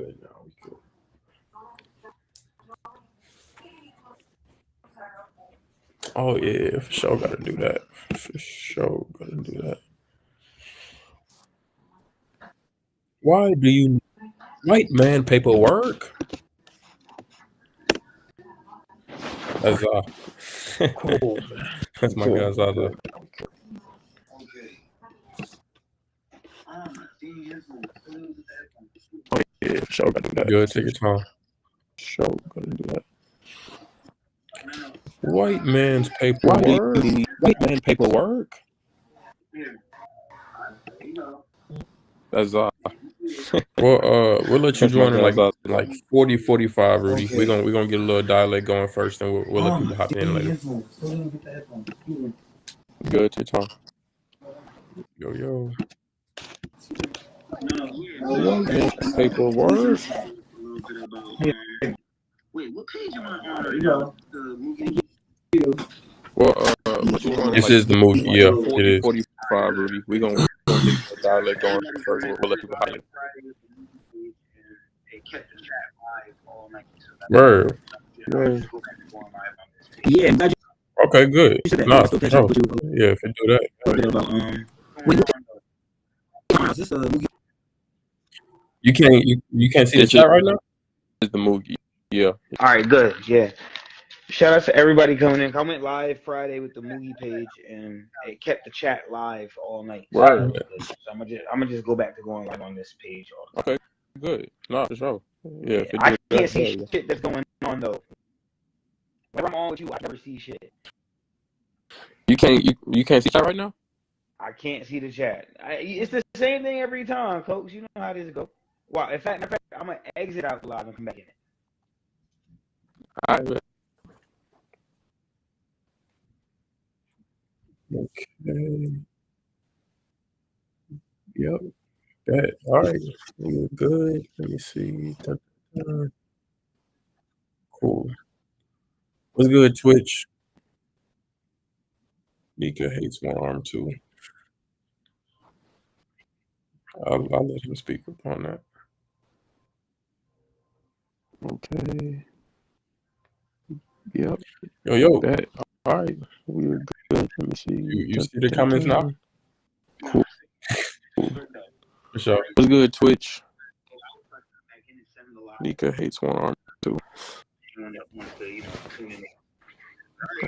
good now. We good. Oh yeah, for sure gotta do that. For sure gotta do that. Why do you white man paperwork? That's Cool. that's my guy Zaza. Oh yeah, for sure gotta do that. Good, take your time. Sure gotta do that. White man's Why do paperwork. you need white man paperwork? That's Well, we'll let you That's my join in guy Zaza. like 40, 45, Rudy. Okay. We're gonna get a little dialect going first, and we'll let people hop in later. Good, take your time. Yo. White man paperwork. Wait, what page am I on right now? The movie. Well, what you want? This Like is the movie. Yeah, 40, it is. 45, Rudy. We're gonna get the dialect going first. We'll let people hop in. Word. Yeah, glad Okay, good. you said that. Nah, Still for catching up sure. with you Yeah, if you do that. a bit about wait, is this a movie? You can't see the This chat right now? is the movie. Yeah. All right, good. Yeah. Shout out to everybody coming in. I went live Friday with the Mugi page, and it kept the chat live all night. So, that Word. was good. So I'm gonna just go back to going live on this page all the time. Okay. Good. Nah, for sure. Yeah. If it I do can't that, see yeah. shit that's going on though. Whenever I'm on with you, I never see shit. You can't see chat right now. I can't see the chat. It's the same thing every time, Coach. You know how this go. Wow. In fact, I'm gonna exit out live and come back in it. All right. Okay. Yep. Bet. All right. We're good. Let me see. Cool. What's good, Twitch? Mika hates one arm too. I'll let him speak upon that. Okay. Yep. Yo. Bet. All right. We're good. Let me see. You see the comments now? Cool. For sure. What's good, Twitch? Nika hates one arm too.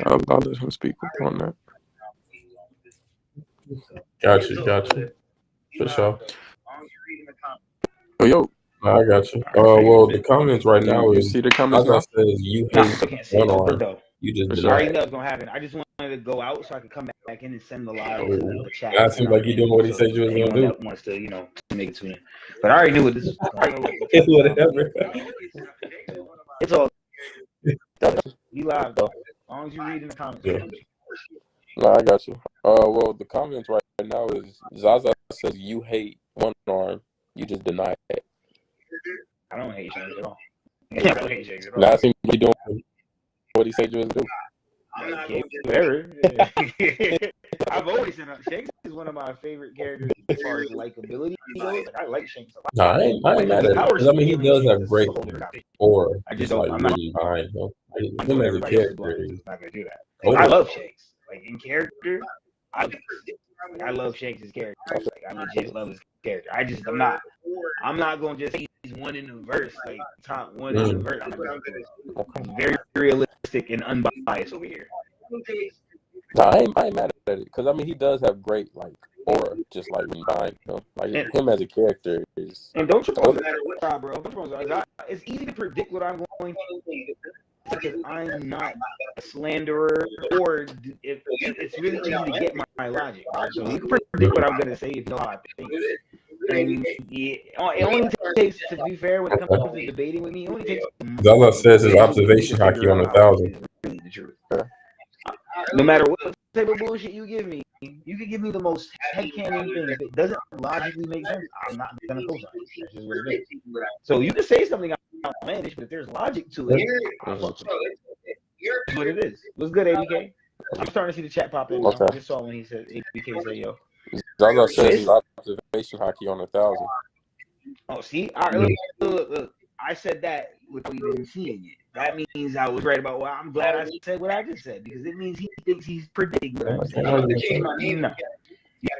I'll let him speak upon that. Gotcha. For sure. Yo. I got you. Well, the comments right now You is see the comments now? says you Nah, I hate still can't see one it. arm. Though. You just For I sure. already know it's gonna happen. I just wanted to go out so I could come back in and send the live to the chat. That seems like you doing what he said you was gonna do. That wants to, make it tune in. But I already knew what this was going on. Whatever. It's all we live though. As long as you read in the comments. Yeah. No, I got you. Well, the comments right now is Zaza says you hate one arm. You just deny it. I don't hate Shanks at all. I don't hate Shanks at all. Now I seem to be doing what he said you was do. Whatever. I've always said Shanks is one of my favorite characters as far as likability goes. I like Shanks a lot. I ain't mad at it. 'Cause, I mean, he does have great aura. I just Just like I'm not really behind him. I'm Him as a everybody else is character doing. is Not gonna do that. Oh. I love Shanks. Like in character, I love Shanks' character. Like I legit love his character. I'm not gonna just say he's one in the verse, like top one in the verse. I'm very realistic and unbiased over here. No, I ain't mad at it because I mean he does have great like aura, just like behind him. Like him as a character is. And don't you know that, bro? It's easy to predict what I'm going to because I'm not a slanderer, or it's really easy to get my logic. Right? So you can predict what I'm gonna say if you know how I think. And it only takes, to be fair, when it comes to debating with me, it only takes. Zaza says his observation hockey on 1,000. Really the truth. No matter what type of bullshit you give me, you can give me the most headcanon thing. If it doesn't logically make sense, I'm not gonna co-sign it. That's just what it is. So you can say something outlandish, but if there's logic to it, that's what it is. What's good, ABK? I'm starting to see the chat pop in. Okay. I just saw when he said ABK said yo. Zaza says his observation hockey on 1,000. Oh, see, all right, look. I said that without even seeing it. That means I was right about. Well, I'm glad I said what I just said because it means he thinks he's predicting what I'm saying. No,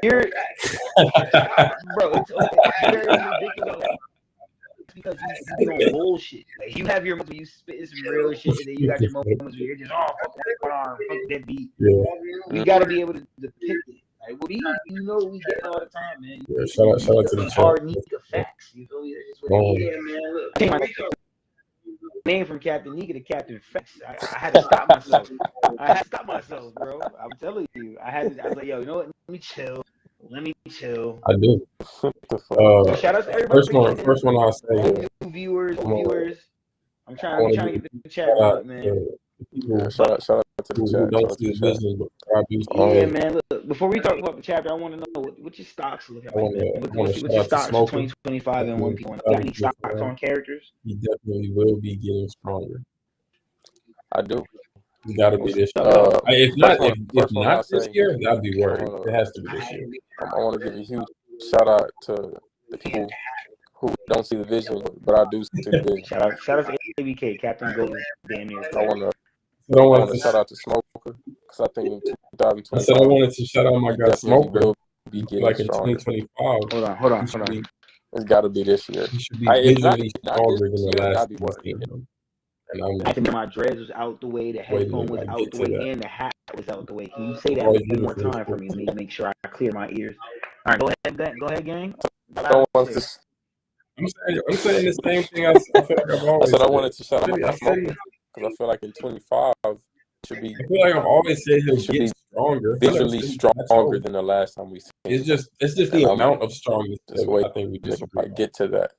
you're, bro. It's okay. It's very ridiculous because you don't bullshit. Like, you have your moments where you spit some real shit, and then you got your moments where you're just fuck one arm, fuck that beat. Yeah. You got to be able to depict it. Like, well, we get it all the time, man. Yeah, shout out to the It's chat. hard need the facts. You feel me? That's just what it is. Man, look. I changed my name from Captain Nika to Captain Facts. I had to stop myself. Bro. I'm telling you. I was like, yo, you know what? Let me chill. I do. So shout out to everybody. First one I'll say. New viewers. I'm I trying to get the chat up, man. Shout out to the Who chat. don't see the vision, but I do see Yeah, it. man. Look, before we talk about the chapter, I want to know what your stocks look like, man. What's shout your out to stocks for Smoker. 2025 and 1P1? Got any stocks on characters? He definitely will be getting stronger. I do. It's got to be this year. If not this year, that'd be worried. It has to be this year. I want to give a huge shout out to the people who don't see the vision, but I do see the vision. Shout out to ABK, Captain Goat, damn near. I want to shout out to Smoker because I think in 2020. I said I wanted to shout out my guy Smoker. Will be getting Like in stronger. 2025. Hold on. It's got to be this year. He should be It's not visually this stronger than year, the last I'd be time I've seen worried. him. And I think my dreads was out the way, the headphone was out the way, and the hat was out the way. Can you say that one more time for me? Let me make sure I clear my ears. All right, go ahead, gang. I want to. I'm saying the same thing I feel like I've I always said I said. wanted to shout out my I Smoker because I feel like in 25 should be feel like I've always said he'll should get be stronger. visually stronger than the last time we seen. It's just the amount of strongness Just that wait. I think we Just disagree. get to that.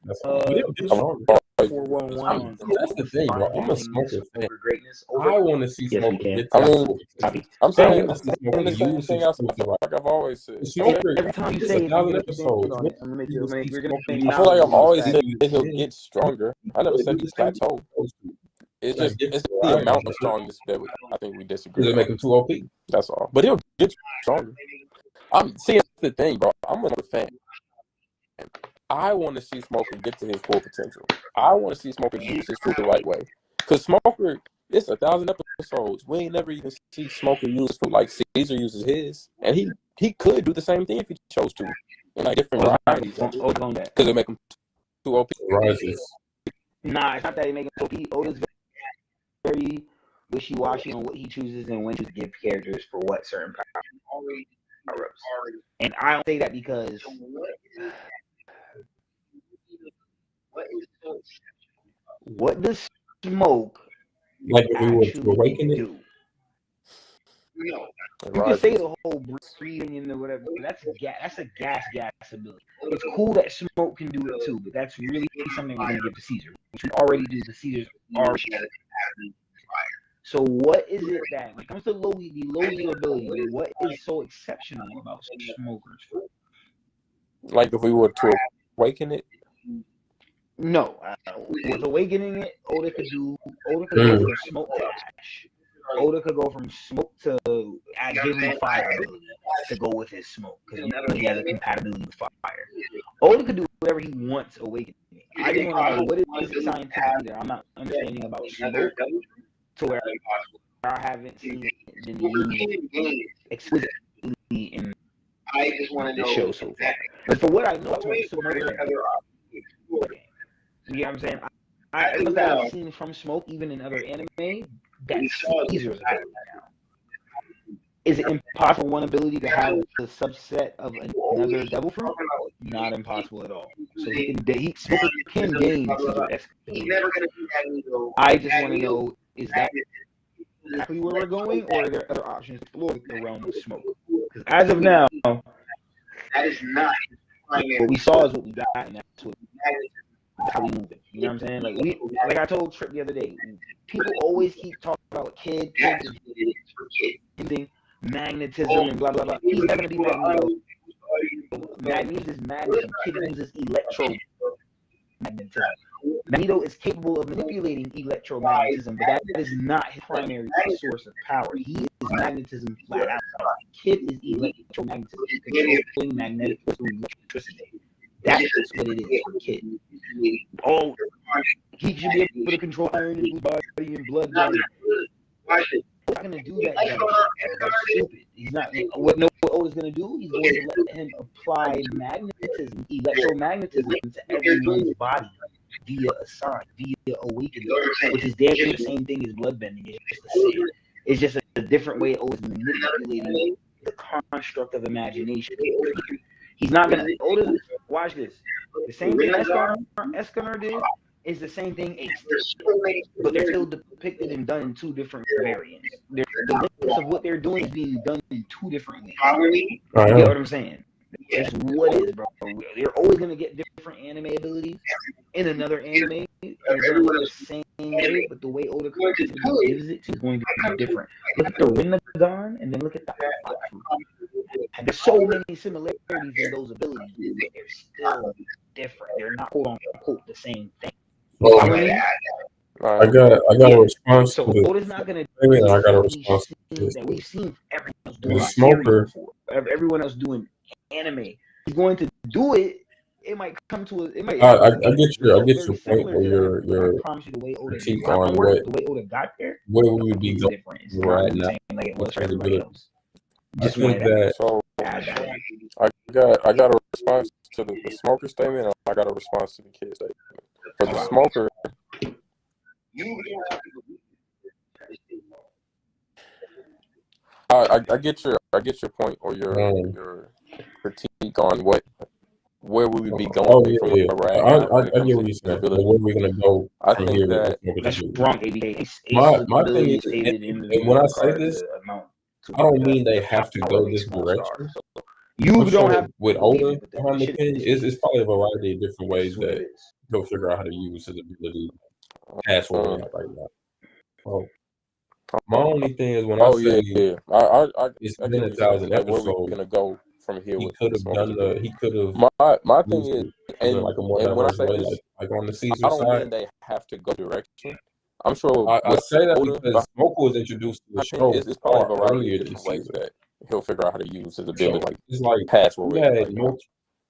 That's all. But he'll get stronger. 411. That's the thing, bro. I'm a Smoker fan. Greatness. I want to see Yes, we Smoker can. get to I that mean, full potential. I'm saying I want to see Smoker the same use thing his else. full I feel like I've always said. Smoker, Every time you it's say 1,000 it, episodes. I'm gonna make you Smoker you're gonna use make I feel like I've always that. said that he'll get stronger. I never said he's plateaued. It's just it's the amount of strongness that I think we disagree. Does it make him too OP? That's all. But he'll get stronger. I'm seeing the thing, bro. I'm a fan. I want to see Smoker get to his full potential. I want to see Smoker use his food the right way. Because Smoker, it's 1,000 episodes. We ain't never even see Smoker use food like Caesar uses his. And he could do the same thing if he chose to. In like different varieties. Because it make him too OP. Rises. Nah, it's not that he making OP. Oda's very wishy-washy on what he chooses and when to give characters for what certain power-ups. And I don't say that because what does Smoke Like if we were to awaken it? do? You can say the whole breathing and whatever, but that's a gas ability. It's cool that Smoke can do it too, but that's really something we're gonna give to Caesar, which we already do. The Caesars already have it. So what is it that when it comes to the Logie ability, what is so exceptional about Smoker's foot? Like if we were to awaken it? No, with awakening it, Oda could go from Smoke to Ash. Oda could go from Smoke to give him fire ability to go with his Smoke because he has a compatibility with fire. Oda could do whatever he wants awakening. I just want to know what is the scientific that I'm not understanding about Smoke to where I haven't seen it been used explicitly in the show so far. But for what I know, you know what I'm saying? Things that I've seen from Smoke, even in other anime, that's Caesar's ability now. Is it impossible one ability to have the subset of another devil fruit? Not impossible at all. So Smoker can gain Caesar escalade. I just want to know, is that exactly where we're going, or are there other options to explore the realm of Smoke? Because as of now, that is not what we saw is what we got, and that's what how we move it. You know what I'm saying? Like I told Trip the other day, people always keep talking about kids using magnetism and blah blah blah. He's never gonna be Magneto. Magneto is magnetism. Kid uses electromagnetism. Magneto is capable of manipulating electromagnetism, but that is not his primary source of power. He is magnetism flat out. Kid is electromagnetism, controlling magnetic electricity. That's what it is for the kid. Oh, he should be able to control iron in his body and blood. He's not gonna do that. That's stupid. He's not. What Oda's gonna do? He's going to let him apply magnetism, electromagnetism to everyone's body via a sign, via awakening, which is damn the same thing as bloodbending. It's just a different way Oda's manipulating the construct of imagination. He's not gonna. Oda, watch this. The same thing Escanor did is the same thing Ace did, but they're still depicted and done in two different variants. The limits of what they're doing is being done in two different ways. You get what I'm saying? It's what it is, bro. You're always gonna get different anime abilities in another anime. They're gonna look the same way, but the way Oda gives it is going to be different. Look at the Rinnegan and then look at the and there's so many similarities in those abilities, but they're still different. They're not quote unquote the same thing. I got a response So to this. Oda's not gonna I do got a what response to this. that we've seen everyone else doing. The Smoker. Everyone else doing anime. He's going to do it. It might come to it might. I get your very point similar or to that, but your I promise you the way Oda critique got on the way Oda got there. where we would be going different. It's right not the now. same like it was for It's everybody good. else. I Just think wanted that So add that in. I got a response to the smoker statement, and I got a response to the kid statement. For the smoker, I get your point or your critique on where we would be going from where we're at now when it I comes get to what you're his saying. But ability. where we're gonna go I from think here? that That's wrong, ABK. My thing is, and when I say this, I don't mean they have to go this direction. You don't have with to believe Oda it, but the behind the shit pin. is- It's probably a variety of different ways It's what that it is. he'll figure out how to use his ability past where we're at right now. So my only thing is when I say it's I been get what 1,000 you're saying. Like, where episodes, we gonna go from here he with could the have smoker's done ability? he could have My thing used is, it and in like a more when I diverse say way, this, like on the Caesar I don't side. mean they have to go direction. I'm sure I say that Oda, because Smoker was introduced to the I think show it's probably a far variety earlier of than different ways Caesar. that he'll figure out how to use his So ability, like it's like past where we we're at had right now.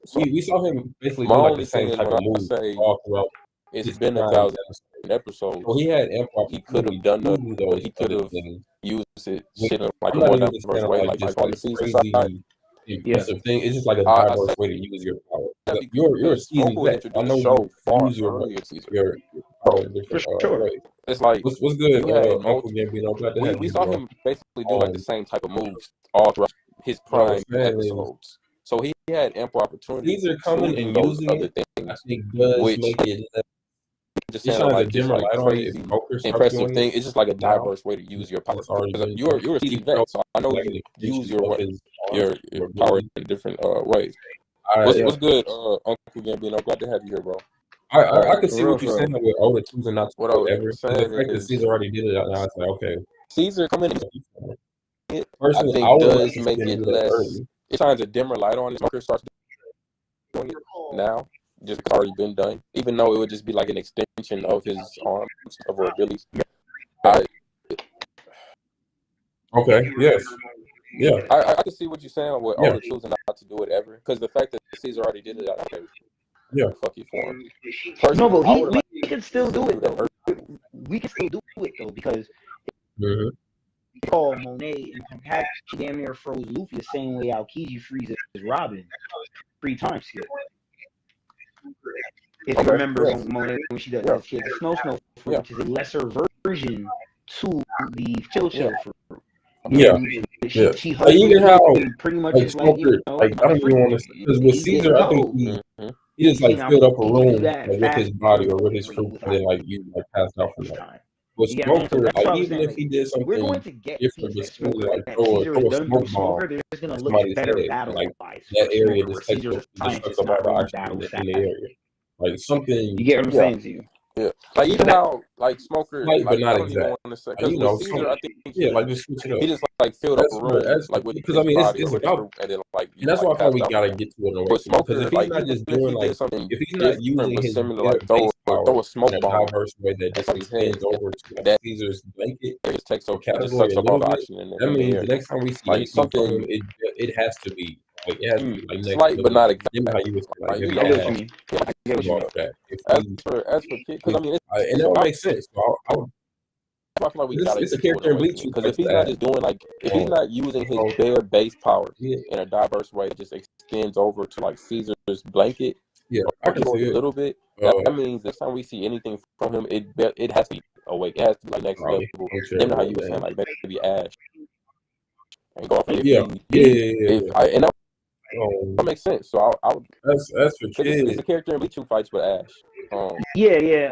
So we saw him basically my do like only the same thing is type when of I move say all throughout it's his been prime 1,000 episode. episodes, So he had ample he could opportunity have done to that, do but those he could other have things. used it Which shit in like I'm a not more even diverse saying way, like like just on like the Caesar side. crazy impressive thing. It's just like a I diverse say way to use your power. that You're a because seasoned Smoker was vet. I introduced know to the show you far use earlier than Caesar. your So power in For different sure. ways. it's like What's good, you had Uncle Gambino? Glad to have we you, saw bro. him basically do like the same type of moves all throughout his What I was prime saying is episodes. So he had ample opportunity Caesar to coming do and those using other it, I things, think does which make it just it saying shines a like this dimmer like light on it if crazy Smoker starts impressive doing thing. it It's just like a now. diverse way to use your power That's already because been you're done. a seasoned Even though vet, so I know like you the use extension of his your arms or power ability. in different ways. I What's good, Uncle Gambino? Glad to have you here, bro. I can see For what you're real. saying with Oda choosing not to What I do was it ever. saying The fact that is Caesar already did it, now it's like okay. Caesar coming in, I Personally, think I would like does to see make him it do that less. early. It shines a dimmer light on it. Smoker starts doing it now, just because it's already been done. Even though it would just be like an extension of his arms, of her abilities. Okay. Yes. Yeah. I can see what you're saying with Yeah. Oda choosing not to do it ever, because the fact that Caesar already did it, I think, Yeah. fuck you for him. No, but I would've we can still do it though. early. We can still do it though because Mm-hmm. Paul Monet and Kakashi damn near froze Luffy the same way Aokiji freezes Robin 3 times here. If you remember Monet when she does she has the snow fruit, which is a lesser version to the chill fruit. Yeah. She Like, even how pretty much like is like, you Smoker, know, like I don't even want to because with Caesar, I think he just like filled up a room like, with his body or with his fruit, and then like you like passed out from that. With Smoker, like even if he did we're going something to get different, things just that Smoker, like that throw Caesar a has done smoke through bomb. Smoker, there's going to look Somebody's better head, battle like wise. that area where just takes Caesar's just sucks scientists up all not the really oxygen battle in the area. Like something. You get what I'm saying to you? Yeah, like even how like Smoker, Like, but not I don't even exact. want to say Like, because you know, with Caesar, I think like just switch it up. he just like filled up That's a what- room that's- like with because, his I mean, body it's or with his about- fruit, and then like you And that's why I thought we passed gotta out. get to an But awakening. Smoker, Because if he's like not even just if doing he like, did something if he's not different using but his similar, like base throw power a smoke in a bomb diverse way that at just his head, extends over to like that Caesar's blanket it just takes or up, it just category sucks a up all little the bit, oxygen in that the means air. the next time we see Like anything from him, something, it has to be Like it has to be like next slight, but level. not You know how exact. you was like Like, him he I don't get what have you mean. I get what you all mean. that. If as he, for kid, because I mean, and that would make sense. So I would, I feel like we gotta it's a get to an character in Bleach awakening, who because if fights he's the not ass. just doing like, if he's not using his Oh, bare base power yeah, in a diverse way, just extends over to like Caesar's blanket yeah, I or can just see a it. little bit, that means next time we see anything from him, it has to be awake. It has to be like next Probably. level. I'm sure Then how about you were saying that. like maybe Ash and go off if Yeah, if I, and that Oh, makes sense. So I would that's for think it's kids. a character in Bleach who fights with Ash. Yeah.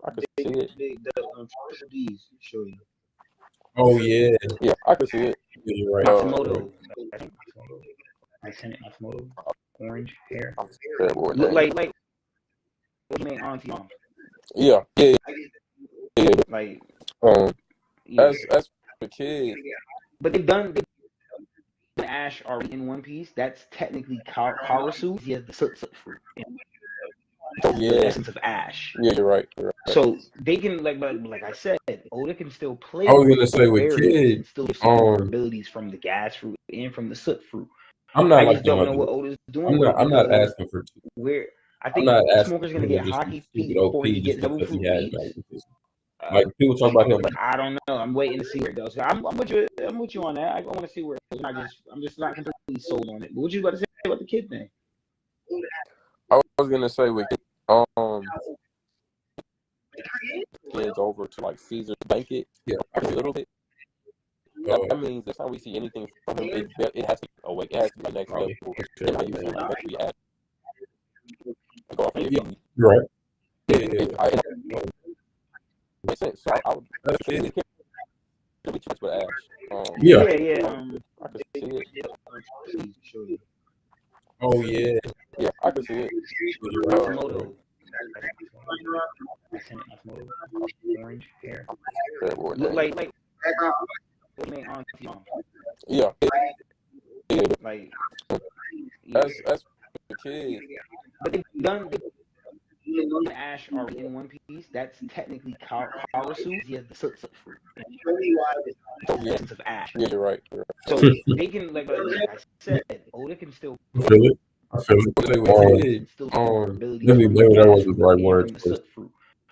I could see it. Triple D's show you. Oh yeah, Yeah, I could see it. yeah, you're right. Matsumoto. Lieutenant Matsumoto. Orange hair. I'm terrible with Look names. like what you made auntie mom. Yeah. Like As for kids, but they've done Ash are in One Piece. That's technically Karasu. He has the soot fruit. The essence of Ash. Yeah, you're right. So they can like I said, Oda can still play. I was gonna say with kids, still give some abilities from the gas fruit and from the soot fruit. I'm not I like just don't know them. what Oda's doing. I'm not asking for. Where I I'm think not asking Smoker's for gonna him to get just hockey be feet stupid OP before he just gets double because fruit he has beats. magnetism. Like people talk about him. I don't know. I'm waiting to see where it goes. I'm with you. I'm with you on that. I want to see where it goes. I'm just not completely sold on it. But what you about to say about the kid thing? I was gonna say with kids over to like Caesar's blanket, a little bit. That means next time we see anything from him, it has to be awake. It has to be like next level. Then how you saying like maybe Ash go off if You're right. makes sense. So I would think it can be much with Ash. Yeah. I could see it. Oh yeah. Yeah, I could see it. Matsumoto. Orange hair. Look like what you made auntie mom. Yeah. Like As for kids, but they've done Ash are in One Piece. That's technically Karasu. He has the soot fruit. The essence of Ash. Yeah, you're right. So they can like I said, Oda can still I feel it. Maybe that wasn't the right word.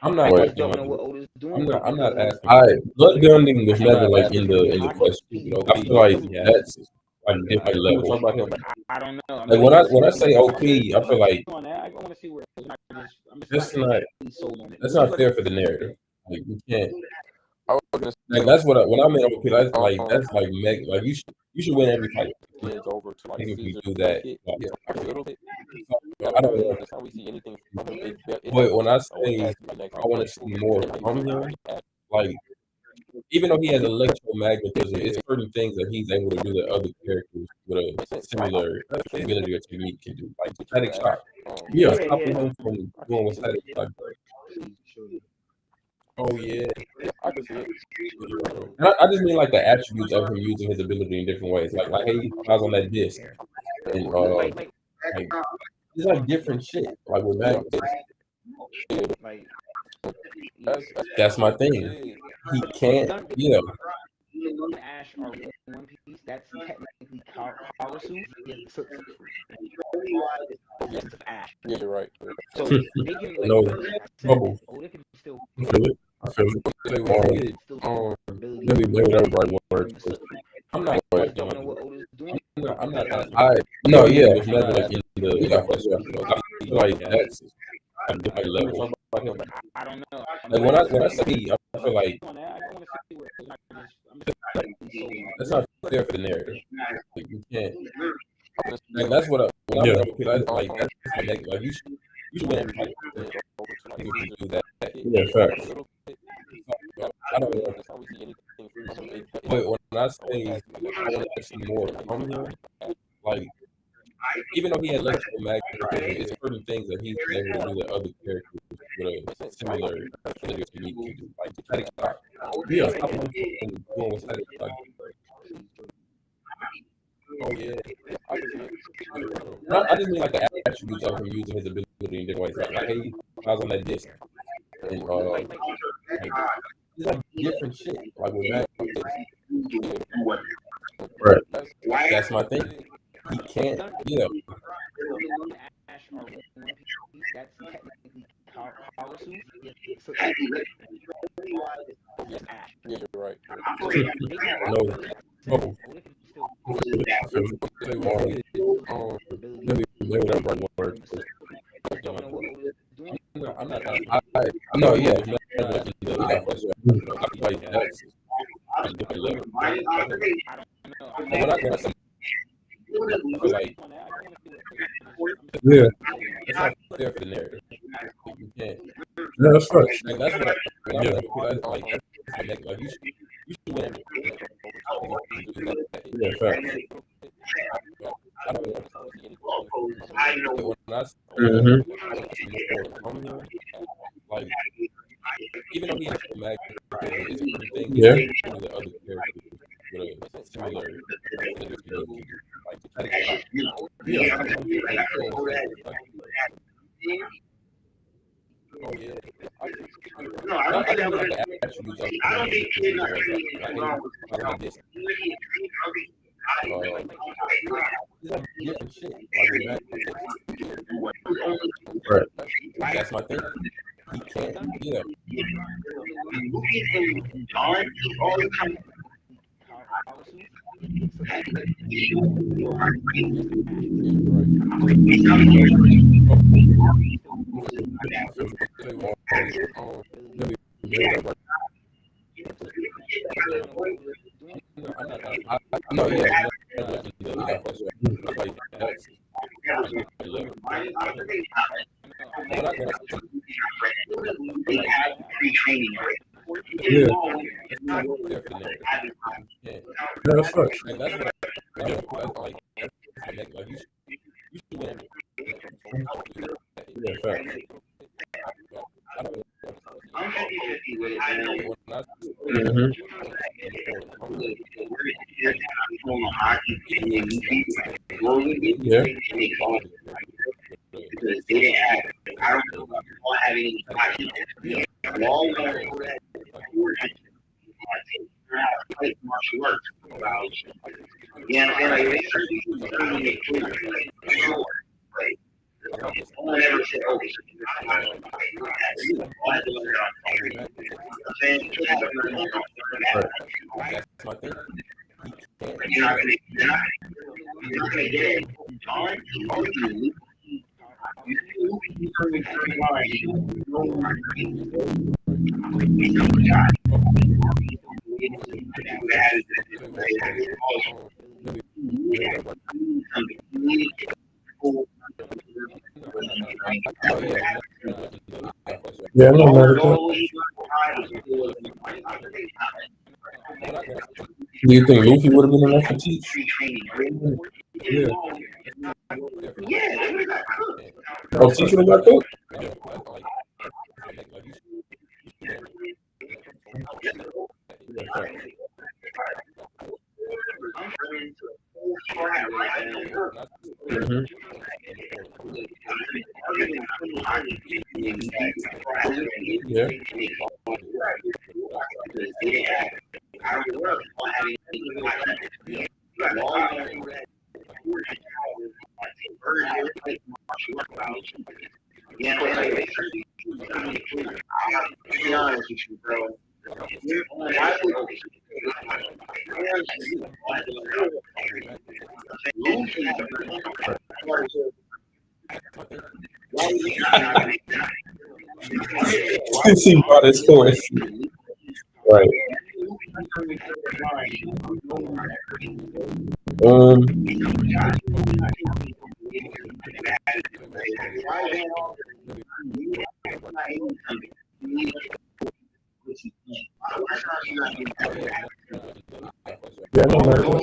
I'm not like don't know what Oda's doing. I'm not asking. Blood bonding was never like in the question. I feel like that's like a different level. Talk about him. I don't know. Like when I say OP, I feel like I want to see where that's not fair for the narrative. Like you can't. I was gonna Like that's what when I mean OP, that's like meg. Like you should win every fight. kids over to like If you Caesar's do that, blanket, a little bit. I don't know. Next time we see anything from him, But when I say I want to see more from him, like even though he has electromagnetism, it's certain things that he's able to do that other characters with a similar ability or technique can do. Like static shock. Yeah, stopping him from doing what static shock does. Oh yeah. I can see it. And I just mean like the attributes of him using his ability in different ways. Like hey, I was on that disc. And like it's like different shit. Like with magnetism. That's my thing. He can't. Yeah. Ash are in One Piece. That's technically Karasu. He has the soot fruit. The essence of Ash. Yeah, you're right. So they can like No bubble. Oda can still. I feel it. Maybe that was the right word. I'm not like don't know what Oda's doing. I'm not. No, yeah, it's never like in the I feel like that's a different level. I don't know. Like when I say I feel like that's not fair for the narrative. Like you can't. Like that's what when I like that's like you should win every fight. If you do that. Yeah, facts. I don't know. But when I say I want to see more from him, like even though he has electromagnetism, it's certain things that he's able to do that other characters with a similar ability to need to do. Like static shock. Yeah, stop him from doing what static shock does. Oh yeah. I just mean like the attributes of him using his ability in different ways. Like hey, I was on that disc. And like it's like different shit. Like with magnetism. Right. That's my thing. He can't. Yeah. Ash are one piece. That's technically Harasu. So it's Ash. Yeah, you're right. No. Oh. They were the right words. No, I'm not. No, yeah. Yeah. It's not fair for the narrative. You can't. Yeah, that's right. Like, that's what like you should win. Yeah, fact. Like, even though he has a mag, yeah, the other characters with a similar, oh yeah. No, I don't think like the attributes of different shit. Right. That's my thing. He can't. Yeah. No, yeah. Yeah. That's right. Like, that's what I like. You should win. Yeah, fact. I'm 50-50 with it. Yeah. Because they didn't have, I don't have any martial arts. Yeah, and I never said, oh, that's my thing. You're not going to get it. Yeah, no, do you think Luffy would have been enough to teach? Yeah. Oh, teaching about cook? Yeah. Be honest with you, bro. She brought his horse. Right. Yeah, no matter what.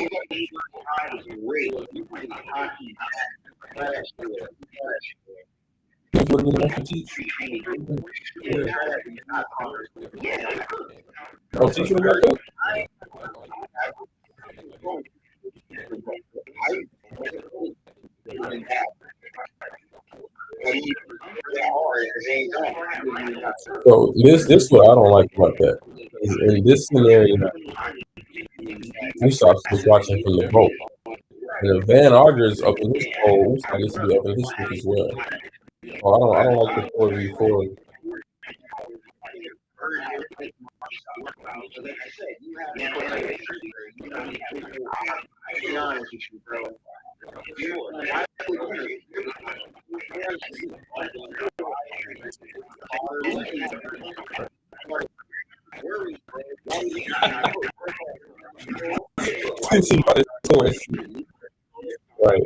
What do you want to teach? Oh, teach you about that? So this is what I don't like about that. In this scenario, Usopp was watching from the boat. And if Van Augers up in his polls, I need to be up in his group as well. I don't like the 4v4. Right.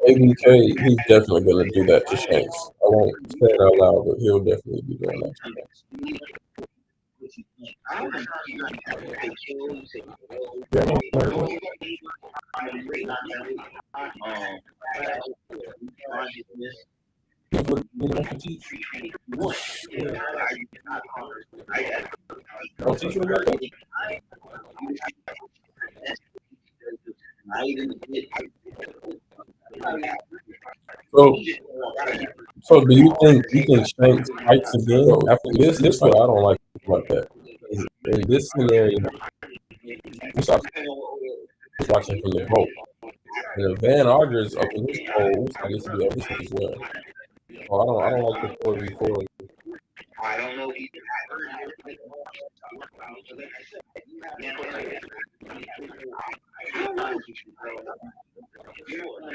ABK, he's definitely gonna do that to Shanks. I won't say it out loud, but he'll definitely be doing that to Shanks. So do you think Shanks fights again after this? This fight, I don't like that. In this scenario, watching from the vote. And if Van Augers up in his polls, I need to be up his as well. I don't like the 4v4.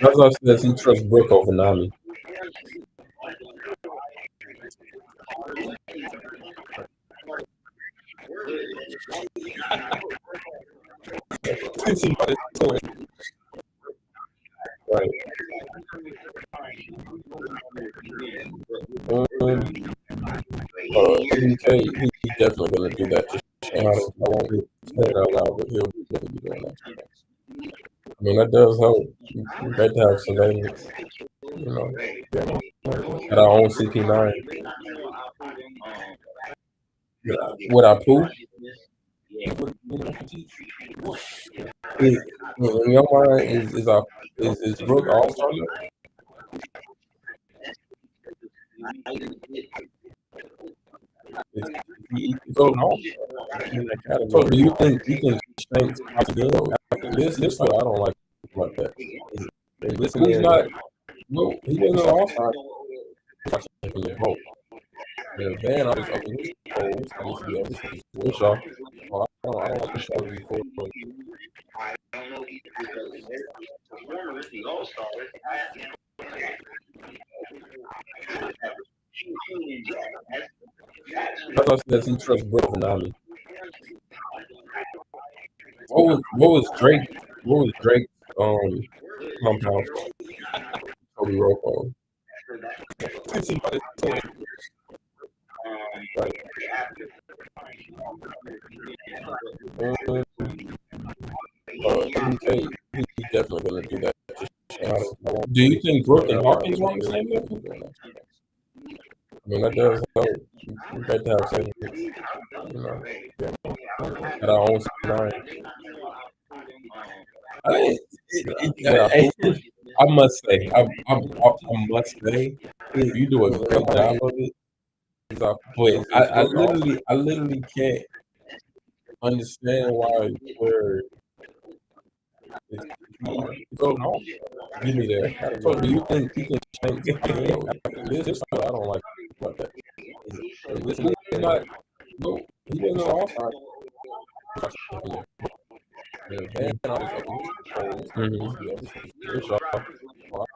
That's why says he trusts Brook over Nami. Right. ABK, he's definitely gonna do that to Shanks. I won't say it out loud, but he'll definitely be doing that to Shanks. I mean, that does help. It's great to have surveillance, you know, at our own CP9. What I prove? In your mind, is Brook all-star? So do you think Shanks again after this fight? I don't like that. He's not. No, he wasn't an all-star. And Van Augers up in his polls, I need to be up his with y'all. I don't like the show before. That's why says he trusts Brook and Nami. What was Drake? What was Drake's compound? Toby Rocco. Okay, he's definitely gonna do that. Do you think Brook and Hawkins want the same thing? I mean, that does help. It's great to have savings, you know, at our own nine. I must say, you do a great job of it. But I literally can't understand why we're. So give me that. So do you think he can change this? I don't like that. This is not. No, he wasn't an all-star. I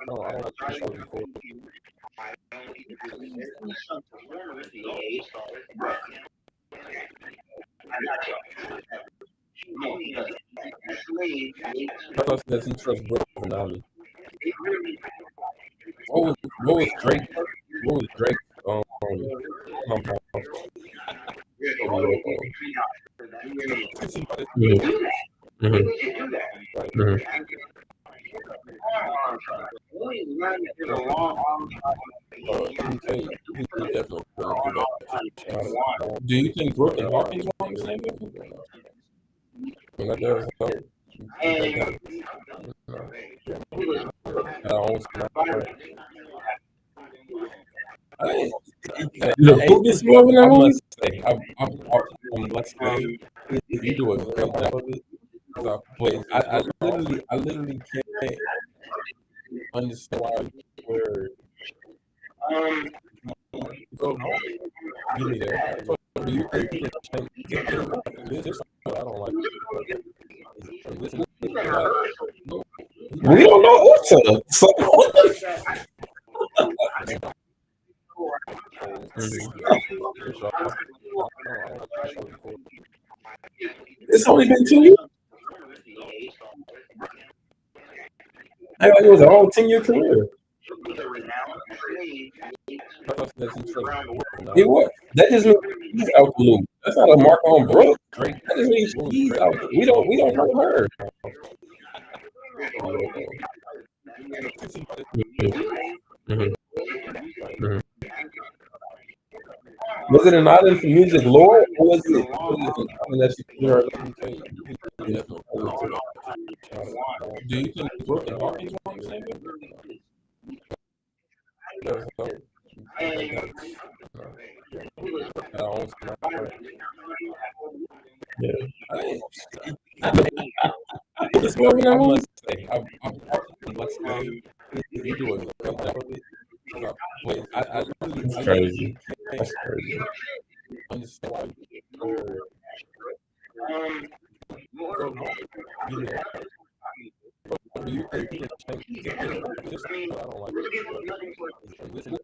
don't like the show before. Does he trust Brook and Nami? What was Drake? What was Drake's compound? Do you think Brook and Hawkins want the same thing? I mean, that does help. I must say, You do a great job of it. But I literally can't understand why we're go home. Give me that. So do you think you can change this? I don't like it. Listen, We don't know Uta. So it's only been 2 years. I thought it was a whole 10-year career. It was. That just means he's out the loop. That's not a mark on Brooke. That just means he's out. We don't know her. Was it an island for music lore, or was it that she heard? do you think Brooke and Hawkins want the same thing? Yeah. I must say, you do a great job of it. But I That's crazy. That's crazy. understand why you think you can change this? I don't like it. Listen,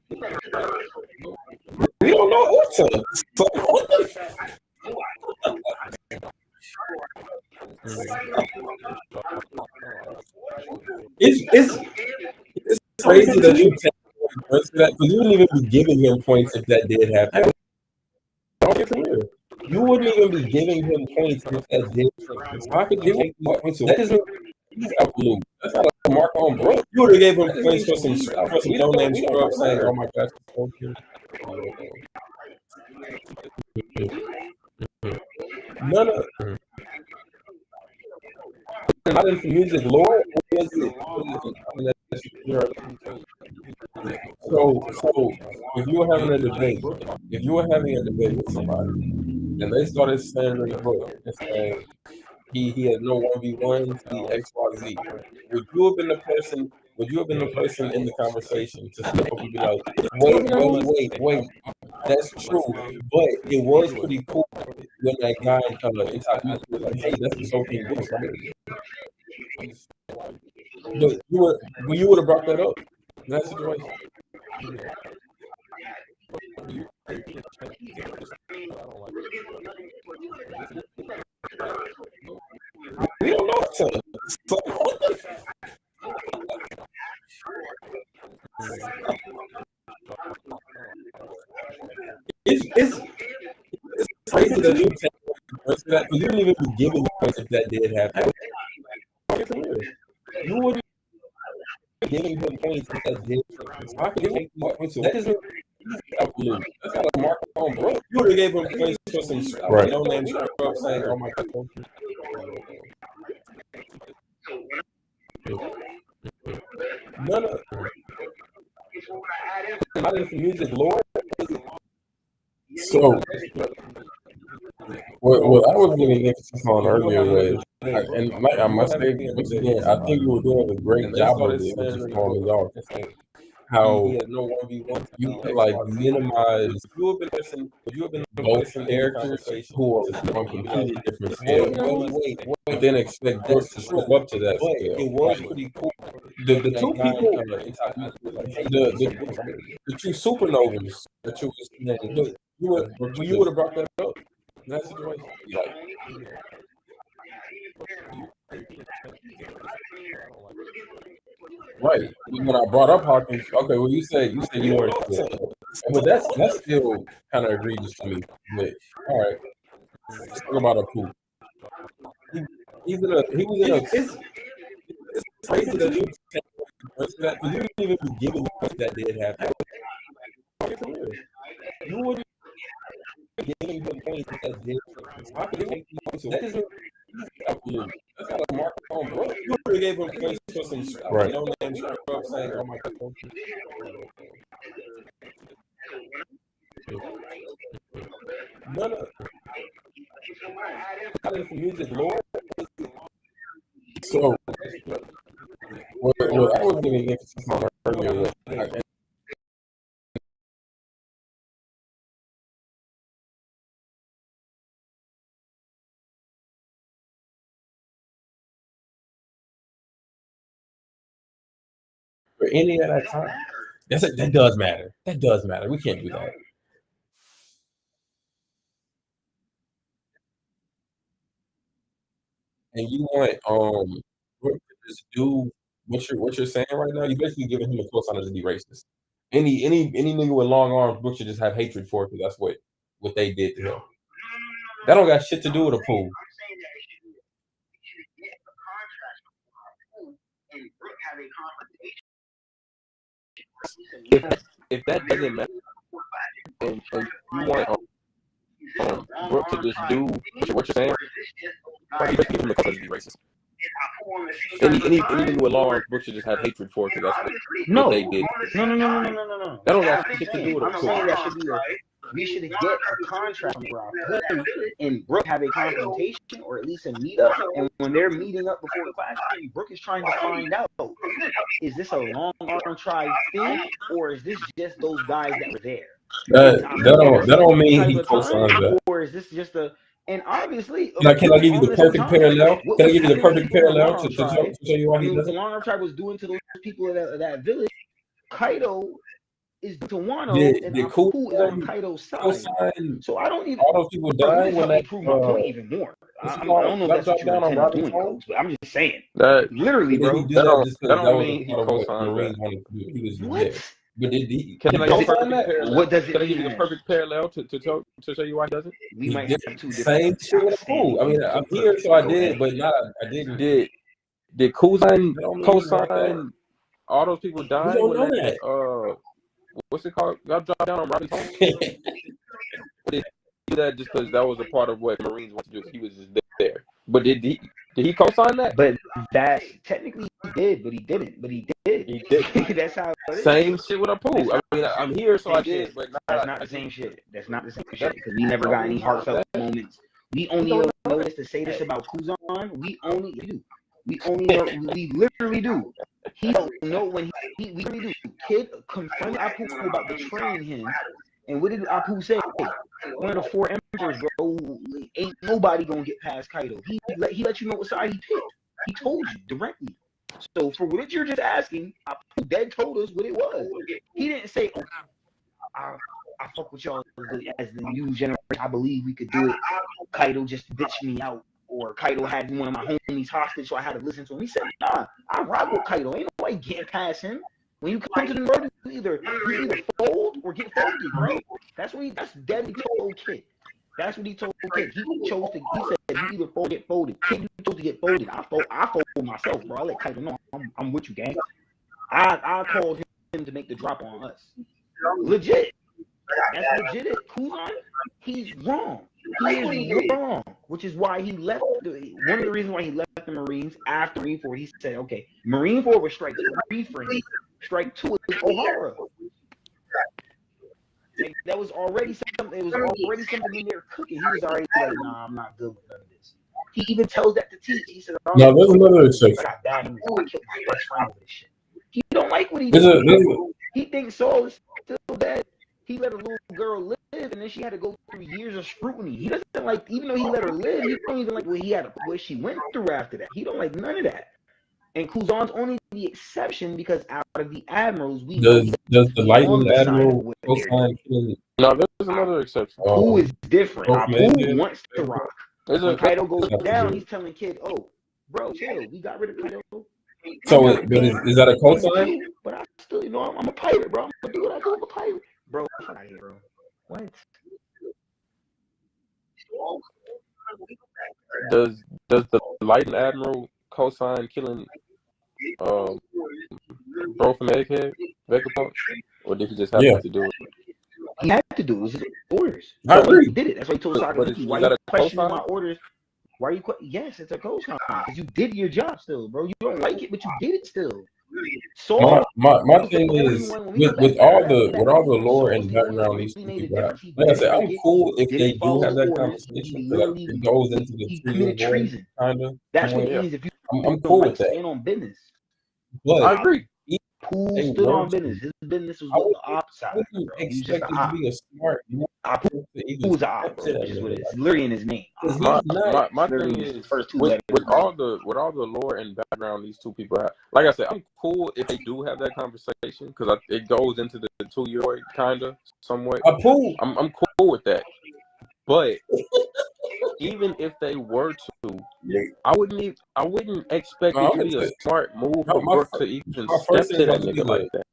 We don't know Uta. So it's crazy that you take points for that, because you wouldn't even be giving him points if that did happen. You wouldn't even be giving him points if that did happen. So how could you take these points away? That is he's out the loop. That's not a mark on Brooke. You would have gave him points for some no-name scrub saying, "Oh my gosh, it's so cute." None of not in music lore. Was it? So if you were having a debate, with somebody, and they started saying in the book and saying he had no 1v1s, he XYZ, would you have been the person? Would you have been the person in the conversation to step up and be like, wait, that's true, but it was pretty cool when that guy was like, hey, that's the Sophie Brooks, right? But you would have brought that up in that situation. We don't know each other. So it's crazy that you take points for that, because you wouldn't even be giving points if that did happen. You wouldn't be giving him points if that did happen. So how could you take these points away? That is out the loop. That's not a mark on Brooke. You would have gave him points for some no-name scrub saying, "Oh my God." None of not in music lore. So what I was getting emphasis on earlier was, and I must say once again, I think you were doing a great job of it, just throwing me off. How you could like minimize both characters who are on completely different scales, but then expect Brooks to step up to that scale. It was pretty cool. The two people, the two supernovas that you was naming, you would have brought that up in that situation. Like, right. When I brought up Hawkins, okay, well you said you weren't sure. But that's still kind of egregious to me. But all right. Let's talk about a poop. He was in a it's crazy that you take points for that, because you didn't even be giving points that did happen. You wouldn't be giving him points that did happen. How could you take these points away? That is out the loop. That's not a mark on Brooke. You would have gave him points for some no-name scrub saying, "Oh my God." None of started for music lore. So, what I was giving emphasis on earlier was like, for any of that time. That does matter. That does matter. We can't do that. And you want Brooke to just do what you're saying right now. You basically giving him a cosigner to be racist. Any nigga with long arms, Brooke should just have hatred for because that's what they did to him. That don't got shit to do with a pool. If that doesn't matter, and you want Brooke to just do what you're saying, you just give him the cosigner to be racist. Anything with long arms, Brooke should just have hatred for because that's what they did. No. That don't got shit to do with a pool. That should be we should get a contract from Rob and Brooke have a confrontation or at least a meetup. And when they're meeting up before the class, Brooke is trying to find out, is this a long arm tribe thing or is this just those guys that were there? That don't mean he co-signs that. Or is this just a and obviously can I give you the perfect parallel? Can I give you the perfect parallel to show you why he doesn't? What the long arm tribe was doing to those people of that village, Kaido is to Wano and Apu is on Kaido's side. So I don't even all those people died when they prove my point even more. I don't know if that's what you're doing, Coach, but I'm just saying. Literally, bro. That don't mean he co-signed that. What? But can I give you what does it Can I give you the perfect parallel to show you why he doesn't? We might have two same shit with a pool. I mean, I'm here, so I did, but not I didn't. Did Kuzan co-sign all those people dying when that what's it called? Got dropped down on Robbie's home? Did he do that just because that was a part of what Marines wanted to do? He was just there. But did he co-sign that? But that technically he did, but he didn't. But he did. He did. That's how it is. Same shit with a pool. I mean, I'm here, so I did. But that's not the same shit. That's not the same shit. Because we never got any heartfelt moments. We only know this to say this about Kuzan. We literally do. He don't know when we really do. Kid confronted Apu about betraying him. And what did Apu say? One of the four emperors, bro. Ain't nobody gonna get past Kaido. He let you know what side he picked. He told you directly. So for what you're just asking, Apu dead told us what it was. He didn't say, oh, I fuck with y'all as the new generation. I believe we could do it. Kaido just ditched me out. Or Kaido had one of my homies hostage, so I had to listen to him. He said, nah, I rock with Kaido. Ain't nobody getting past him. When you come to the world, you either fold or get folded, bro. That's dead. He told Kid. That's what he told Kid. He chose to. He said you either fold or get folded. Kid, you chose to get folded. I fold myself, bro. I let Kaido know I'm with you, gang. I called him to make the drop on us. Legit. That's legit. Kuzan, he's wrong. He is wrong, which is why he left. One of the reasons why he left the Marines after Marine 4, he said, okay, Marine 4 was strike 3 for him. Strike 2 is Ohara. That was already something. It was already something in there cooking. He was already like, nah, I'm not good with none of this. He even tells that to Teach. He said, no, there's another exception. I got bad news. I killed my best friend with this shit. He don't like what he did. He thinks Saul is still dead. He let a little girl live, and then she had to go through years of scrutiny. He doesn't like, even though he let her live, he don't even like what she went through after that. He don't like none of that. And Kuzan's only the exception because out of the admirals, we does the Lightning Admiral co-sign? No, there's another exception. Who is different? Who wants to rock? When Kaido goes down, he's telling Kid, "Oh, bro, chill. We got rid of Kaido." So, is that a co-sign? But I still, I'm a pirate, bro. I'm gonna do what I do. I'm a pirate, bro. Fuck out of here, bro. What? Does the Lightning Admiral co-sign killing bro from Egghead, Vegapunk, or did he just have to do it? He had to do it. It was his orders. I agree. He did it. That's why he told Sasuke, why you questioning my orders? Why are you yes, it's a co-sign. Because you did your job still, bro. You don't like it, but you did it still. Saw. My thing is with all the lore and background these two people have. Like I said, I'm cool if they do have that conversation because it goes into the treason void kind of. That's what it is. If you I'm cool with that. stand on business. But I agree. Poole stood on business. His business was on the opposite. You expect him to be a smart. Who's the op, bro? Which is what it is. Literally in his name. My thing is with all the lore and background these two people have. Like I said, I'm cool if they do have that conversation because it goes into the 2-year-old kind of somewhat. I'm cool with that. But even if they were to, I wouldn't expect it to be a smart move for Brooke to even step to that nigga like that.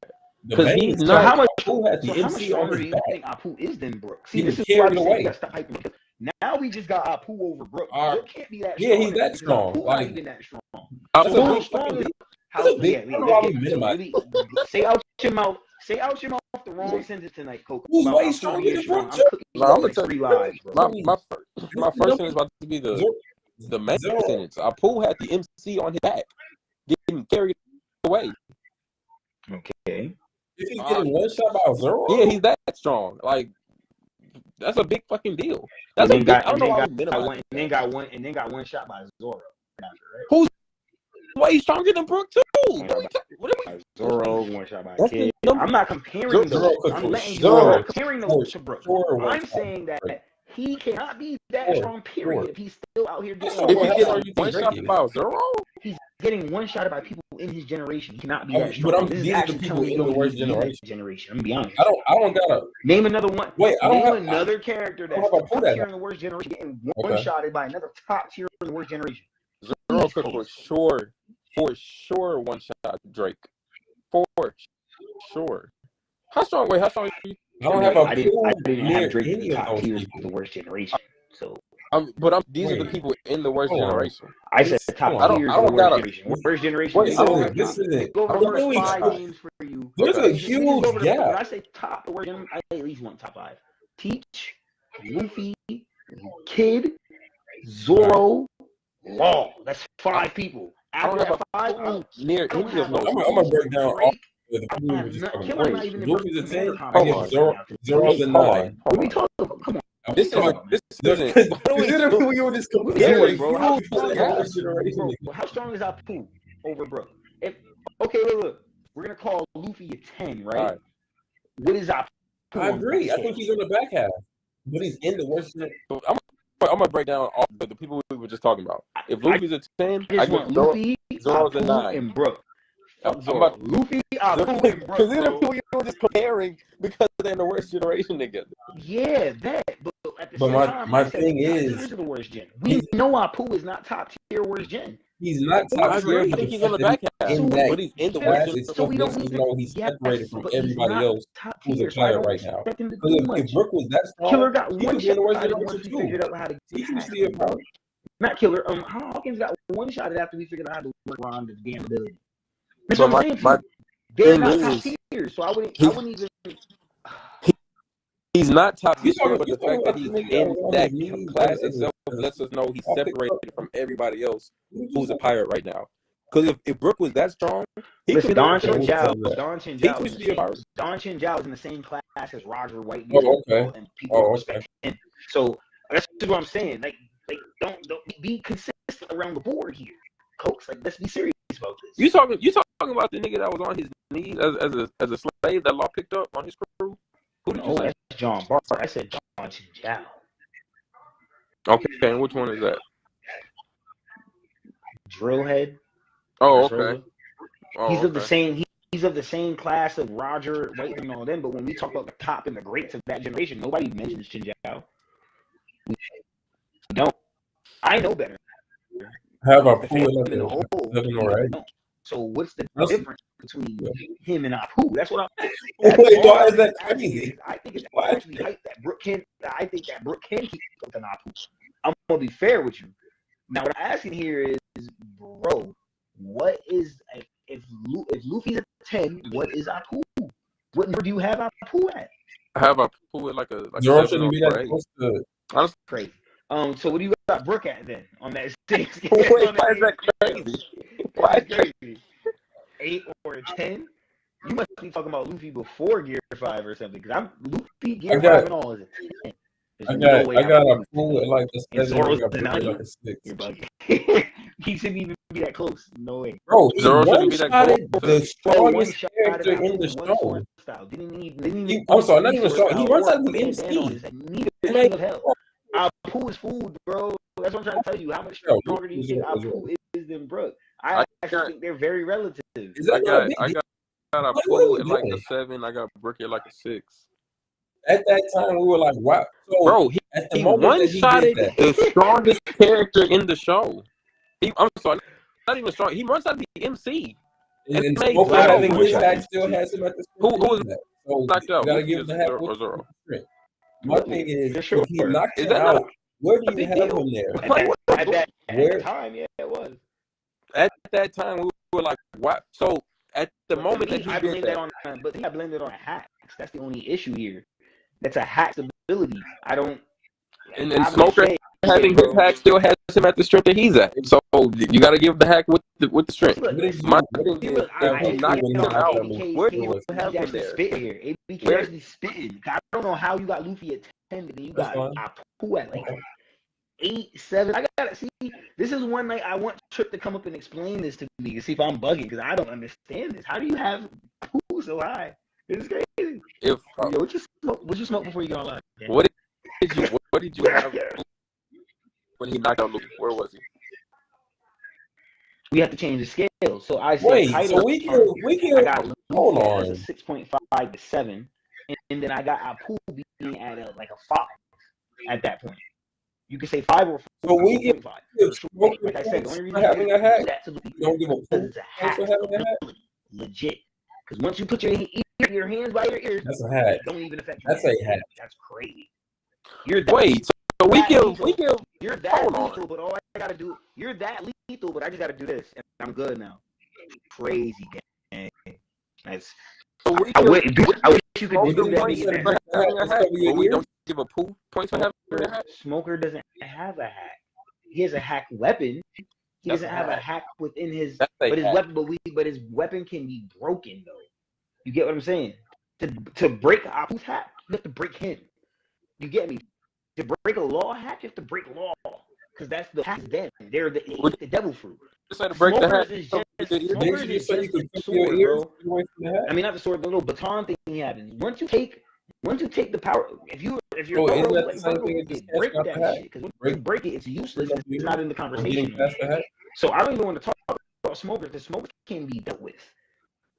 Because he's not. So how much MC on stronger do you think Apu is than Brooke? See, this is why we say you gotta stop hyping him. Now we just got Apu over Brooke. Brooke can't be that strong. Yeah, he's that strong. Apu not even that strong. Apu How strong is Say out your mouth the wrong sentence tonight, Coco. Who's way stronger than Brooke? I'm gonna tell you, my first sentence about to be the main sentence. Apu had the MC on his back, getting carried away. Okay. Is he getting one shot by Zoro? Yeah, he's that strong. Like that's a big fucking deal. That's a big. I don't know why we minimize it. And then got one shot by Zoro. Right? Who's way stronger than Brooke too? Zoro, one shot by Kid. I'm not comparing those. I'm letting you Zoro. I'm comparing those to Brooke. I'm saying that he cannot be that strong, period, if he's still out here getting If he gets one shot by Zoro, he's getting one shot by people in his generation. He cannot be that strong. But these are the people in the worst generation. I'm gonna be honest. I don't gotta name another one. Wait, name another character that's top tier in the worst generation getting one shotted by another top tier in the worst generation. Zoro could for sure one shot Drake. For sure. How strong are you? I didn't have Drake in the top tier of the worst generation. So these are the people in the worst generation. I said top tiers of the worst generation. Worst generation. This isn't. Go over the first 5 names for you. There's a huge gap. When I say top, the worst generation, I at least want top 5. Teach, Luffy, Kid, Zoro, Law. That's 5 people. After that 5, I'm gonna break down all the people we just talking about. Luffy's a 10. I give Zoro's a 9. What are we talking about? Come on. This isn't. Consider who you were just comparing, bro. How strong is Apu over Brooke? Look. We're gonna call Luffy a 10, right? What is Apu? I agree. I think he's on the back half, but he's in the worst. I'm gonna break down all the people we were just talking about. If Luffy's a 10, I give Luffy, Zoro's a 9. And Brooke. Luffy, Apu, and Brooke. Because these are people you were just comparing because they're in the worst generation together. Yeah, that. But at the same time, my thing is, the worst gen. We know Apu is not top tier worst gen. He's not top tier. I think he's on the back half, but he's in the worst gen. So we don't know he's separated from everybody else who's a player right now. Because if Brooke was that strong, Killer got one shot. He can see it, bro. Not Killer. Hawkins got one shot after we figured out how to work around the damn ability. So they're not top tier, so I wouldn't even. He's not top tier, but the fact that he's in that class itself lets us know he's separated from everybody else who's a pirate right now. Because if Brooke was that strong, Don Chinchao is in the same class as Roger White. And people respect him. So that's what I'm saying. Like don't be consistent around the board here, Cokes. Like, let's be serious about this. You talking about the nigga that was on his knees as a slave that Law picked up on his crew? Who did you say? That's John Bart. I said Don Chinchao. Okay, and which one is that? Drillhead. Oh, okay. He's of the same class of Roger White and all them. But when we talk about the top and the greats of that generation, nobody mentions Chinchao. We don't. I know better. Have a pool living already. So what's the difference between him and Apu? That's what I'm. Wait, why is that crazy? I think it's actually hype that Brooke can. I think that Brooke can keep up with Apu. I'm gonna be fair with you. Now, what I'm asking here is, bro, what is if Luffy's at 10? What is Apu? What number do you have Apu at? I have Apu at like a. Zoro shouldn't be that close to. Honestly, crazy. So what do you got Brooke at then on that 6? Wait, why is that crazy? Why is crazy? 8 or a 10, you must be talking about Luffy before Gear 5 or something. Because I'm Luffy Gear 5 and all is a 10. I got a pool at like a 7. Zoro's I got a 9. like a 6. You're bugging. He shouldn't even be that close. No way. Bro, he Zoro shouldn't be that one-shotted close. the strongest One-shot character in the one show. sword style. I'm sorry, not even strong. He runs out of the MC. Neither of hell. Apu is food, bro. That's what I'm trying to tell you. How much stronger do you think Apu is than Brook? I actually think they're very relative. I got Apu at like a 7. I got Brook at like a 6. At that time, we were like, wow. So Bro, at the he moment that one-shotted he did that, the strongest character in the show. I'm sorry, not even strong. He runs out of the MC. and makes Smoker Zoro having his one-shot. hack still has him at the Who was so knocked out? you gotta Luffy give him the hack or with Zoro? the strength. My thing is, For sure. if he knocked Is him that not out, where do a you big have deal? him there? At that Where? time, yeah, it was. At that time, we were like, what? So at the moment that I he blame did that that, on, but I blamed it on hacks. That's the only issue here. That's a hack's ability. I don't. and I Smoker say, having his hack still has him at the strength that he's at. So you got to give the hack with the strength. What did you? My What did you? if he knocked him out, where do you have him actually there? spit here. ABK Where- actually spitting. I don't know how you got Luffy at 10 and you got Apu at like 8, 7. I gotta see. This is one night I want Trip to come up and explain this to me to see if I'm bugging because I don't understand this. How do you have Apu so high? This is crazy. If Yo, what you smoke before you get online? what did you have when he knocked out Luffy? Where was he? We have to change the scale. So I said Wait, Kaido, so we can I got hold Luffy on. as a 6.5 to 7, and then I got Apu being at like a 5 at that point. You can say 5 or 4. So we give 5. Smoker Like I said, the only reason for having a hack. do that to Luffy You don't give a because poop it's a hack for having a hack. ability, legit. Because once you put your hands by your ears, That's a hack. it don't even affect you. That's a hack. That's crazy. You're that, Wait, so we give you're that hold on. lethal, but all I gotta do, you're that lethal, but I just gotta do this, and I'm good now. Crazy game. That's. so we I give wish you could Smoker do that. points nigga. for having a hack, but we don't give a poop points for having a hack. Smoker doesn't have a hack. He has a hack weapon. He That's doesn't a have a hack. hack within his. That's a But his hack. weapon, but his weapon can be broken though. You get what I'm saying? To break Apu's hack, you have to break him. You get me? To break a law hack, you have to break law. Because that's the hack. Them. They're the devil fruit. Just had to break the hack. Smokers is So just- we did it. Smokers Didn't you is say you just could a put your sword, ears bro. away from the hack? I mean, not the sword, the little baton thing he has. Once you take the power, if you're Bro, isn't Zoro, that like the same Virgo thing as did, just break casting out the that hack? shit. Because when you break it, it's useless. It's not in the Or getting conversation. past the hack? So I don't even want to talk about smokers. The smokers can be dealt with.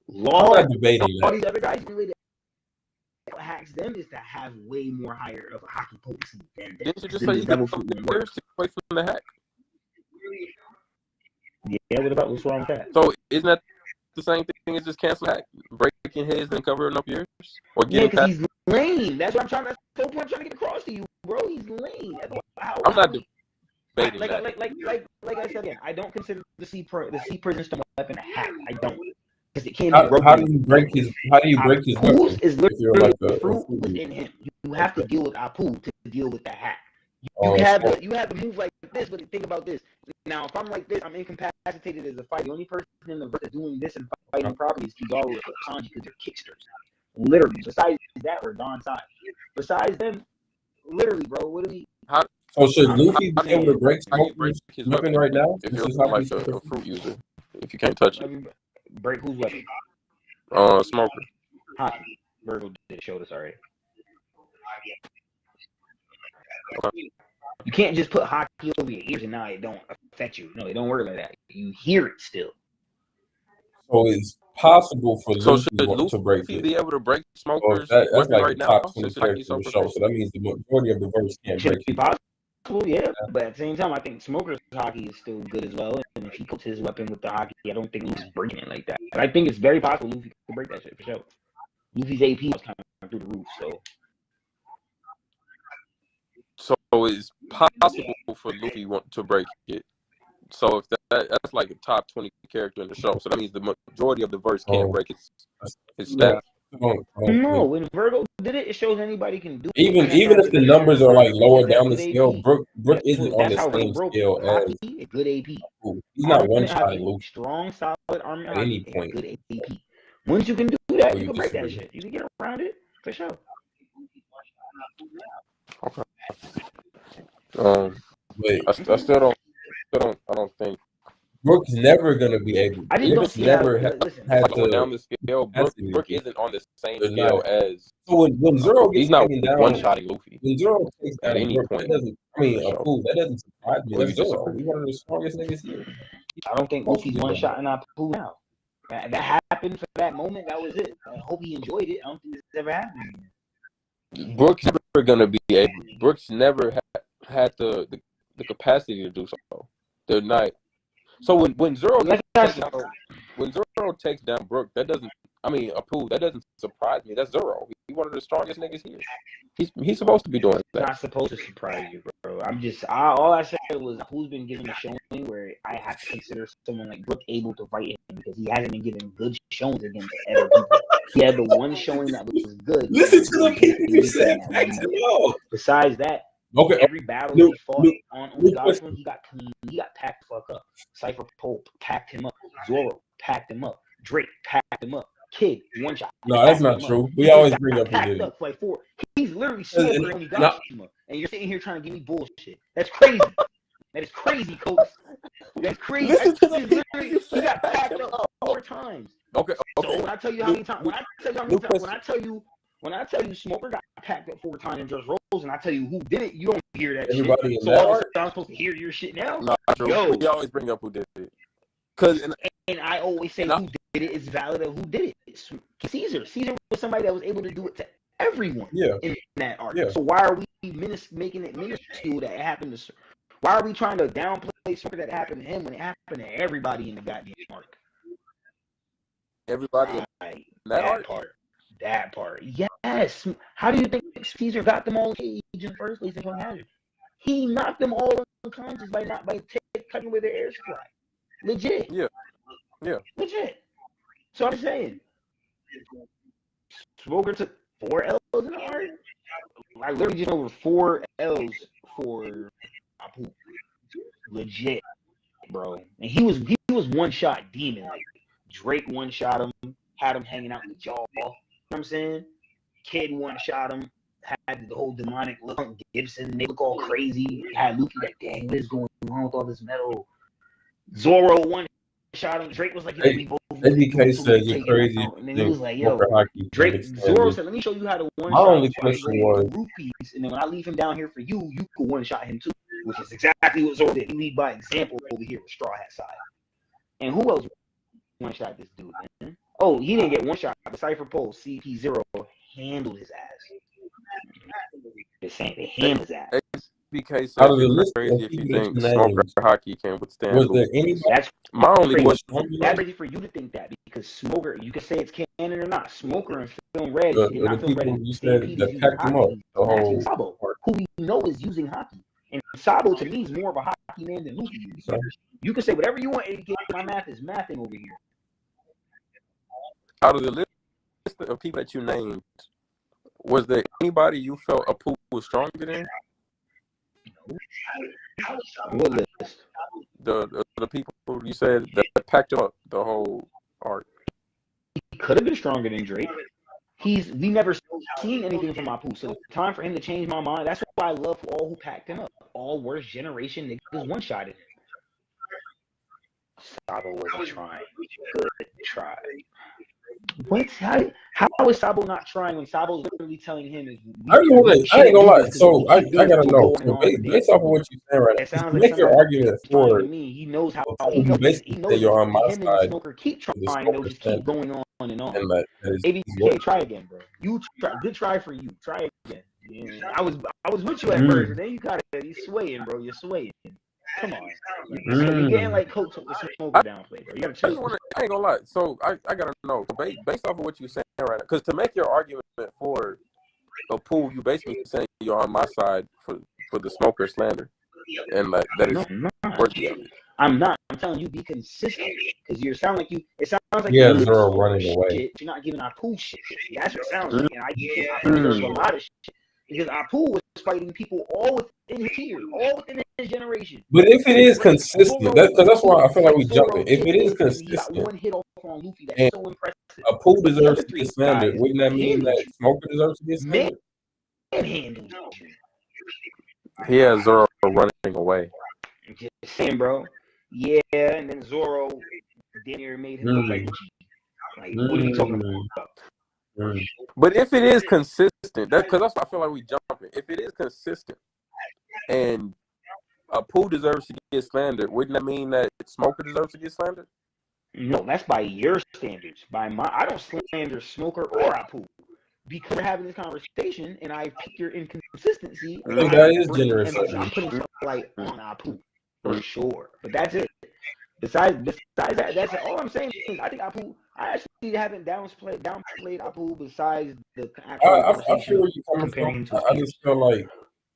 I'm Law, not debating all that. these other guys, the way that what hacks them is to have way more higher of a hockey potency than Didn't you just than say the you devil could fruit put one your works. ears away from the hack? Yeah, what's wrong with that? So isn't that the same thing as just cancel hack? Breaking his and covering up yours? Or Yeah, getting because past? he's lame. That's what I'm trying to. That's the point I'm trying to get across to you, bro. He's lame. I'm not debating like, that. like I said again, I don't consider the C prison stone weapon a hack. I don't, because it can't How, be broken. how do you break his? How do you break his Apu weapon? is If you're literally like the a fruit fruit within him. You have to deal with Apu to deal with the hack. You Oh, have so- to move like this, but think about this. Now, if I'm like this, I'm incapacitated as a fighter. The only person in the verse doing this and fighting properly is Kizaru or Sanji because they're kicksters. Literally. Besides that, we're Don side. Besides them, literally, bro. What do we? So should Luffy be able to break How do you break Smoker's his weapon weapon right now? if This you're is how like we a fruit user? If you can't touch it. Break whose weapon? Smoker. Hockey. Virgil did show this already. You can't just put hockey over your ears and now it don't affect you. No, it don't work like that. You hear it still. So it's possible for So Luffy should to break Luffy it. be able to break Well, Smoker's that's weapon like right the now? top 20 Since Hockey's characters so in the show. So that means the majority of the verse can't Should break be it. possible, yeah. But at the same time, I think Smoker's hockey is still good as well. And if he puts his weapon with the hockey, I don't think Luffy's breaking it like that. But I think it's very possible Luffy could break that shit for sure. Luffy's AP was kind of through the roof, so. So it's possible for Luffy to break it. So if that's like a top 20 character in the show. So that means the majority of the verse can't break his Yeah. staff. don't No, think. when Virgo did it, it shows anybody can do it. Even And that's how if the good numbers are like lower that's down the good scale, AP. Brook isn't on That's the how Virgo same broke scale hockey. as It's good AP. Luffy. He's not one Armament shotting hockey, Luffy strong, solid armament at hockey. any It's point. good AP. Once you can do that, Or you you can break that disagree? shit. You can get around it for sure. Okay. But I still don't think Brook's never gonna be able. I just don't Brook's see how. never Listen, had like going down the the scale. capacity to Brook get. isn't on the same They're scale not. as So when Zoro He's gets not taken down, one shotting Luffy when Zoro takes at down any Brook, that point. doesn't. I mean, For sure. Apu, that doesn't surprise me. Or That's you Zoro. disagree? He's one of the strongest niggas here. I don't think Luffy's one shot in Apu now. That happened for that moment. That was it. I hope he enjoyed it. I don't think this ever happened. Brook's never gonna be able. Brook's never had the capacity to do so. They're not. So when Zoro takes down Brook, that doesn't. I mean, Apu, that doesn't surprise me. That's Zoro. He's one of the strongest niggas here. He's supposed to be doing It's that. not supposed to surprise you, bro. All I said was who's been given a showing where I have to consider someone like Brook able to fight him because he hasn't been given good showings against other people. He had the one showing that was good. Listen to the people you said. Besides that, Okay. every battle he fought on Onigashima, he got clean. He got packed the fuck up. Cypher Pope packed him up. Zoro packed him up. Drake packed him up. Kid, one shot. No, that's not true. We always bring up who did it. Like four. He's literally smoking Onigashima, and you're sitting here trying to give me bullshit. That's crazy. That is crazy, coach. That's crazy. He got packed up 4 times. Okay. So when I tell you how many times, when I tell you Smoker got packed up 4 times and just rolls, and I tell you who did it, you don't hear that Everybody shit. in So that all of a art? sudden I'm supposed to hear your shit now? No, true. Yo. We always bring up who did it. And I always say who did it is valid of who did it. It's Caesar. Caesar was somebody that was able to do it to everyone in that art. Yeah. So why are we making it minuscule that it happened to? Why are we trying to downplay something that happened to him when it happened to everybody in the goddamn arc? Everybody in that part. That part. Yes. How do you think Caesar got them all in cage in the first place? He knocked them all unconscious by cutting away their air supply. Legit. Yeah. Legit. So I'm saying, Smoker took 4 L's in the art. I literally just over 4 L's for Apu. Legit, bro. And he was one shot demon. Like Drake one shot him, had him hanging out in the jaw. You know what I'm saying? Kid one shot him, had the whole demonic look. Gibson, they look all crazy. Had Luffy like, dang, what is going on with all this metal? Zoro one shot him. Drake was like, we both. ABK says you're crazy. And then he was like, yo, Drake, Zoro said, let me show you how to one My shot. only question was, rupees, and then when I leave him down here for you, you could one shot him too, which is exactly what Zoro did. He lead by example over here with Straw Hat side. And who else one shot this dude, man? Oh, he didn't get one shot. The Cypher Pole, CP0 handled his ass. Just saying, they handled his ass. BK says out of the it's list crazy of if you people think names, Smoker Hockey can withstand. was there anybody? That's My only crazy. question. That's crazy for you to think that because Smoker, you can say it's canon or not. Smoker and Film Red, The not Film people Red, you said Stampede that is packed using him up, hockey. the whole Actually, Sabo, who we know is using hockey. And Sabo to me is more of a hockey man than Luffy is. So you can say whatever you want, ADK. My math is mathing over here. Out of the list of people that you named, was there anybody you felt Apu was stronger than? What list? The people you said that packed up the whole arc. He could have been stronger than Drake. We never seen anything from Apu, so it's time for him to change my mind. That's why I love all who packed him up. All worst generation niggas one-shotted. Sabo wasn't trying. Good try. What? How is Sabo not trying when Sabo's literally telling him? I ain't gonna lie. So I gotta know. So based off of what you're saying right now, sounds make your argument for to me. He knows how. he basically say you're on my him and side. Smoker keep trying. They'll just keep going on and on. And that ABK, try again, bro. You try. Good try for you. Try again. Yeah, I was with you at first, and then you swaying, bro. You're swaying. Come on. You're getting like Coach took the Smoker down play, bro. You gotta chill. I ain't gonna lie. So I gotta know based off of what you're saying right now, because to make your argument for Apu, you basically saying you're on my side for the Smoker slander, and like that is. No, I'm not. I'm not. I'm telling you, be consistent. because you sound like you. It sounds like Yeah, you're giving Zoro Smoker running away. shit. You're not giving Apu shit. That's what it sounds like. And I think Apu deserves a lot of shit because Apu was fighting people all within his tier, all within his generation. But if it is consistent, Zoro- because that's why I feel like we Zoro jumping. If it is hit him, and he got consistent, one hit off on Luffy. That's and so impressive. Apu The deserves other to three get slandered, guys wouldn't that mean handled that you. Smoker deserves to get slandered? Manhandled you. He has Zoro running away. I'm just saying, bro. Yeah, and then Zoro damn near made him look like Uchi. Like, what are you talking about? But if it is consistent, because that's why I feel like we jumping. If it is consistent and Apu deserves to get slandered, wouldn't that mean that Smoker deserves to get slandered? No, that's by your standards. By my, I don't slander Smoker or Apu because we're having this conversation, and I pick your inconsistency. I think that is generous. I'm putting some light on Apu for sure, but that's it. Besides that, that's all I'm saying. Is I think Apu. I actually haven't downplayed Apu. Besides the I feel where you're coming comparing from. to I just feel like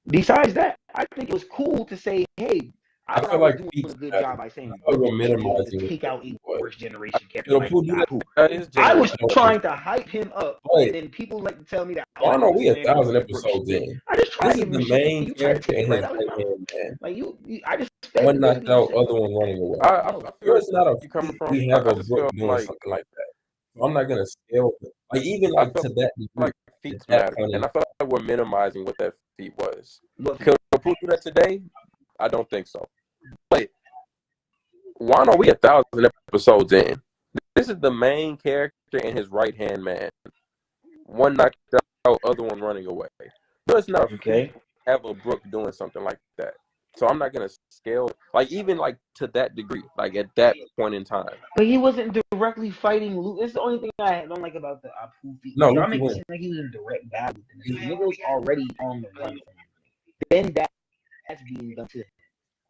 besides that, I think it was cool to say, hey, I feel like doing Pete's a good bad. job by saying I will minimize to it. take out a worst generation character. Yo, Like Pooh, do that. Apu. That is I was generous. trying to hype him up, But and then people like to tell me that. I know we understand 1,000 Brooke episodes shit. in. I just tried This to is give the him shit. main You tried to character take in it his right out of his mouth. right-hand man. Like I just fed One you knocked everything you out, said. other one running away. I feel Sure, it's not a where you coming from. we have I a just Brooke feel doing like something like that. So I'm not gonna scale it. Like even I like feel to that degree. like feats that matter, funny. and I feel like we're minimizing what that feat was. Look, Could Apu do that today? I don't think so. But why are we 1,000 episodes in? This is the main character and his right-hand man. One knocked out, other one running away. No, it's not okay. have a Brooke doing something like that. So I'm not gonna scale like even like to that degree, like at that point in time. But he wasn't directly fighting Luke. It's the only thing I don't like about the Apu feat. No, Y'all Luffy make it wins. seem like he was in direct battle with him. The nigga was already on the run from him. Then that's being done to him.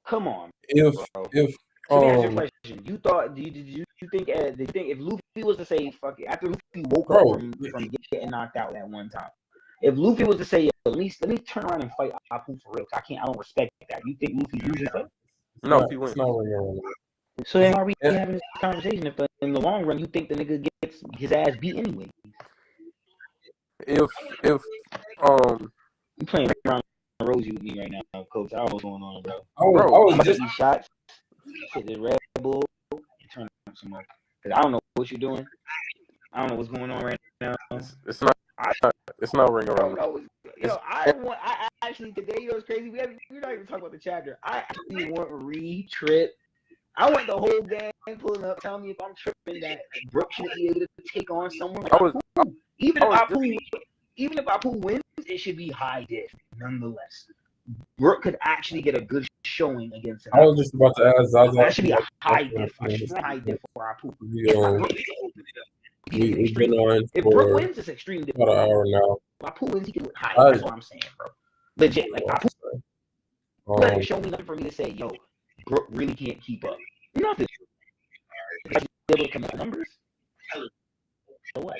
Come on, If bro. if So let me ask you a question. You thought? Did you think? Did you think if Luffy was to say "fuck it" after Luffy woke Bro. up from getting knocked out that one time? If Luffy was to say, "Yo, let me turn around and fight Apu for real," 'cause I don't respect that. You think Luffy usually fight? No, it's he wins. not really wrong. So then why are we having this conversation if in the long run you think the nigga gets his ass beat anyway? If You playing around the rosy with me right now, coach. I don't know what's going on, bro. I was I'm about to just eat shots, hit the Red Bull, and turn up some more. Cause I don't know what you're doing. I don't know what's going on right now. it's not ring around. I actually today, you know, it's crazy. We're not even talking about the chapter. I actually want re-trip. I want the whole gang pulling up, telling me if I'm tripping that Brooke should be able to take on someone like Apu. Even if Apu wins, it should be high diff nonetheless. Brooke could actually get a good showing against him. I was just about to ask Zaza. That should be a high diff, a strong high diff for Apu. We've been on If Brooke for wins, it's extreme diff. about an hour now. Apu wins, he can do it high. That's what I'm saying, bro. Legit, like Apu doesn't show me nothing for me to say, yo, Brooke really can't keep up. Nothing. Able to come up numbers. So what?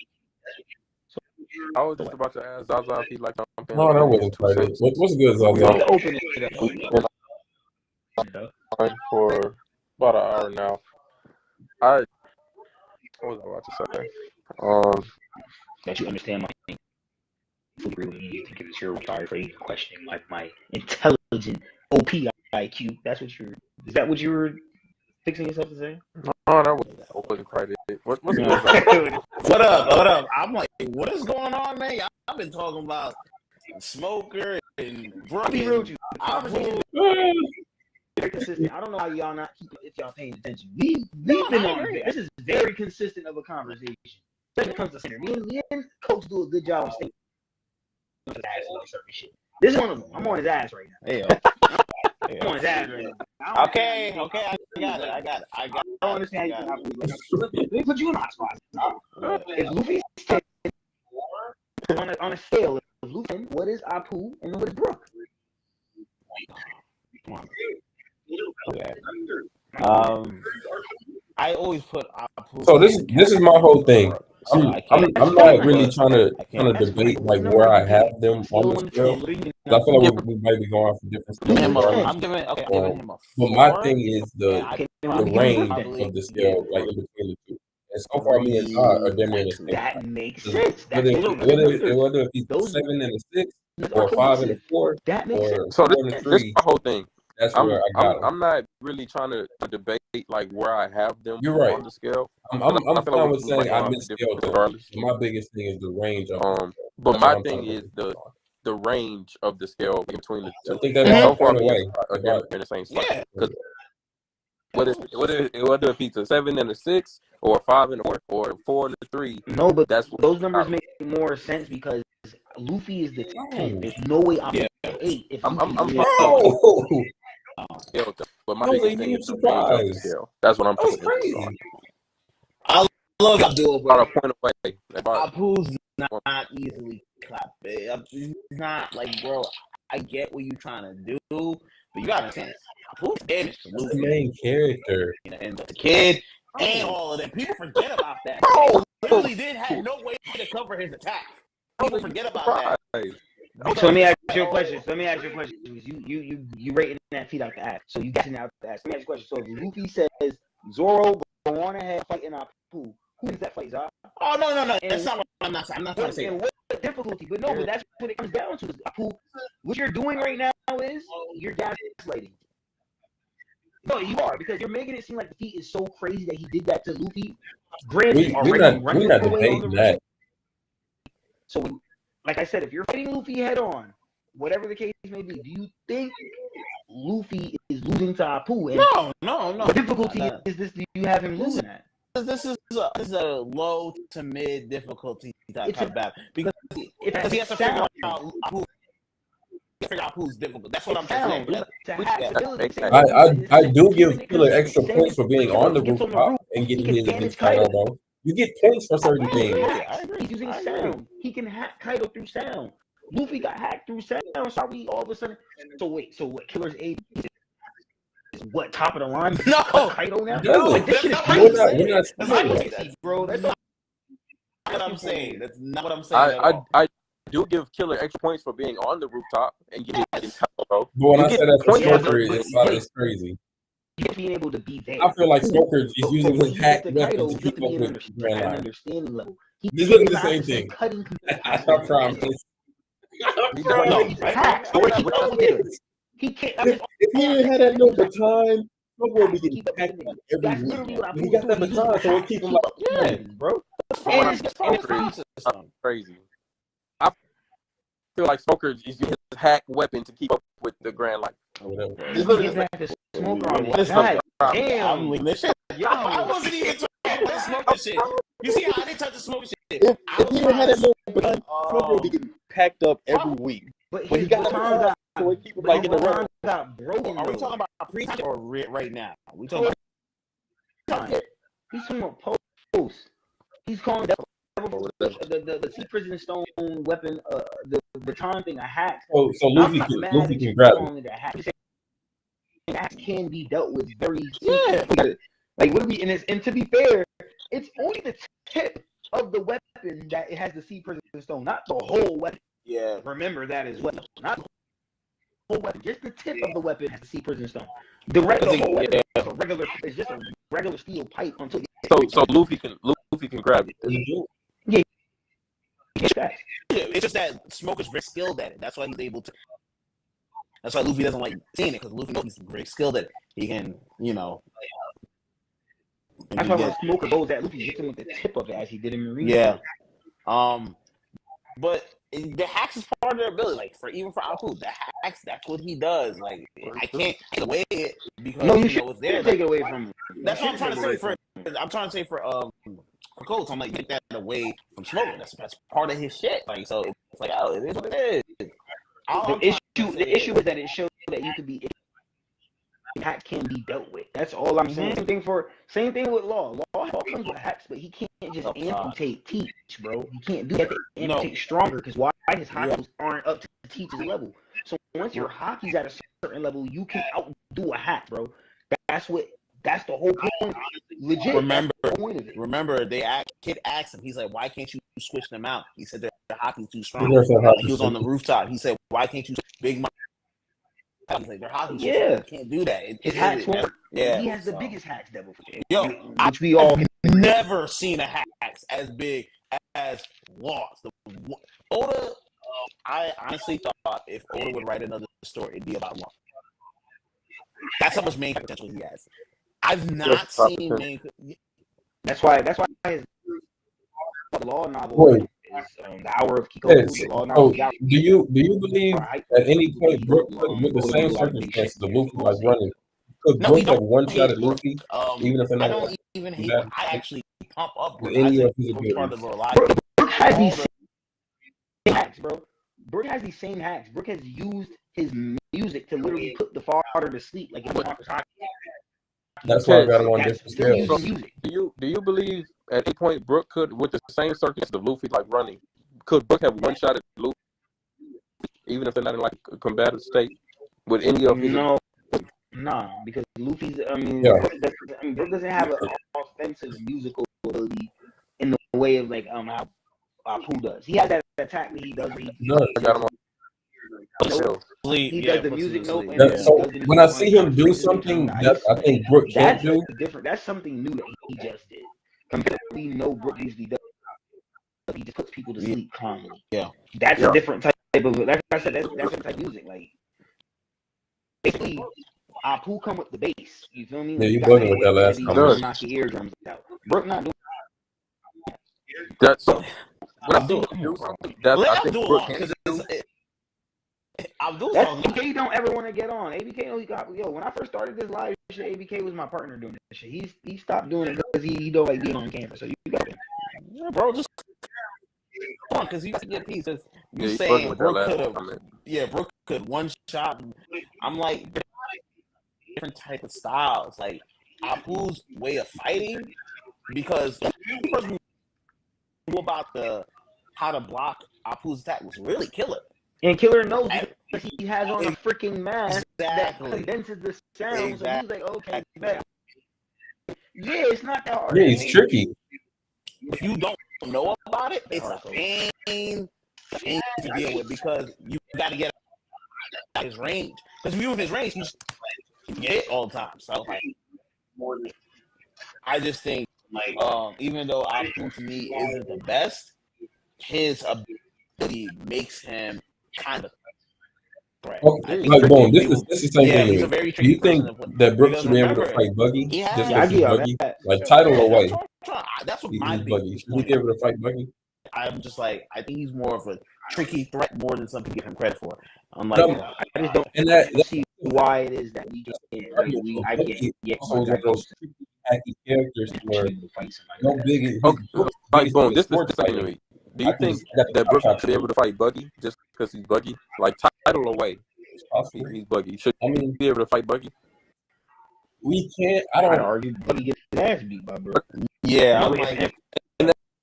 I was just about to ask Zaza if he'd like something. No, that wasn't quite it. What's good, Zaza? Open it up. For about an hour now. What was I about to say? That you understand my fully agree with me. You think it's your sorry for even questioning my intelligent OP IQ. Is that what you were fixing yourself to say? No, that wasn't quite it. What's good? What up? I'm like, what is going on, man? I've been talking about Smoker and Brooke. I'll be real with you. Apu. Very consistent. I don't know how y'all not keeping if y'all paying attention. We've been on this is very consistent of a conversation. Especially when it comes to center. Me and Coach do a good job of staying on his ass on certain shit. This is one of them. I'm on his ass right now. Hey, I'm on his ass right now. okay, I got it. I don't understand how you can let me put you in my spot. If Luffy's 10 on a scale, if Luffy, what is Apu and what is Brooke? Come on. Okay. I always put Apu. So this is my whole thing. So I can't. I'm not really But trying to I can't. debate like number where I you have think? them on Scale the 1 to scale. 10. What do you think? 'Cause I feel like we might be going off of different Give scales me a regardless. 10. I'm giving him a But my 4. thing is And I Okay, the let me give you range proof then. probably of the give scale, like in between the two. And so far, me and Todd are damn near in the 3.2. same That spot. makes 'Cause sense. Whether Those are good whether numbers. if he's a Those 7 and a 6, numbers or are a 5 and a cohesive. 4, That makes or sense. So 4 and a this 3, my whole thing. that's where I got him. I'm not really trying to debate like where I have them You're right. on the scale. I'm I feel fine like with we saying might I go off missed different them. regardless. My biggest thing is the range of the scale. But That's my what I'm thing trying to is focus on. the range of the scale in between the I two. think that And all so far, point me and away. Todd are damn near in the same spot. Yeah. Because whether if he's a 7 and a 6, or a 5 and a 4, or a 4 and a 3, No, but that's what those I numbers got. make more sense because Luffy is the 10. No. There's no way I'm Yeah. the 8 if I'm Luffy's fine the with No, the scale, but my I was biggest a thing huge is the range of the surprise. scale. That's what I'm That was putting emphasis on. crazy. I love Abdul, About but a point away. About Apu's not easily clapped. He's not like, bro. I get what you're trying to do, but you gotta understand, Apu's damaged to That's the Luffy main character. and the kid and all of that. People forget about that. Bro, Literally didn't have no way to cover his attack. People forget about that. surprise. So let me ask you a question. You rating that feet out the ass. So you guessing out the ass. Let me ask you a question. So if Luffy says Zoro go on ahead fighting Apu, who is that fight, Zara? Oh no, And that's not what I'm not saying. I'm not trying to say and that. what difficulty? But no, but that's what it comes down to. Is Apu, what you're doing right now is you're gaslighting. No, you are, because you're making it seem like the feat is so crazy that he did that to Luffy. Granted, We're already not running away on the debating that. So, like I said, if you're fighting Luffy head on, whatever the case may be, do you think Luffy is losing to Apu? And No. what difficulty is this? Do you have him losing at? This is a low to mid difficulty type battle because he has to figure out who's difficult. That's what I'm saying. I do give Killer extra points for being on the rooftop and getting his against Kaido, though. You get points for certain things. I agree. He's using sound. He can hack Kaido through sound. Luffy got hacked through sound. So we all of a sudden. So what? Killer's aid is what, top of the line? No, Kaido now. No, like, this shit is we're crazy. not That's saying not that. bro. That's not what I'm saying. That's not what I'm saying at all. I do give Killer extra points for being on the rooftop and getting bro. But when I You said get that for points Smoker, but- it's crazy. Just being able to be there. I feel like Smoker is using his hack to weapon Kaido, to just keep to up be with an Grand Line. understanding level. He's looking the same thing. Cutting I promise. He can't. If he didn't have that no baton, Smoker would be getting hacked every week. He got that baton, so it keep him like, yeah, bro. And it's crazy. I feel like Smoker is using his hack weapon to keep up with the Grand Line. whatever. He's looking back to Smoker on What is God I'm damn. leaving this shit. I wasn't even talking about the smoking shit. You see how I didn't touch the smoking shit? If he didn't have that no baton, Smoker would be getting packed up every week. But When he got that baton, so he keep him like in the run. got broken. Are we talking about pre-time or right now? We talking about He's talking about post. He's calling the Sea Prison Stone weapon, the baton thing, a hack. So Luffy can grab it. That can be dealt with very like what do we and to be fair, it's only the tip of the weapon that it has the Sea Prison Stone, not the whole weapon. Yeah. Remember that as well. Not the whole weapon, just the tip of the weapon has the Sea Prison Stone. The whole weapon is just a regular steel pipe until So Luffy can grab it. It's just that Smoker's very skilled at it. That's why he's able to. That's why Luffy doesn't like seeing it, because Luffy knows he's very skilled at it. He can, That's why when Smoker goes at Luffy, hits him with the tip of it as he did in Marine. Yeah. But the hacks is part of their ability. Like even for Apu, the hacks, that's what he does. Like I can't take away it because it's there. Take it away from him. That's what I'm trying to say for Coach. I'm like, get that away from Smoker. That's part of his shit. Like so, it's like, oh, it is what it is. The issue is that it shows that you could be. Hack can be dealt with. That's all I'm saying. Same thing with Law. Law comes with hacks, but he can't just amputate Teach, bro. He can't do that. Amputate stronger because why his hacks aren't up to Teach's level. So once your hockey's at a certain level, you can outdo a hack, bro. That's what That's the whole point. Legit. Remember, that's the point of it. Kid asked him. He's like, "Why can't you switch them out?" He said, "Their hockey's too strong." There's no hockey He was on the stick. rooftop. He said, "Why can't you Big Mike?" He's like, "Their hockey's too Yeah. strong. You can't do that." His hacks won't. Yeah. He has the biggest hacks, Devil. Yo, Which we all never seen a hacks as big as Lost. Oda, I honestly thought if Oda would write another story, it'd be about Lost. That's how much main potential he has. I've not seen main. That's why his law novel Wait. is The Hour of Kiko. Yes. The law So, novel. do you believe at any point Brook, with the same circumstances of Luffy like running, could No, we Brook have don't one shot hate at Luffy? Even if they're I not don't even hate. that- I actually pump up. with Brook. I any think of his Brook's part of abilities? the reliable. Brook has All these the- same hacks, bro. Brook has these same hacks. Brook has used his music to literally put the father to sleep, like in Conquer's Hockey. That's why I got him on That's different still scales. using music. Do you believe at any point Brook could, with the same circumstances of Luffy like running, could Brook have one shot at Luffy, even if they're not in like a combative state, with any of his? No, because Luffy's. Yeah. Brook doesn't have an offensive musical ability in the way of like how Apu does. He has that attack that he does. No, I got him on. He does the music note. and That, he so does the when I music see note him do and something nice. that I think Brook can't That's do, different. That's something new that he just did. Compared to what we know Brook usually does. He just puts people to sleep calmly. Yeah. That's a different type of. Like I said, that's different type of music. Like basically, Apu come with the bass. You feel me? Yeah, you got bugging with that last heavy, comment. knock your eardrums out. Brook not doing. That's when I see him do something. That's Let I think Abdul Brook on, can 'cause do. Abdul's That's on. ABK don't ever want to get on. ABK only got when I first started this live shit, ABK was my partner doing this shit. He stopped doing it because he don't like being on camera. So you got it. Yeah, bro, just come on, because you get pieces. Yeah, You he's saying fucking with that Brook last could have? comment. Yeah, Brook could one shot. I'm like different type of styles. Like Apu's way of fighting, because the first we knew about how to block Apu's attack was really Killer. And Killer knows because he has on a freaking mask Exactly. that condenses the sound. Exactly. So he's like, okay, bet. Yeah, it's not that hard. yeah, he's tricky. If you don't know about it, it's a pain to deal with, because you got to get out his range. Because if you're in his range, you just get it all the time. So like, I just think even though Apu to me isn't the best, his ability makes him kind of threat. Okay, like boom, this is the same Yeah, thing. he's to a me. very Do tricky you think person to- that Brook because should be able to remember, fight Buggy he just has- Yeah, I because get he's all Buggy? that. Like title away, That's what he's my Buggy. biggest Should he point be able to fight Buggy? I'm just like, I think he's more of a tricky threat more than some people give him credit for. I'm like, No, I just don't and that see why it is that we just I can't get also one of those tricky, hacky characters where no no big. Okay, like boom, this is the thing to me. Do you think that Brook should be able to fight Buggy just because he's Buggy? Like title away, he's Buggy. Should I mean, he be able to fight Buggy? we can't. I I'd don't. argue Buggy gets his ass beat by Brook. yeah, I'm Really, like,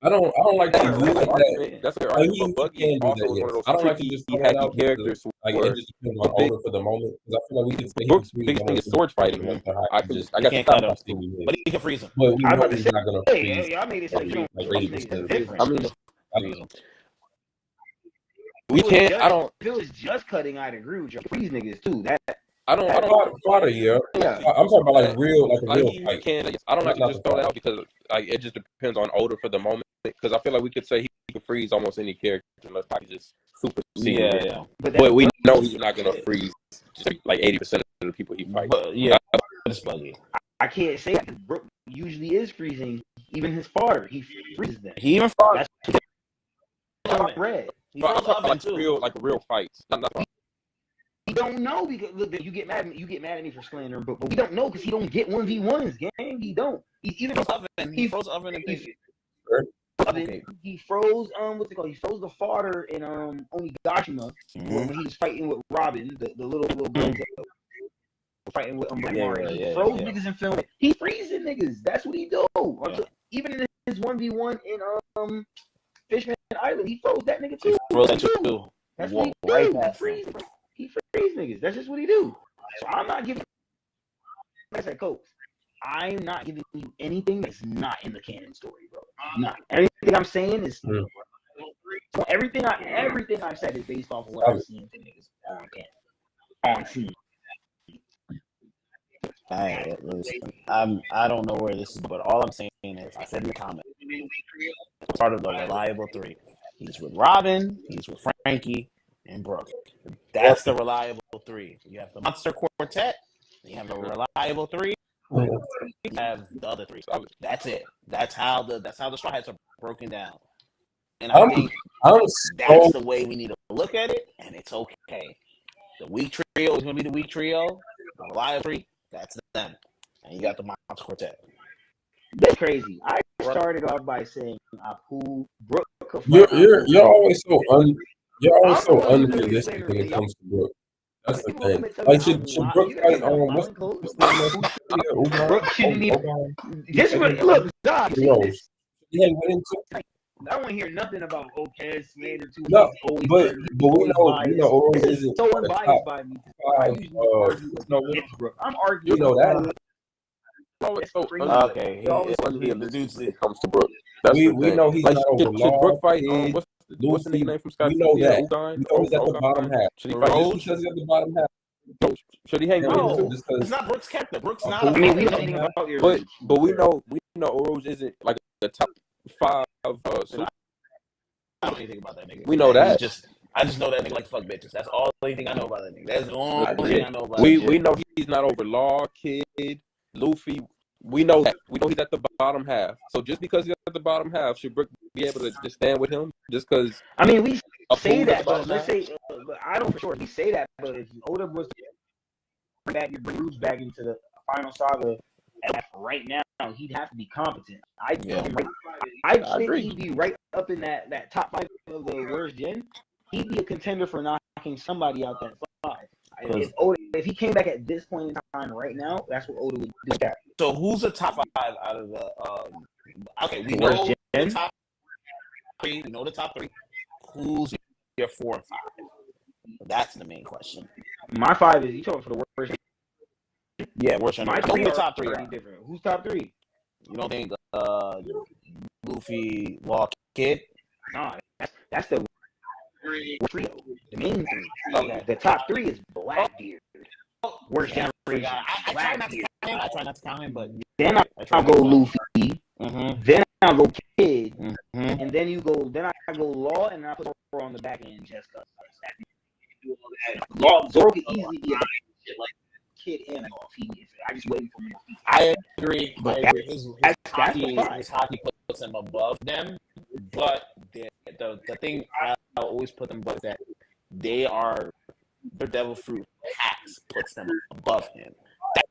I don't like to view it like that. That's fair. Like, But Buggy can do also that, was one of those I don't like to tricky, just throw that out hacky characters. Like where it just depends on big- order for the moment because I feel like we can say Brook's biggest thing is sword fighting. I got can't the cut top him. but he can freeze him. but we I'm know about to he's say, not gonna freeze. Hey, I made it say you Like don't 80% of the different. I mean, Freeze him. we can't. I don't. If it was just cutting, I'd agree with you. Freeze niggas too. That I don't. Fodder, yeah. yeah. I'm talking about like a real You fight. can't. I don't like to Not just the throw that fight. out because like it just depends on order for the moment. Because I feel like we could say he can freeze almost any character unless I just supersede him. Yeah. But we know he's not gonna freeze just like 80% of the people he fights. But yeah, it's Buggy. I can't say that. Brook usually is freezing. Even his father, he freezes them. He even fought. That's what I read. He But I'm fought talking Oven like too. real fights. Not We don't know because look, you get mad at me for slandering Brook, but we don't know because he don't get 1v1s, gang. He don't. He even He froze Oven and things. Okay. he froze what's it called? He froze the fodder in Onigashima when he was fighting with Robin, the little girl fighting with Mari. He froze niggas in film. He freezing niggas. That's what he do. Even in his 1v1 in Fishman Island, he froze that nigga too. Froze that too. That's what he do. Right He past freeze. He freeze niggas. That's just what he do. So I'm not giving. I said, Coach. I'm not giving you anything that's not in the canon story, bro. Not everything I'm saying is everything I've said is based off of what I've seen from niggas on canon, on scene. I don't know where this is, but all I'm saying is I said in the comment, part of the reliable three. He's with Robin, he's with Frankie, and Brooke. That's the reliable three. You have the Monster Quartet, you have the reliable three, you have the other three. That's it. That's how the Straw Hats are broken down. And I think that's the way we need to look at it, and it's okay. The weak trio is going to be the weak trio. The reliable three, that's them. And you got the Monster Quartet. That's crazy. I started off by saying Apu, Brooke. You're always so unrealistic when it comes to Brooke. That's the thing. Like should Brooke fight on what's Brooke shouldn't even. Just look, Doc. I don't hear nothing about Okez, Smith, or two. No, but we know Oroz isn't so unbiased by me. I'm arguing. You know that. Okay, the dudes it comes to Brooke. We know he's not over should Brooke fight? What's the nigga name from Scott? We know that. We know he's at the bottom half. Should he fight Just because he's at the bottom half? Should he hang with him? It's not Brooke's character. Brooke's not. I mean, we don't know about your. But we know Oroz isn't like the top 5. I don't know anything about that nigga. We know that. I just know that nigga like fuck bitches. That's all the only thing I know about that nigga. That's the only thing I know about. We know he's not over Law, Kid, Luffy. We know that. We know he's at the bottom half. So just because he's at the bottom half, should Brooke be able to just stand with him? Just because? I mean, we say that, but let's say, but I don't for sure. We say that, but if Oda was to bring back your roots back into the final saga, right now he'd have to be competent. I think he'd be right up in that top 5 of the worst gen. He'd be a contender for knocking somebody out that 5. If he came back at this point in time right now, that's what Oda would do. So who's the top 5 out of the? Okay, we know the top 3. We know the top 3. Who's your 4 and 5? That's the main question. My 5 is you talking for the worst. Yeah, worst. My the top 3 are different. Who's top 3? You don't think Luffy, Law, Kid? No, that's the trio. The main 3. Okay. The top 3 is Blackbeard. Worst generation. I try not to count him, but then I'll go Luffy. Mm-hmm. Then I'll go Kid. Mm-hmm. And then I go Law, and I put Zoro on the back end just because. Zoro could easily be a shit like Kid and Law. I just waiting for him. I agree. His hockey puts him above them, but the thing I always put them above that their Devil Fruit hacks puts them above him.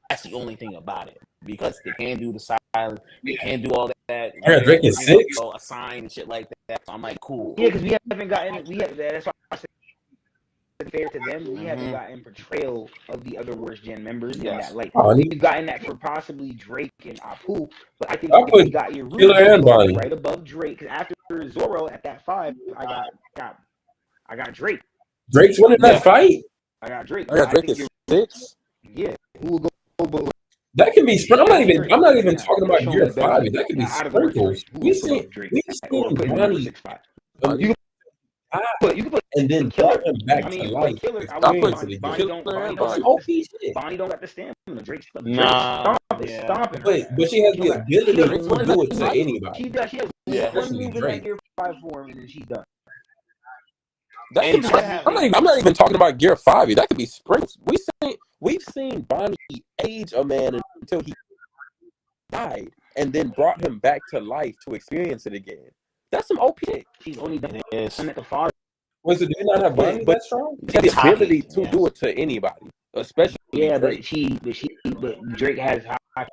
That's the only thing about it, because they can't do the silence, they can't do all that. Drake is 6. A sign and shit like that. So I'm like, cool. Yeah, because we haven't gotten. That's why I said fair to them. We haven't gotten portrayal of the other worst gen members in that light. We've gotten that for possibly Drake and Apu, but I think if we got your Killer and Bonnie right above Drake. Because after Zoro at that 5, I got Drake. Drake's winning that fight. I got Drake. I got Drake at 6. Yeah, who will go? That can be. I'm not even talking about year 5. That could be sprinkles. We've seen Bonnie. You can put and then Killer him back to life. Bonnie don't got the stamina. Drake's stomping. But she has the ability to do it to anybody. She has one move in that Gear 5 form, and then she's done. I'm not even talking about Gear 5. That could be sprinkles. We've seen Bonnie age a man until he died, and then brought him back to life to experience it again. That's some OP. She's only done it at the far. Was it? Do you not have Bonnie that strong? She has the ability to do it to anybody, especially Drake. But Drake has high.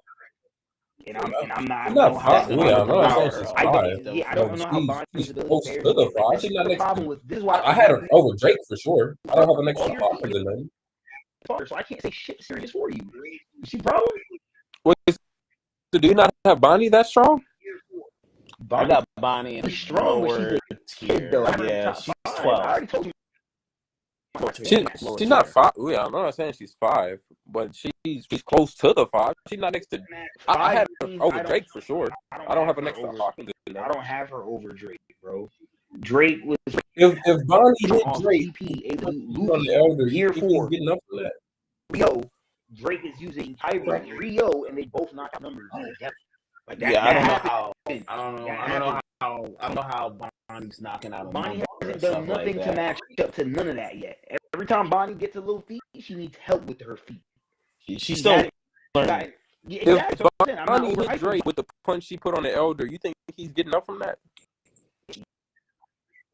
And I'm not. I don't know how Bonnie's ability is. The problem with this is why I had her over Drake for sure. I don't have an extra offer than them. So I can't say shit serious for you. Is she problem? Do you not have Bonnie that strong? I got Bonnie in strong, lower tier. Yeah, she's 12. I already told you. She's not 5. Yeah, I'm not saying she's 5, but she's close to the 5. She's not next to. I have her over Drake for sure. I don't have her next to Hawkins. I don't have her over Drake, bro. Drake was If Bonnie hit on Drake EP, on the elder, year you think he's 4. getting up for that? Rio, Drake is using Tyreek, Rio, and they both knock out numbers together. Like that, Yeah, I don't know happened. how. I don't know how Bonnie's knocking out. Bonnie hasn't done nothing to match up to none of that yet. Every time Bonnie gets a little feet, she needs help with her feet. She's still learning. Yeah, If exactly. I'm not Bonnie hit overhyping Drake with the punch she put on the elder, you think he's getting up from that?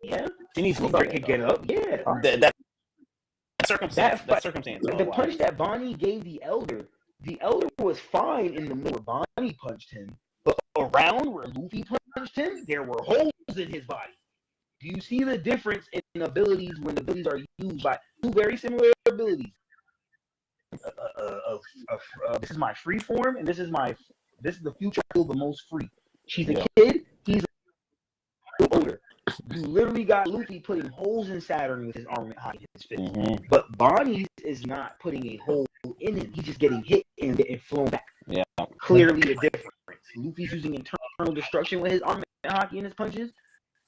Yeah, She needs to Drake could get up. Yeah, That circumstance. That circumstance. the punch that Bonnie gave the elder was fine in the middle where Bonnie punched him, but around where Luffy punched him, there were holes in his body. Do you see the difference in abilities when abilities are used by two very similar abilities? This is my free form, and this is the future I feel the most free. She's a kid. He's older. You literally got Luffy putting holes in Saturn with his armament high in his fist. Mm-hmm. But Bonnie is not putting a hole in him. He's just getting hit and getting flown back. Yeah. Clearly a difference. Luffy's using internal destruction with his armament hockey and his punches.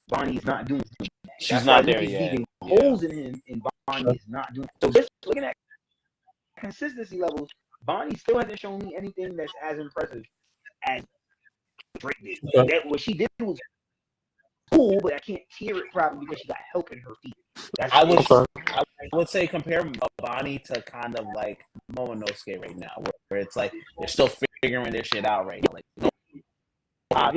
Bonnie is not doing it. She's not there Luffy's yet. leaving holes in him, and Bonnie is not doing it. So just looking at consistency levels, Bonnie still hasn't shown me anything that's as impressive as Drake did. That what she did was cool, but I can't hear it probably because she got help in her feet. That's I would say compare Bonnie to kind of like Momonosuke right now, where it's like they're still figuring their shit out right now. Like, that's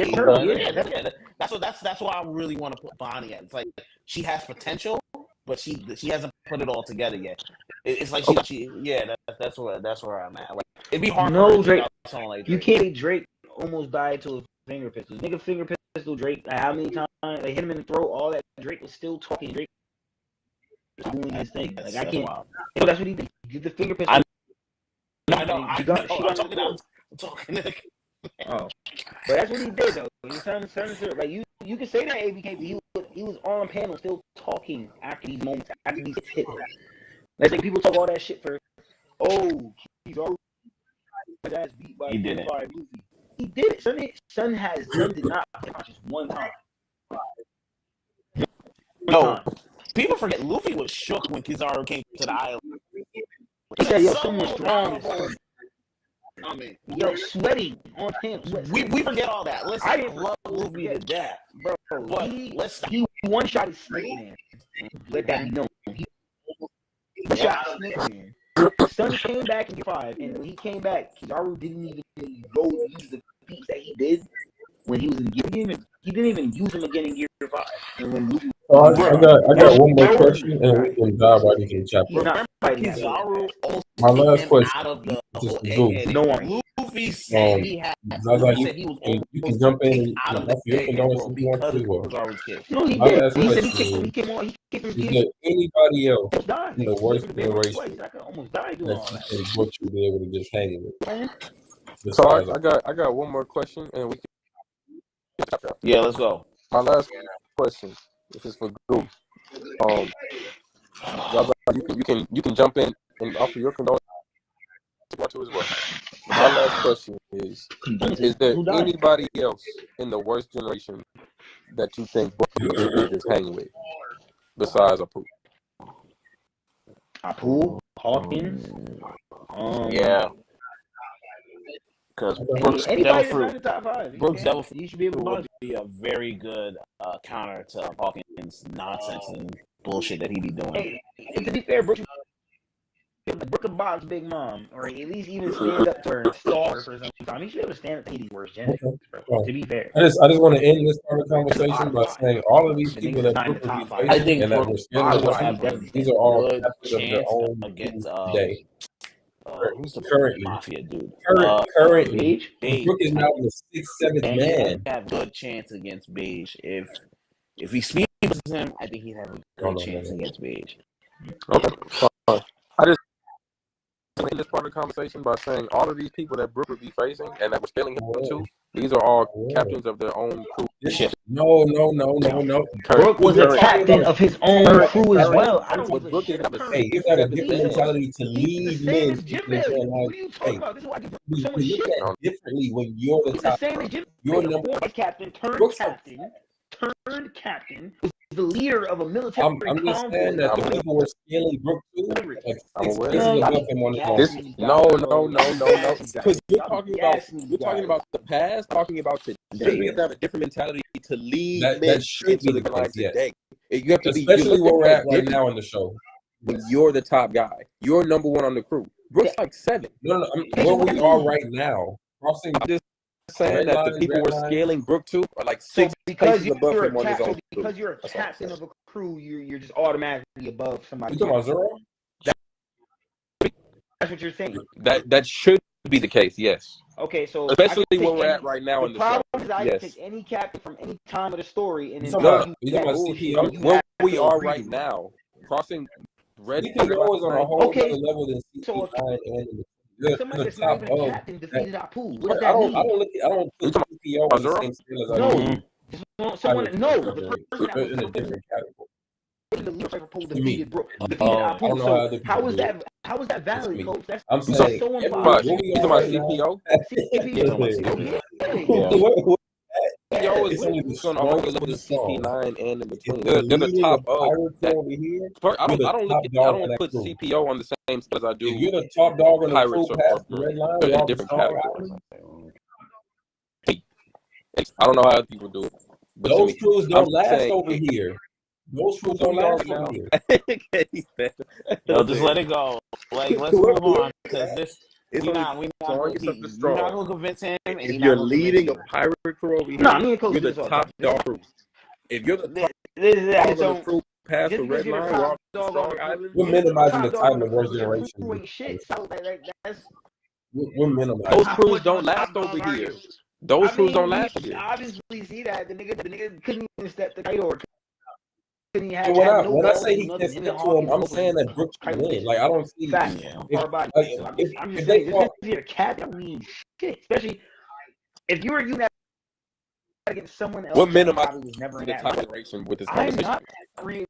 why I really want to put Bonnie at. It's like she has potential, but she hasn't put it all together yet. It's like that's where I'm at. Like it'd be hard. No, for Drake. Like You can't say Drake almost died to a finger pistol. Nigga finger pistol Drake. Like how many times they hit him in the throat? All that Drake was still talking. Drake was doing his thing. Like I can't. That's what he did. He did the finger pistol. I know. I'm talking. Oh, but that's what he did though. He turned to like you can say that ABK, but he was on panel still talking after these moments, after these hits. Like people talk all that shit for, he's already ass beat by Luffy. He did it. Son did not get punches one time. No, people forget Luffy was shook when Kizaru came to the island. He said, "Yo, someone's strong." Yo, sweating on him. We forget all that. Listen, I love Luffy to death, bro. He one shot his Snake Man. Let that be known. He one shot Snake Man. Son came back in Gear 5, and when he came back, Kizaru didn't even go use the beats that he did when he was in Gear. He didn't even use them again in Gear 5. And when Luffy, I got one more question, and we can dive right into the chapter. My last question. No one. Luffy said he had. You can jump in and off your condolence if you want to as well. No, he My did. last He said question he came on. He kicked him. is there anybody else died. in the worst generation I almost died doing all that that. you think Butch would be able to just hang with? So I got one more question, and we can. Yeah, let's go. My last question. This is for Goo. Zaza, you can jump in and offer your condolences as well. My last question is there anybody else in the worst generation that you think Butch is hanging with besides Apu? Apu, Hawkins. Yeah. Because Brooks Devil you should be able to would be a very good counter to Hawkins' nonsense and bullshit that he be doing. Hey, to be fair, Brooke could box Big Mom, or at least even stand up to her and stall her for some time. He should be able to stand up to these worst genetics, to be fair. I just want to end this part of the conversation by saying all of these people that Brooke would be facing and that we're scaling, these are all captains of their own day. Who's the Currently, Mafia dude? Currently, Beige. Brooke is now the 6th, 7th man. He have a good chance against Beige. If he speeds him, I think he'd have a good chance against Beige. Okay. I just end this part of the conversation by saying all of these people that Brooke would be facing and that we're scaling him to, these are all captains of their own crew No. Brooke was a Current- captain of his own current- crew as current- well. I don't but give a Brooke shit. is not the Hey, you got a different mentality to He's lead the same men. as Jim Bailey. What are you talking about? This is why I give Brooke so much You look shit. at it differently when you're the He's the top. same as Jim You're Bailey. number. Former captain turned Brooks- captain, was the leader of a military I'm just saying that the people were scaling Brooke too, like I'm 6 aware. places No, above him on y'all his This gassing no. these guys. Because you're talking about gassing these you're talking guys. about the past, talking about today. You have to have a different mentality to lead That men should into be the the line case, yes. today. You have to be, Especially you where look we're at right different now in the show. when you're the top guy. You're number one on the crew. Brooks like 7. No, where we are right now, crossing. I'm just saying Red that line, the people red were line. scaling Brooke too are like So 6 because places above you're him on his own crew. because you're a That's all I'm captain saying. of a crew, you're just automatically above somebody. You talking about Zero? That's what you're saying. That should be the case, yes. Okay, so Especially I can where take we're any- at right now in The the show. problem is I Yes. can take any captain from any time of the story and then You tell talking you about that CPO? bullshit. You Where have we to are agree right with it. now, crossing red CPO is on a whole Okay. other level than So CP9 and the somebody that's top not even a of. captain defeated Apu. What I does that don't mean? look. I don't You put talking CPO about on the Zero? same scale as I No. do. Someone, Pirates. no, the person that They're in a was different category. the leader pole me. defeated Brooke, defeated I don't Apu. know how So other people how is do that? How is that valid, me. coach? That's I'm You saying so every- unbiased. where You we talking are about right now- CPO? CPO. Yeah. What- CPO It's is only the on a whole strongest level and of strong. CP9 and in between. If They're the leading top a of pirate that. over here, I you're the don't top look at, dog I in don't that put crew. CPO on the same scale as I If do. you're the top dog in the Pirates crew or- past the red line, They're in y'all different the strong categories. island. I don't know how other people do it. But to Those me, crews I'm don't last saying- over here. Those crews don't We are last now. over here. Yo, just let it go. Like, let's What- move on because this It's we only not strongest of the you're strong. not gonna convince him, and If he's you're not gonna leading a convince pirate crew over here, Nah, me and Coach you're do the this all top the time. dog crew. If you're the top This is dog on so. the crew past Just the because red you're the line, top we're off the dog on strong the crew, island. We're minimizing the top dog time on of the worst crew, generation. crew ain't shit. So that's We're minimizing. Those how crews much don't of a last top dog over are here. you? Those I crews mean, don't last over you here. obviously see that the nigga couldn't even step the kite or couldn't even So have when I no when I balls say or he nothing. can Him step and to him, Hawkins I'm both saying that Brooks can kite win. Like I don't see. Fact. Yeah. If- Hard body. like, So I'm if just they saying, just fought- because you're a cat, don't mean shit. Especially if you were that against someone else. We're that minimizing probably was never in the that top race. generation with this I'm conversation. not really.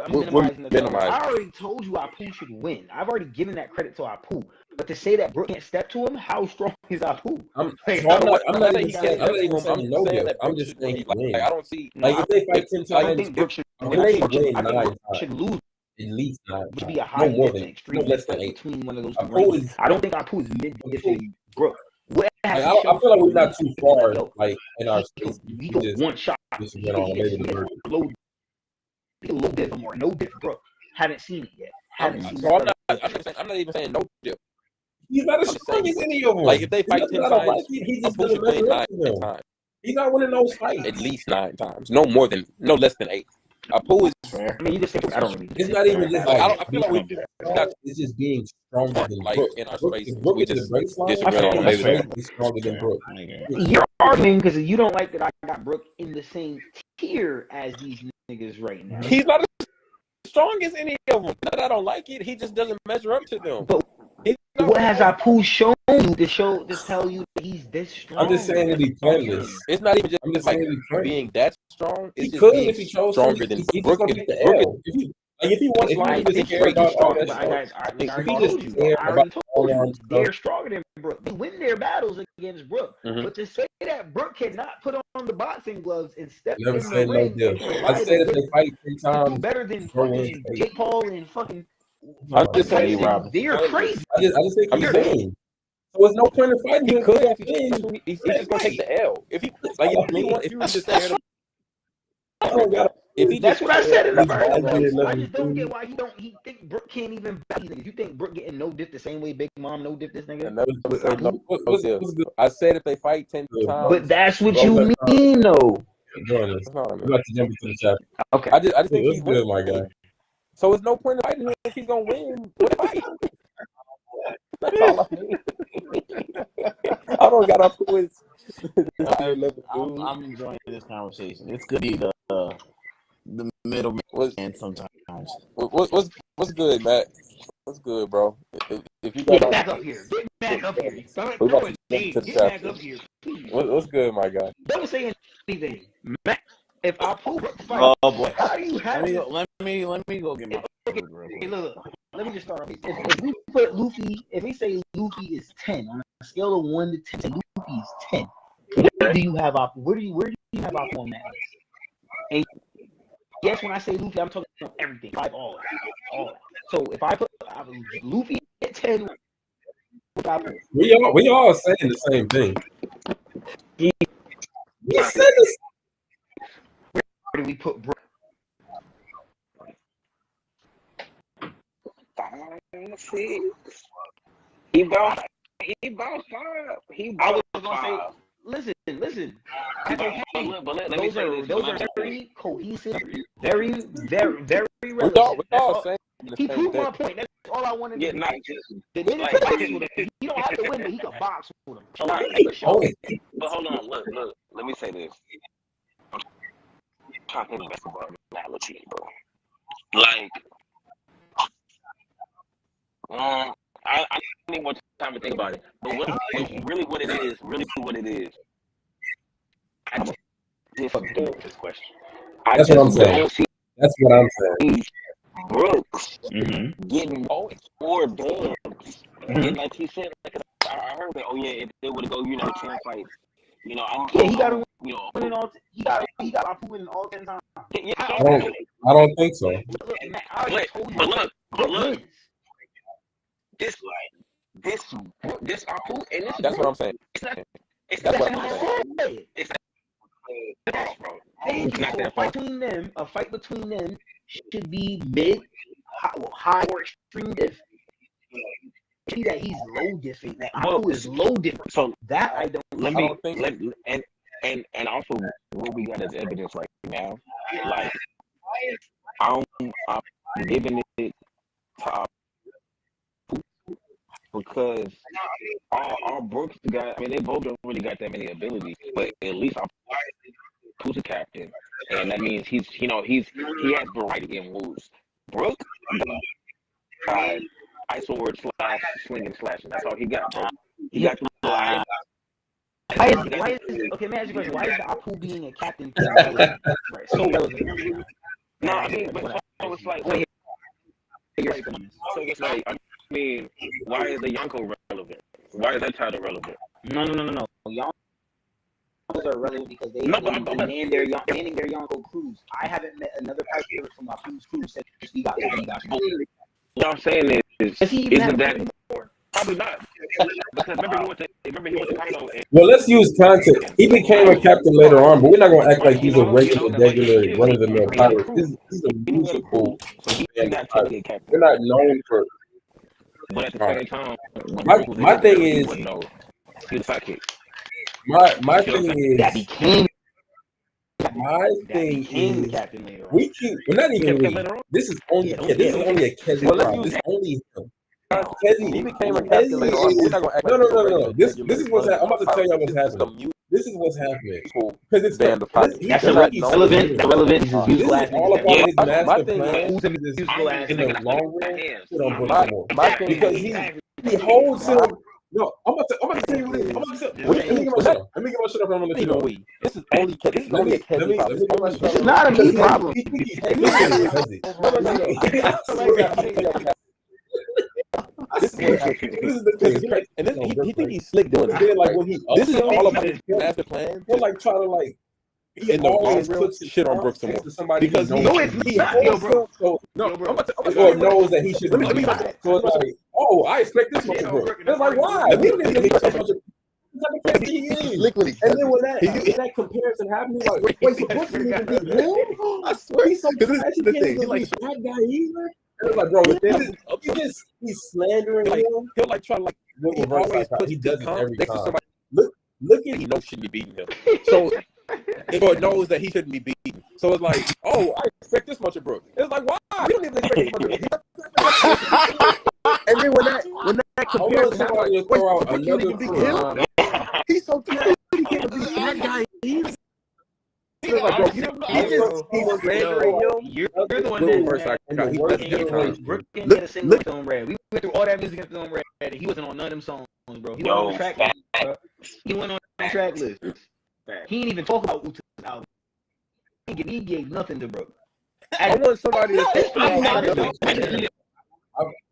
I'm We're minimizing the minimizing. I already told you Apu should win. I've already given that credit to Apu. But to say that Brooke can't step to him, how strong is Apu? I'm Like, not I'm even saying no saying diff. that I'm Brooke just should saying win. he win. Like, I don't see. Like if they fight 10 I don't times, think Brooke should if win. they I think win Brooke 9 should times, lose. at least 9 Should times. be a high No more diff than and extreme less than diff 8. between one of those Apu two ranges. is- I don't think Apu is mid diff Apu- and Brooke. What Like, has I he shown feel like we're not for too far, Yo, like in our he space. can- We he can just one shot. disagree on maybe the bird. Low diff more. No diff, Brooke. Haven't seen it yet. Haven't seen So that. I'm not even saying no dip. He's not as I'm strong saying- as any of them. Like if they fight It's 10 not a times, like it. He just Apu doesn't should win measure up 9 to them. times. He's not winning those fights. At least 9 times. No less than 8. Apu is. Fair. I mean, you just think I don't really. It's not even just Like, like I feel like we it's just being stronger than like Brooke. in our Brooke, spaces. if Brooke We is the just baseline, disagree on he's maybe fair. that. He's stronger than Brooke. You're arguing because you don't like that I got Brooke in the same tier as these niggas right now. He's not as strong as any of them. Not that I don't like it. He just doesn't measure up to them. But He's not- what has Apu shown you to tell you that he's this strong? I'm just saying that he's pointless. It's not even just I'm just like saying he's pointless. being that strong. It's He just could being if he chose stronger to. than He's Brooke. gonna If take the Brooke L. If he His line doesn't is care great, about he's all strong, that but stuff, I if he already just told you. care I already about told all you. that They're stuff, stronger than Brooke. They win their battles against Brooke. Mhm. But to say that Brooke cannot put on the boxing gloves and step never in said the no ring deal. and I provide said a if they fight 10 do times, better than Bro fucking wins. Jake Paul and fucking I'm just saying, Eddie Robinson. they're crazy. I just think I'm he's saying- winning. So there's no point in fighting He him. could if win. he's just gonna take the L. If he like if he was just scared of I don't gotta- if he That's just what I said in the He's first bad, place. he I just don't didn't get why he think Brooke can't even battle these niggas. You think Brooke getting no dip the same way BigOm no dip this nigga? And that was- What's good? I said if they fight 10 Good. times. But that's what Well, you that's not- mean though. Join us. That's not what I We're mean. about to jump into the chapter. Okay. I just think What's he's good, winning. my guy? So there's no point in fighting him if he's gonna win. What fight? That's all I mean. I don't got up with. I'm enjoying this conversation. It's good to be the middleman sometimes. What's good, Matt? What's good, bro? If you Get got back up here. Get back up here. We're about to jump Get to the back chapter. up here. Please. What's good, my guy? Don't say anything. If I pull up fight, Oh boy. how do you have this? Let me go get my food real Hey, quick. look, let me just start off. If we put Luffy, if we say Luffy is 10 on a scale of 1 to 10, Luffy is 10. Where do you have Apple? Where do you have Apple on that list? And yes, when I say Luffy, I'm talking about everything, all of it. So if I put Luffy at 10, with Apple, We all saying the same thing. We said this. where do we put Brook? He bounced 5. I was gonna say, listen. Those are very cohesive, very We relevant. all saying the He same proved thing. my point. That's all I wanted to Yeah, do. not just. The nigga like- can box with him. He don't have to win, but he can box with him. All right, but hold on, look. Let me say this. I'm trying to think of basketball analogy, bro. Like, I need more time to think about it. But what it is. I just fucking this question. That's what I'm saying. That's what I'm saying. Brooks Mm-hmm. getting more dubs. And like he said, like, I heard that. Oh yeah, if they would go, 10 fights. He got him. He got winning all 10 times. Yeah, I don't think so. Look, Matt, I already told you. but look, this Apu and this. That's what I'm saying. It's That's not. what I'm saying. It's bro. Thank you. Not So that a fight between them should be mid, high or extreme diff. See that he's low diffing. That Apu is low diffing. So That I don't. let I me don't think and also what we got as evidence right now, like I'm giving it to because all Brooks got. I mean, they both don't really got that many abilities, but at least who's a captain, and that means he has variety in moves. Brooks got ice sword slash swinging slashing. That's all he got, bro. He got Why is okay? Man, ask you a question. Why is the Apu being a captain thing so relevant? No, I mean, but so it's like, wait, so it's like, I mean, why is the Yonko relevant? Why is that title relevant? No. Yonkos are relevant because they No, but manning their Yonko crews. I haven't met another piper from Apu's crew since he got. What I'm saying is, Does he even isn't have that probably not? Because remember he went to Kaido and Well, let's use context. He became a captain later on, but we're not going to act like he's a regular run-of-the-mill pirate. He's a musical so he band got of pirates. technically a captain. We're not known for. But at the same time, My thing is, no, he was a sidekick. my thing is, that became is, captain later on. we're not even Captain we. later on? This is only a Kezi Well, let's problem. use- This is only him. He became a captain later on. We're not gonna act like No. This is what's happening. I'm about to tell y'all what's happening. This is what's happening. Because it's Band of pirates. That's They're not known. relevant. That's relevant. This is This useful is ass all niggas. about his My master thing plan. Who's a useful ass In nigga? the long run, shit on My Baltimore. thing Because is, he holds him. No, I'm about to tell you what it is. Let me get my shit up. Let me get my shit up. I'm gonna let you know. this is only a Kezi problem. Let me get my shit This is up. not a me problem. He think he's Kezi. No. This is the thing. And this, he think he's slick doing Then, it. like when he This is all about his his master plan. He'll like try to like. He In the always long run, puts his shit on arm Brooks some next more. to somebody Because he he knows holds so no, Yo, bro. I'm about to or knows that he should Let me be. So it's like, oh, I expect this much of Brooks. It's like, why? Let me- We don't even think that's much of the type of he is. slick when he And then when He- that comparison happened, he's like, wait, so Brooks didn't even beat him? I swear. He's so Because trash, he the can't thing, even he like beat that guy either. And it's like, bro, he's slandering Like, him. he'll like try to like With he reverse always psychology. puts He his does it comp every next to time. somebody Look at he knows shouldn't be beating him. So or knows that he shouldn't be beaten. So it's like, oh, I expect this much of Brooks. It's like, why? We don't even expect this much of Brooks. And then when that comparison happens, somebody like, will throw wait, out Brooks can't another even beat him. He's so trash. He can't even beat that guy. He's like, bro, he's slandering him. You're the one With that reverse psychology. He does it every time. Brooke didn't get a single film red. We went through all that music in film red. He wasn't on none of them songs, bro. He went on the track list, bro. He went on the track list. He didn't even talk about Uta's album. He gave nothing to Brooke. I want somebody to think I'm about not it.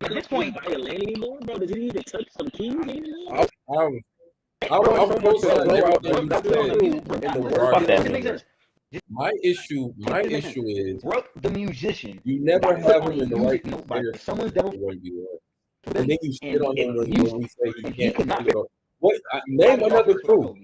at this point, violin anymore, bro. Does he even touch some keys anymore? I was supposed to Bro, go out Brooke got there the and crew in the say, world. Fuck that It makes nigga. sense. my issue is Brooke, the musician, you never got put have on him a in the right music note by compares someone's devil, when we won. And then you shit on him when we say he and he can't could not handle it. What? Name another crew.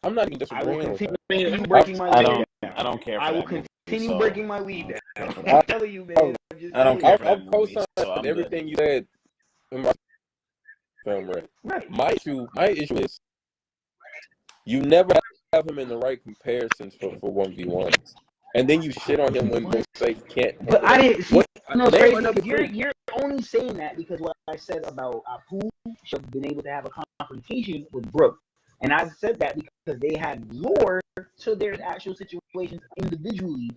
I'm not even I will disagreeing with continue that. breaking my I lead don't. down. I don't care for I will that movie. continue so breaking my lead I down. don't care for that. I'm telling you, man. I'm just I don't saying. care for that I'm movie, co-signing so I'm everything good. you said in my film, right? Right. My issue is you never have him in the right comparisons for 1v1s. And then you shit on him when they say he can't. But I didn't see. What? No, it's Name crazy. another You're crew. you're only saying that because what I said about Apu should have been able to have a confrontation with Brooke, and I said that because they had lore to their actual situations individually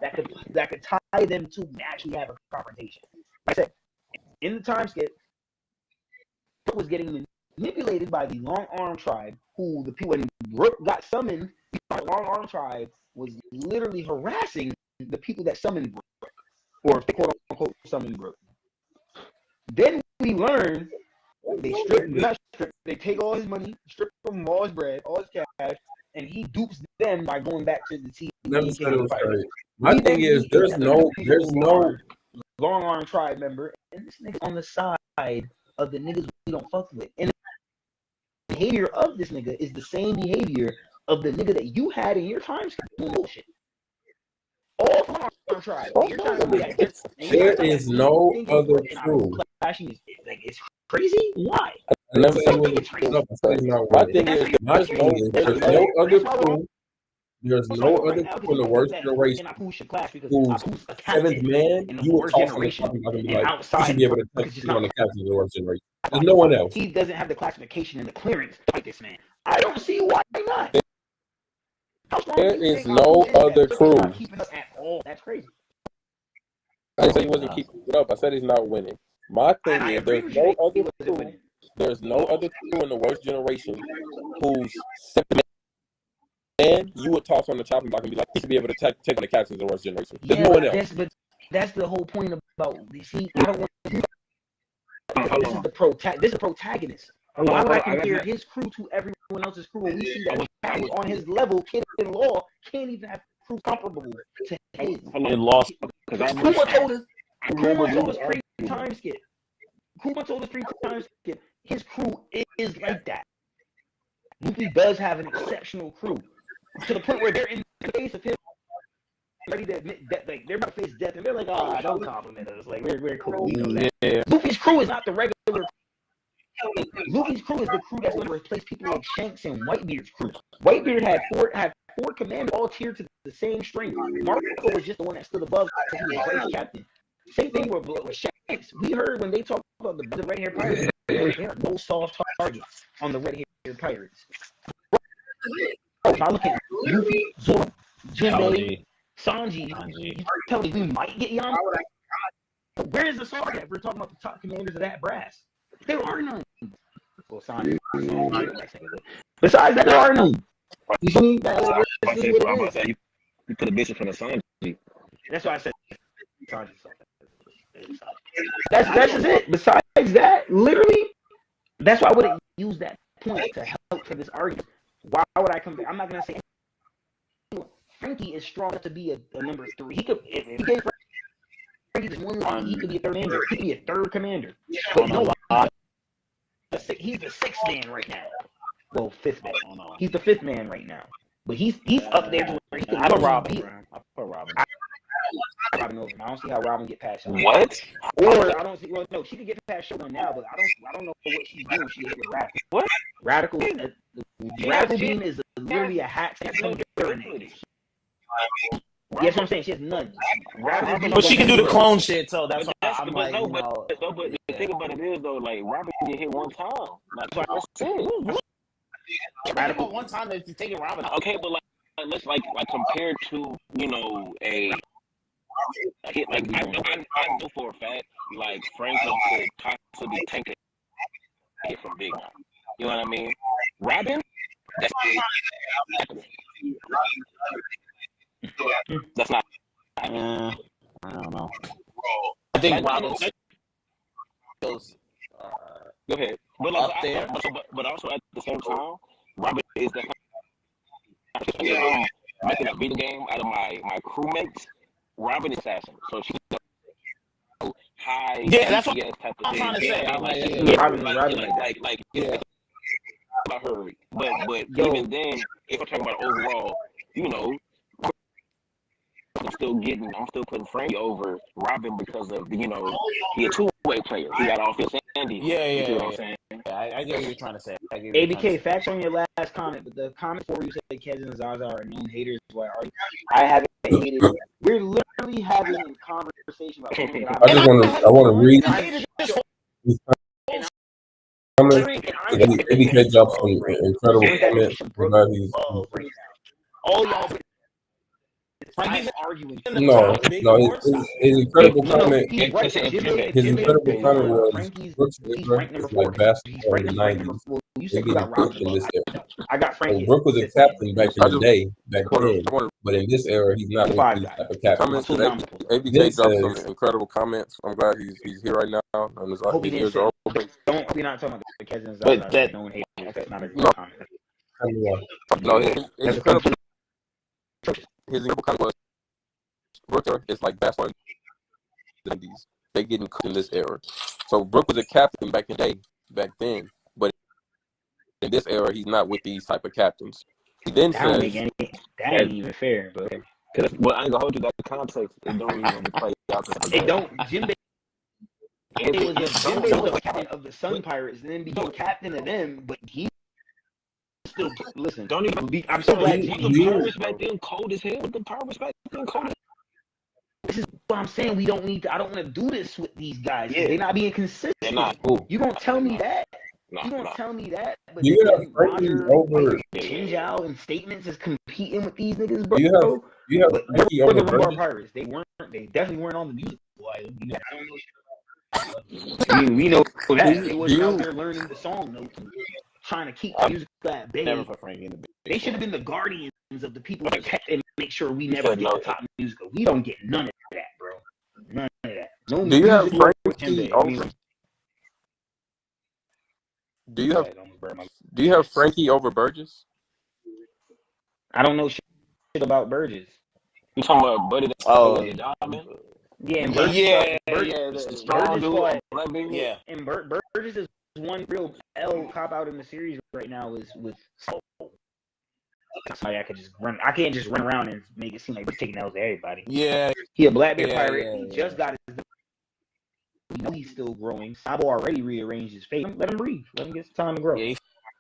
that could tie them to actually have a confrontation. Like I said in the time skip, Brooke was getting manipulated by the Long Arm Tribe, who the people when Brooke got summoned, the Long Arm Tribe was literally harassing the people that summoned Brooke, or if they quote unquote summoned Brooke. Then we learn they take all his money, strip from all his bread, all his cash, and he dupes them by going back to the team. Never said it was crazy. My thing is, there's no Long Arm Tribe member, and this nigga on the side of the niggas we don't fuck with. And the behavior of this nigga is the same behavior of the nigga that you had in your time skip doing bullshit. All Long Arm Tribe. You're trying to be like, there is no other crew. It's crazy. Why? I never said it was up. My thing is, My thing is, there's no other crew. There's no other crew in the worst generation who's seventh man. You would toss on the top and be like, you should be able to touch you on the captain of the worst generation. There's no one else. He doesn't have the classification and the clearance to fight this man. I don't see why not. There is no other crew. That's crazy. I didn't say he wasn't keeping it up. I said he's not winning. My thing is, there's no other crew. There's no other crew in the worst generation who's seventh man. You would toss on the chopping block and be like, he should be able to take on the captains of the worst generation. There's no one else. But that's the whole point about see. I don't want. This is the protagonist. Why would I compare his crew to everyone else's crew when we see that Cat on his level, Kid in Law can't even have crew comparable to his? In lost. Kuma told us pre-time skip. Kuma told us pre-time skip. His crew is like that. Luffy does have an exceptional crew to the point where they're in the face of him, ready to admit that like they're about to face death, and they're like, "Oh, don't compliment us. Like we're cool." We know that. Yeah. Luffy's crew is not the regular. Luffy's crew is the crew that's going to replace people like Shanks and Whitebeard's crew. Whitebeard had four commanders all tiered to the same strength. Marco was just the one that stood above because he was vice captain. Same thing with Shanks. We heard when they talked about the red hair pirates, there are no soft targets on the red hair pirates. If I look at Luffy, Zoro, Jinbei, Sanji, you tell me we might get Yama? Where is the sword at? We're talking about the top commanders of that brass. There are none. Well, Sanji. Besides that, there are none. You see me? That's what it is. You put a bitch in front of Sanji. That's why I said Sanji. That's just it. Besides that, literally, that's why I wouldn't use that point to help for this argument. Why would I come back? I'm not gonna say Frankie is strong enough to be a number 3. He could, if he gave Frankie this one line, he could be a third commander. He could be a third commander. But no, he's the 6th man right now. Well, 5th man. He's the 5th man right now. But he's up there to where he could. I put Robin. I put Robin. Robin over. I don't see how Robin get past Shogun. What? Or I don't see. Well, no, she could get past Shogun now, but I don't know what she's doing. She hit with Radical. What? Radical Beam is literally a hack. That's no different. Yes, what I'm saying. She has none. But she can do the clone shit, so that's why I'm like, but the thing about it is though, like Robin can get hit one time. Like that's it. Radical one time that you take it Robin. Okay, but let's like compared to a hit like I know for a fact like Franklin could possibly take a hit from Big Mom. You know what I mean? Robin That's that's not. I don't know. I think Robin goes Go ahead. But up there. but also at the same time, Robin is the if I'm making a video game out of my crewmates. Robin is assassin, so she's high. Yeah, that's what DPS type of I'm thing. trying to say. I'm like, Yeah, Robin yeah. About her, but Yo. even then, if I'm talking about overall, you know, I'm still putting Frankie over Robin because of he a two-way player. He got offense and defense. Yeah, You see what I'm yeah. saying? I get what you're trying to say. I get what you're trying to ABK, say. facts on your last comment, but the comment before you said Kez and Zaza are known haters. Why are you? I haven't hated. We're literally having a conversation about something that I just want to read hated this whole these comments. ABK dropped some incredible comments. I'm glad he's all y'all Frankie's arguing. no, his incredible comment. He's right. His incredible comment was Frankie's Brooks he's Weaver ranked number is like 4. basketball in the He's ranked number 90s. 4. You They said you getting got cooked in Robin. this era. I got So Frankie. Brooke was a captain back in the day, back then, I want but in this era, he's not with Five these guys. type of captains. comments. ABK This dropped says- some incredible comments. I'm glad he's here right now. And his Hope he didn't ears say- are open. Don't we're not talking about the Kez and But Zaza. that- No one hates. That's not a good No. comment. No, his That's incredible comment was Brooker is like basketball in the 90s. They getting cooked in this era. So Brooke was a captain back then, but in this era, he's not with these type of captains. He then That don't says, make any. That ain't even fair, but okay. Well, I ain't gonna hold you. That context, it don't even play out. It don't. Jimbe was the captain of the Sun Pirates, and then became captain of them. But he still listen. Don't even be. I'm so glad. the Pirates back then cold as hell. With the Pirates back then cold as This is what I'm saying. We don't need to. I don't want to do this with these guys. Yeah. They're not being consistent. They're not. You gonna tell me that? Nah, You gonna nah. tell me that? But You have then Frankie Roger, over. Chinjao, and Statements is competing with these niggas, bro. You have But Frankie for the over Rumbar Burgess. Pirates, they definitely weren't on the music. I don't know. We know that they wasn't out there learning the song notes, and trying to keep the music at bay. Never put Frankie in the big They should have been the guardians of the people that kept and make sure we never get the top music. We don't get none of that, bro. None of that. No Do you have music with Frankie Timbe. over? Do you have Frankie over Burgess? I don't know shit about Burgess. You talking about Buddy? Diamond? Yeah, and Yeah, Burgess, The strong dude. fought. Black baby. yeah. And Burgess is one real L cop out in the series right now is with Soul. Somebody I could just run. I can't just run around and make it seem like we're taking L's to everybody. Yeah, He a Blackbeard Yeah, pirate. yeah, He yeah. just got his. We know he's still growing. Sabo already rearranged his fate. Let him breathe. Let him get some time to grow. yeah. He's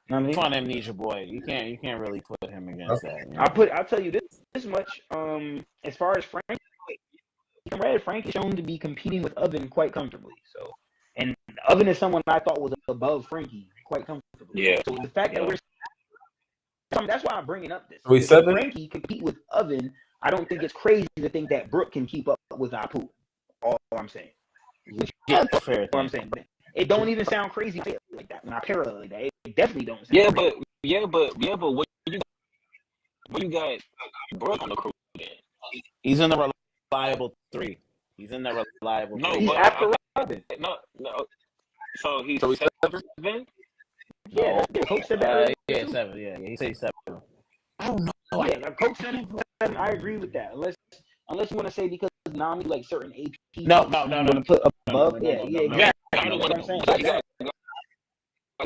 You know what I mean? fun amnesia boy. You can't really put him against that. You know? I'll tell you this much. As far as Frank, Frank is shown to be competing with Oven quite comfortably. So, and Oven is someone I thought was above Frankie quite comfortably. Yeah. So the fact that we're that's why I'm bringing up this. So he's If 7? Frankie compete with Oven, I don't think it's crazy to think that Brooke can keep up with Apu. All I'm saying. Yeah, that's fair. What I'm saying. It don't even sound crazy to say it like that. When I parallel like that, it definitely don't sound Yeah, crazy. but what you got Brooke on the crew then? He's in the reliable 3. He's in the reliable. No, 3. He's but after Robin. No. So he's 7? Yeah, Coach said that. Yeah, 7. Yeah, he said 7. I don't know. Yeah, Coach said 7. I agree with that. Unless you want to say because Nami like certain AP. No. Want to put above? No, Yeah, no. exactly. I don't That's what I'm want saying. to. You got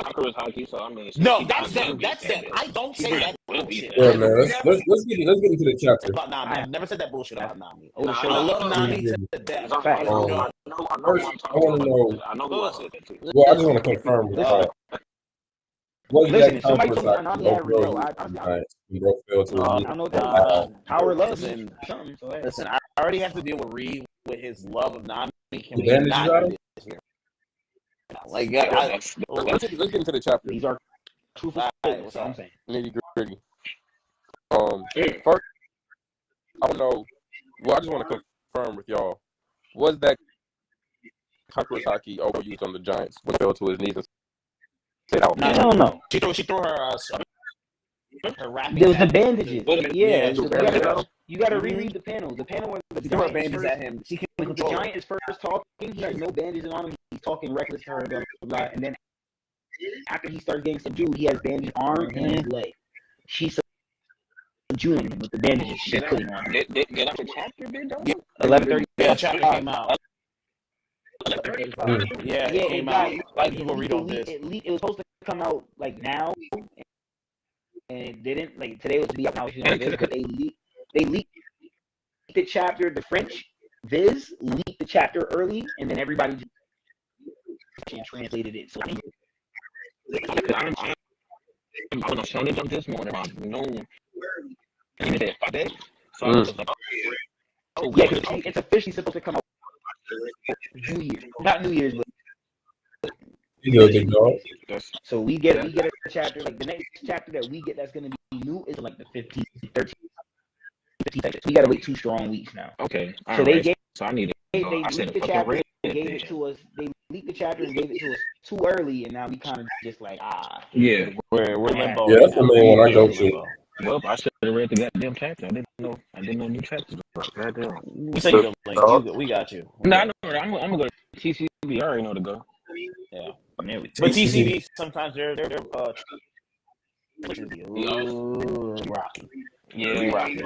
Conqueror's hockey, so I mean. No, that's them. That's them. I don't say that bullshit. Yeah, man. Let's get into the chapter. About Nami. I never said that bullshit about Nami. Nah, I love Nami yeah. to death. Fact. First, I want to know. I know who I said that to. Well, I just want to confirm with Listen. what Listen, exact if somebody conference told me Nami had real, Bro fell to I his don't know that. Power loves listen, something. So, hey. Listen, I already have to deal with Reed with his love of Nami. Can The we bandages not out do of this here? Like, Let's get into the chapter. These are truthful Alright, statements. what's That's what I'm up? saying. Nitty gritty. First, I don't know. Well, I just want to confirm with y'all. Was that Conqueror's hockey overused on the Giants when he fell to his knees and said out? No. Hell no. She threw her Her rapping. There was the bandages. Yeah, she so was you gotta reread the panel. The panel where the She threw her giant is bandages first, at him. She couldn't the control it. giant is first talking. He has no bandages on him. He's talking reckless to her, blah blah blah. And then after he starts getting subdued, he has bandaged arm and his leg. She's subduing him with the bandages she's putting on him. Did the chapter been done? 11:30. Yeah, the chapter came out. Yeah, it came out. Like people read on this. It was supposed to come out like now, and it didn't. Like today was to be out now, but they leaked the chapter. The French Viz leaked the chapter early, and then everybody just translated it. So I was on Sunday Jump this morning around noon, and it said 5 days. So I was like, oh, yeah, it's officially supposed to come out New Year's, not New Year's, but You do a good job. so we get a chapter, like the next chapter that we get that's gonna be new is like the 15th, 13th, 15th. We gotta wait 2 strong weeks now. okay. So they gave So I need they to go. I leaked said the fucking chapter, read and gave it. it to us. They leaked the chapter and gave it to us too early, and now we kind of just like Yeah. We're limbo. Yeah, that's the main one I go to. Well, I should have read the goddamn chapter. I didn't know new chapters. Goddamn. We sent you the link. We got you. No, I'm gonna go to TCB. I already know to go. Yeah. But TCB sometimes they're ooh, rocky. Yeah. Rocky.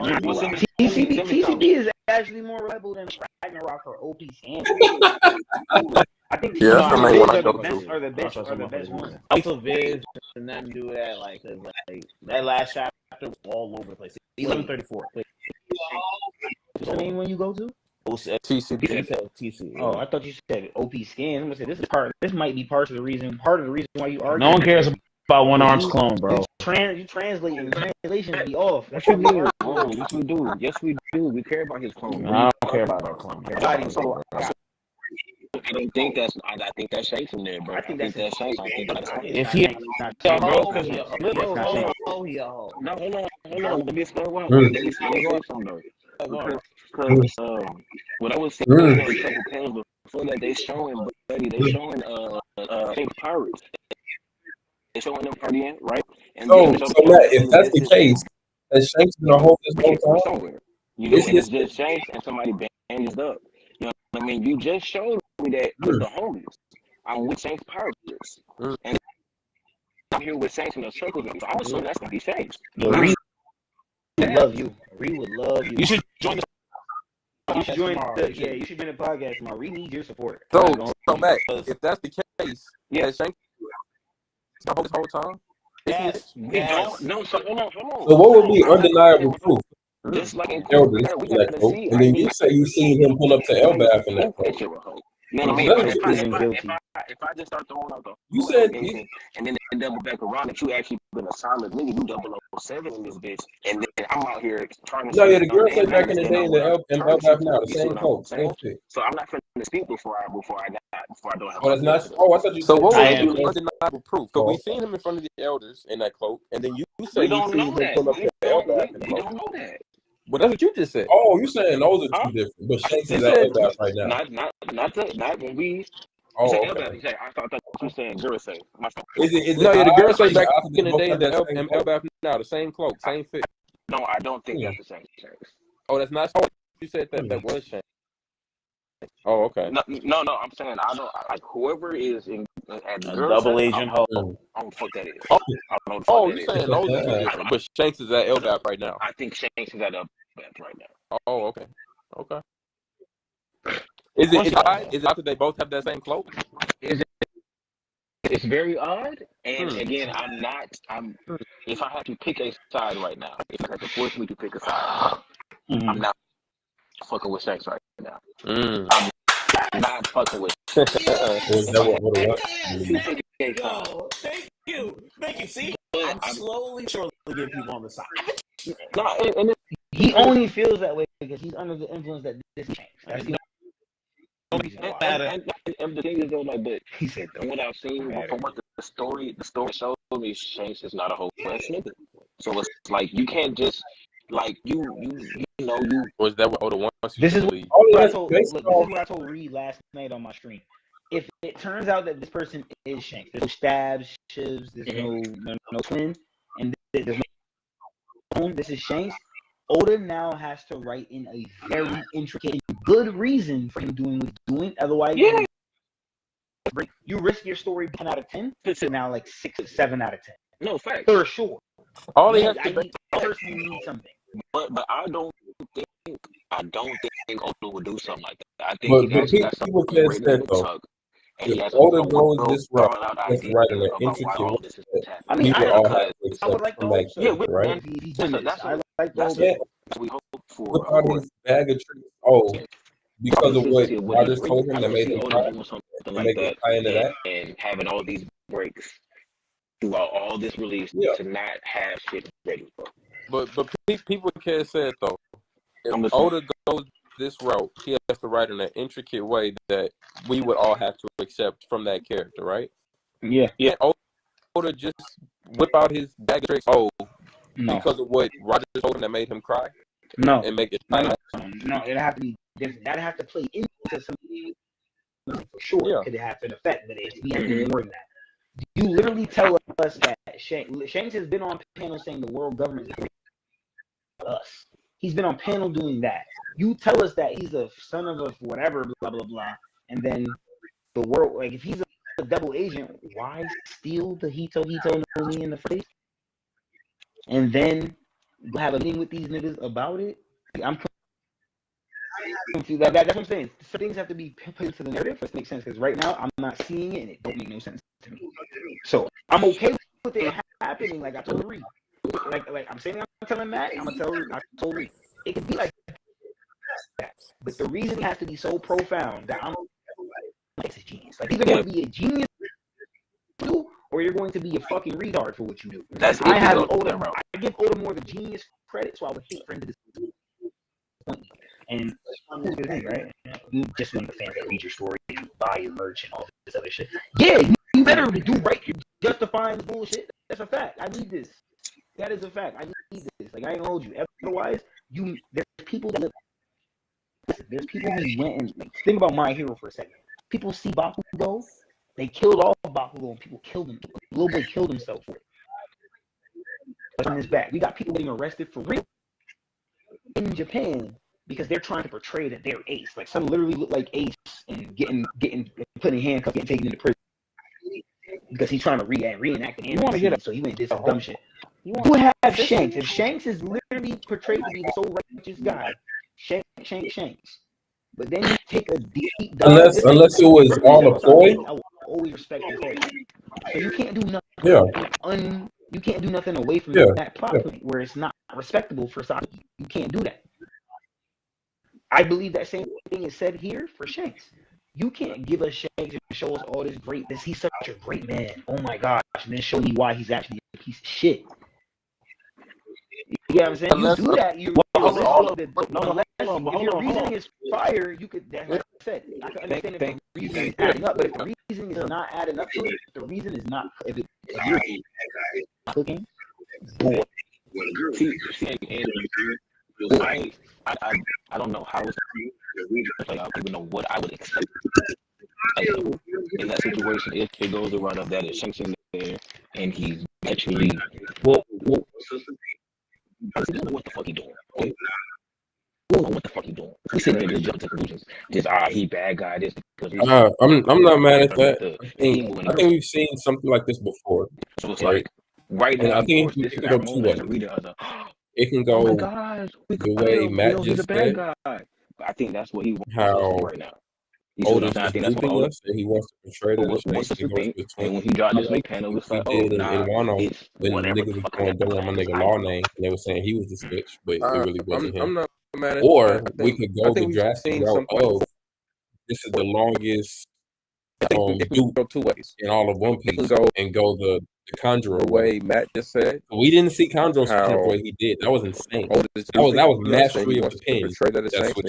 TCB is actually more reliable than Ragnarok or OP Sanders. I think Yeah, that's the main one I are the go best to. are the best ones. I wait till Viz and them do that, like that last chapter was all over the place. 1134. What's the name when you go to? TCB. TC. Oh, I thought you said OP Scan. I'm gonna say this might be part of the reason why you argue. No one cares about One Arms Clone, bro. You translate and the translation be off. Yes, we do. Oh, yes, we do. Yes, we do. We care about his clone. I don't care about our clone. I don't think that's. I think that's Shanks in there, bro. I think that's Shanks. I think that's. If he not bro, because he No, hold on. Let me explain why. Let me go something though. Because what I was saying in a couple panels before that, they showing Buddy, they showing Pink Pirates. They showing them partying, right? And So Matt, if that's the case, has Shanks been a whole this whole time? somewhere, you know, and it's just Shanks and somebody bandaged up. You know what I mean? You just showed me that with the homies. I'm with Shanks Pirates, and I'm here with Shanks in the circles. So I'm assuming that's gonna be Shanks. Ree would love you. Ree would love you. You should join the. You should join the podcast tomorrow. Ree needs your support. So Matt, if that's the case, has Shanks been this whole time? Yes. We don't. No. So hold on. So what would be undeniable proof? Just like in Elders, we in that gotta quote. see. And then you say you seen him pull up to Elbath in that quote. You know what I mean? If I just start throwing out the You said and then they double back around that you actually been a solid nigga, you 007 in this bitch, and then I'm out here trying to. no, yeah, the girl said back in the day in Elbath now, the same quote, same shit. So I'm not finna speak before I don't have. Oh, that's not. Oh, I thought you So said. what I would be am. undeniable proof? Because we seen him in front of the elders in that quote, and then you say We you don't seen know him that. pull up to Elbath in the We quote. don't know that. But that's what you just said. Oh, you saying those are two different, but Shanks is at Elbath right now. Not when we. Oh, Say okay. Elbath. I thought you were saying girl say. Is it? No, yeah, the girl say back after in the day both that have that same quote? Elbath now, the same cloak, same fit. No, I don't think that's the same Shanks. Oh, that's not. Oh, you said that was Shanks. Oh, okay. No. I'm saying I don't like whoever is in at A girl double side, agent I hoe. don't know what the fuck that is. Oh. I don't know what the Oh, fuck you that saying is. those are two different, but Shanks is at Elbath right now. I think Shanks is at Elbath right now. Oh, okay. Okay. Is it after they both have that same cloak? It's very odd, and again, I'm. If I had to pick a side right now, if I had to force me to pick a side, I'm not fucking with Shanks right now. I'm not fucking with. Is that what it was? Yo, thank you. See, I'm slowly surely getting people on the side. No, and He only feels that way because he's under the influence that this changed. That's the only reason why. and the thing is though, like, but He said, from what I've seen, from what the story showed me, Shanks is not a whole class nigga. So it's like you can't just like you know you. Or is that what Oda wants you This to is believe? what I told. Look, this is what I told Reed last night on my stream. If it turns out that this person is Shanks, there's no stabs, shivs, there's no twin, and there's boom, this is Shanks. Oda now has to write in a very intricate and good reason for him doing what he's doing. Otherwise, Yeah. you risk your story 10 out of 10 to now like 6 or 7 out of 10. No, facts. For sure. All he Yeah, has to I personally need something. But I don't think Oda would do something like that. I think But he's actually got people something can't written say in the though. tuck, and he If has Oda a goes well this route, thought out just idea writing an about why intricate all way this is that happening. I mean, we I would all Because have to I would accept like from to that hope so. yeah, character, right? If he's Yeah, doing that's this. I what like to that's hope Yeah, what we hope for, with of all course. these bag of tricks. Oh, because of what Consistency of what he's Rogers bringing. told him I that don't made see him Oda cry doing something to like make it that tie into that. and having all these breaks throughout all this release Yeah. to not have shit ready, bro. But people can't say it though. If I'm listening. Oda goes this route, he has to write in an intricate way that we would all have to accept from that character, right? Yeah. Yeah. Can't Oda just whip out his bag of tricks No. because of what Roger told him that made him cry No. and make it No. It'd have to be different. That'd have to play into something for sure. Yeah. Could have an effect, but we have to do more than that. You literally tell us that Shanks has been on panel saying the world government is us. He's been on panel doing that. You tell us that he's a son of a whatever, blah blah blah, and then the world, like if he's a double agent, why steal the Hito no Mi in the face? And then have a meeting with these niggas about it? I'm confused. That's what I'm saying. Some things have to be put into the narrative for it to make sense. Because right now I'm not seeing it, and it don't make no sense to me. So I'm okay with it happening. Like I told Reed. Like I'm saying, I'm telling Matt. I told Reed. It could be like that, but the reason has to be so profound that I'm like, it's a genius. Like either going to be a genius, or you're going to be a fucking retard for what you do. That's I have Oda Oda. route. I give Oda more of a genius credit, so I would hate for him to disappoint me. And here's the thing, right? You just want the fans that read your story, you buy your merch, and all this other shit. Yeah, you better do right. You're justifying the bullshit. That's a fact. I need this. That is a fact. I need this. Like I ain't gonna hold you. Otherwise, there's people that there's people who went and like, think about My Hero for a second. People see Bakugo, they killed all of Bakugo, and people killed him. Little boy killed himself for it. Turn this back. We got people getting arrested for real in Japan because they're trying to portray that they're Ace. Like some literally look like Ace and getting put in handcuffs, getting taken into prison because he's trying to reenact an anime scene. So he went and did some dumb shit. You have Shanks. If Shanks is literally portrayed to be the so righteous guy, Shanks. But then you take a deep dive. Unless it was all a ploy. I will always respect his head. So you can't do nothing. Yeah. You can't do nothing away from that plot point where it's not respectable for Sasuke. You can't do that. I believe that same thing is said here for Shanks. You can't give us Shanks and show us all this greatness. He's such a great man. Oh my gosh. And then show me why he's actually a piece of shit. You know what I'm saying? You do that, if your reasoning is fire, you could, like I said, I can understand if the reason is adding up, but if the reason is not adding up to it, if the reason is not, if you're cooking, boy. I don't know how it's going to play out, even know what I would expect in that situation if it goes around of that is Shanks in there and he's actually I don't know what the fuck he doing. Okay? I don't know what the fuck he doing. He's sitting there just jumping to conclusions. Just he bad guy this because I'm not mad at that. I think we've seen something like this before. So it's like right and now. I think This it is can go that two moment as a ways. reader. It can go oh my gosh, the way Matt just said. I think that's what he wants How right now. Oda's duping us, and he wants to portray that what's it's the thing? between And when he dropped this big panel, it's like, in Wano, it's when whatever niggas the was fuck going down on my nigga Law Name, and they were saying he was the snitch, but it really wasn't him. I'm not mad at Or that. we could go the drastic route of this is the longest it can go two ways. in all of One Piece, and go the Conjurer the way Matt just said. We didn't see Conjurer the way he did. That was insane. That was mastery of pen. That's what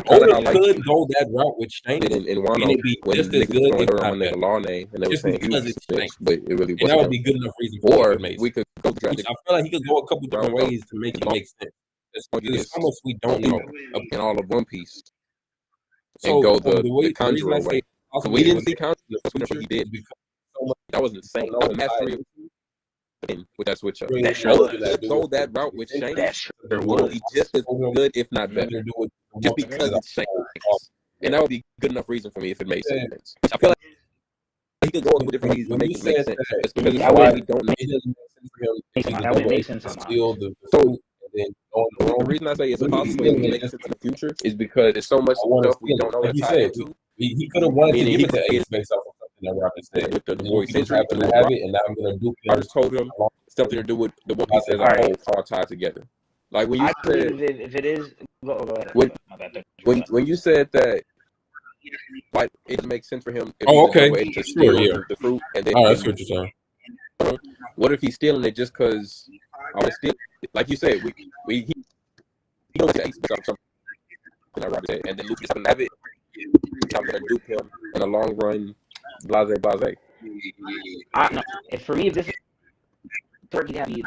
Oda could go that route with Shanks, and it'd be just as good if not better. Law Name, and they were saying he was a snitch, but it really wasn't. That would be good enough reason for it. We could go I feel like he could go a couple different ways to make it make sense. There's so much we don't know in all of One Piece. So and go the Conjurer way. So we didn't see Conjurer. He did. That was insane. That was mastery. with that switch up. That sure was. So that route with Shanks That sure would was. be just as good, if not better, to do with just because it's Shanks. And that would be good enough reason for me if it made sense. I feel like he could go with different reasons to make it make sense. It's because it's why we don't know. It doesn't make sense for him. That would make sense. Steal the So fruit and then go on the the road. reason I say it's possible it make sense in the future is because there's so much stuff we don't know Like you inside said, into. he could have wanted to Meaning give it he to could- Ace based off of something that Robin said. With the And Warrior he just Century, happened to have it, and now I'm gonna do I just told him something to do with the One Piece as a whole, all tied together. Like when you I said believe if it is, go ahead. When- My bad. when you said that, like it doesn't make sense for him. If Oh, he's a okay. way to Sure, steal yeah. the fruit, and then All right, that's what you're saying. what if he's stealing it just because I was stealing? Like you said, he knows that he's something. Like Robert said, and then Luffy doesn't have it. I'm gonna dupe him in the long run. Blase. No, if for me, if this is turkey happy,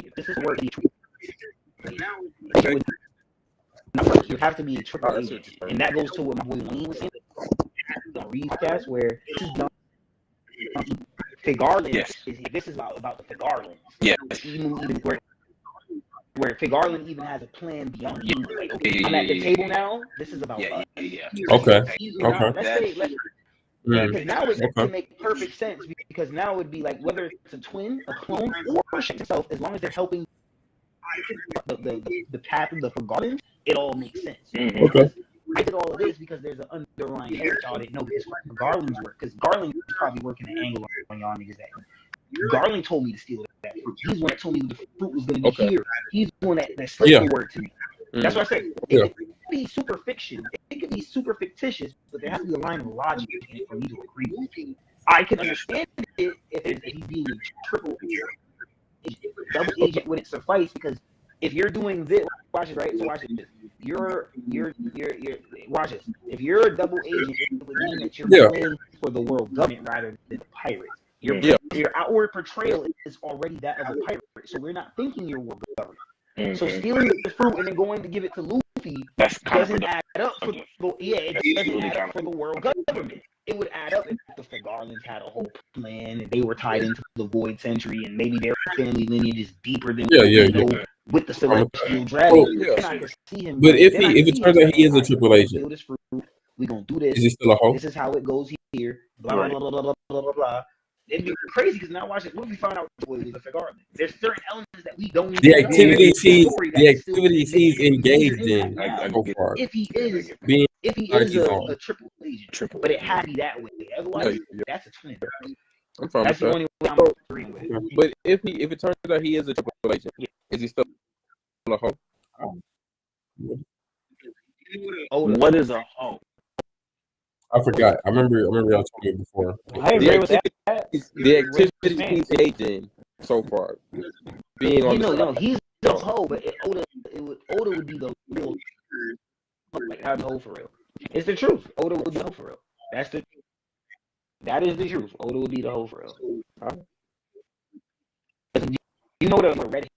if this is a word, you have to be a triple agent, and that goes to what my boy Wayne was saying on Reedcast, where Figarland. Yes. This is about the Figarland. Yes. Even where Figarland even has a plan beyond you. Like, okay, Yeah, I'm at the table now. This is about us. Yeah. Okay. Now, let's say, because now it Okay. can make perfect sense, because now it would be like whether it's a twin, a clone, or Shanks himself, as long as they're helping the path of the Figarland, it all makes sense. Mhm. Okay. I did all of this because there's an underlying heritage y'all didn't know this was Garland's work, because Garland is probably working an angle on y'all niggas that Garland told me to steal that fruit. He's the one that told me the fruit was going to be here. He's the one that said the word to me. That's what I said. It could be super fiction. It could be super fictitious, but there has to be a line of logic in it for me to agree with it. I can understand it if he's being a triple agent. Double agent wouldn't suffice, because if you're doing this, watch this, right? So watch this. You're watch this. If you're a double agent, it would mean that you're playing for the world government rather than the pirates. Your outward portrayal is already that of a pirate, so we're not thinking you're world government. Mm-hmm. So stealing the fruit and then going to give it to Luffy doesn't add up for the world government. It would add up if the Figarlands had a whole plan and they were tied into the Void Century, and maybe their family lineage is deeper than with the Celestial Dragon. Then I could see him. But if it turns out he is a triple agent, we're gonna do this. Is he still a hoe? This is how it goes here. Blah blah blah blah blah blah blah blah. It'd be crazy, because now watch it. What if we find out was a Figarland? There's certain elements that we don't even The know. activities he's engaged in so far. If he is Being a triple agent, but it has to be that way. Otherwise, that's a twin. I'm fine That's with the only way I'm agreeing with it. But if it turns out he is a triple agent, is he still a hoe? What is a hoe? I forgot. I remember y'all told me before. I agree with that. The activities he's engaged in so far, being on No, he's the hoe, but Oda would be the real, like, how the hoe for real. It's the truth. Oda would be the hoe for real. That is the truth. Oda would be the hoe for real. You know the red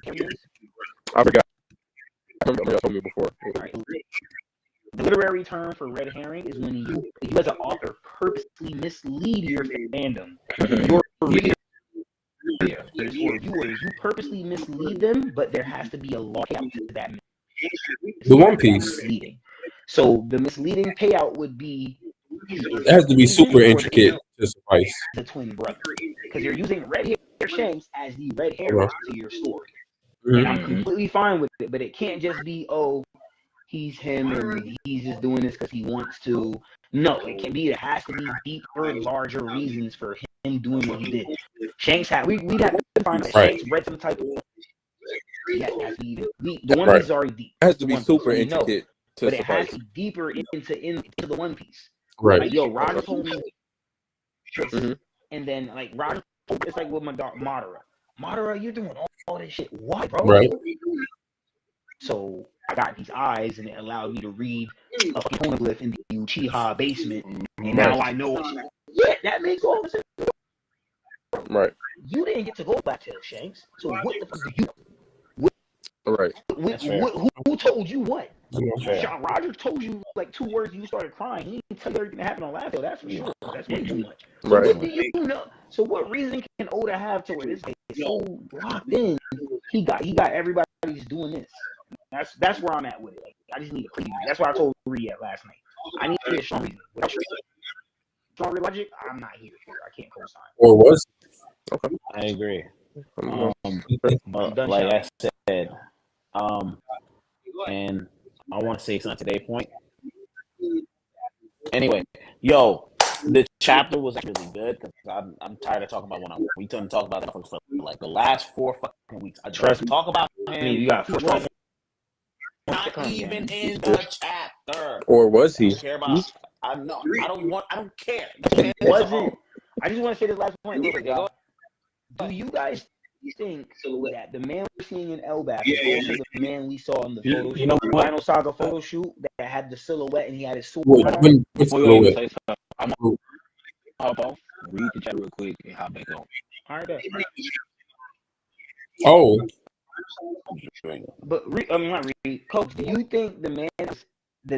herring is? I forgot. I remember y'all told me before. Right. The literary term for red herring is when you as an author purposely mislead your fandom. Your reader, your viewers, you purposely mislead them, but there has to be a law to that. The One Piece. Misleading. So the misleading payout would be, it has to be super intricate to suffice. The twin brother, because you're using red hair Shanks as the red herring to your story. And I'm completely fine with it, but it can't just be, he's him and he's just doing this because he wants to. No, it can be. It has to be deeper, larger reasons for him doing what he did. Shanks had. We'd have to find out Shanks read some type of. Yeah, it has to be. The One Piece is already deep. It has to be super intricate, but it has to be deeper into the One Piece. Right. Like, yo, Roger told me. And then like Roger, it's like with my dog Madara. Madara, you're doing all this shit. Why, bro? Right. So I got these eyes, and it allowed me to read a poneglyph in the Uchiha basement, and now I know. Yeah, that makes all the sense. Right. You didn't get to go back to Shanks, so what the fuck do you? Right. That's fair. Who told you what? Fair. Sean Rogers told you like 2 words and you started crying. He didn't tell you everything that happened on last show. That's for sure. That's way too much. So Right. what do you know? So what reason can Oda have to where this guy is so locked in? He got everybody's doing this. That's where I'm at with it. Like, I just need a preview. That's why I told Reed last night. I need a strong reason. Without strong logic, I'm not here for it. I can't co-sign. Or was Okay. I agree. But Done like shot. I said, and I want to say it's not today point. Anyway, yo, the chapter was really good because I'm tired of talking about one-on-one. We didn't talk about that for like the last 4 fucking weeks. I Trust me. talk about I him. mean, you got Not even in the chapter. Or was I he? don't care about. I don't care. It wasn't. I just want to say this last point real quick, y'all. Do you guys think that the man we're seeing in Elbaf is also the man we saw in the photo shoot, the Final Saga photo shoot that had the silhouette and he had his sword on? when Wait, silhouette? say something. I'm gonna hop off, read the chat real quick, and hop back on. All right, Oh, but not Reed. Coach, do you think the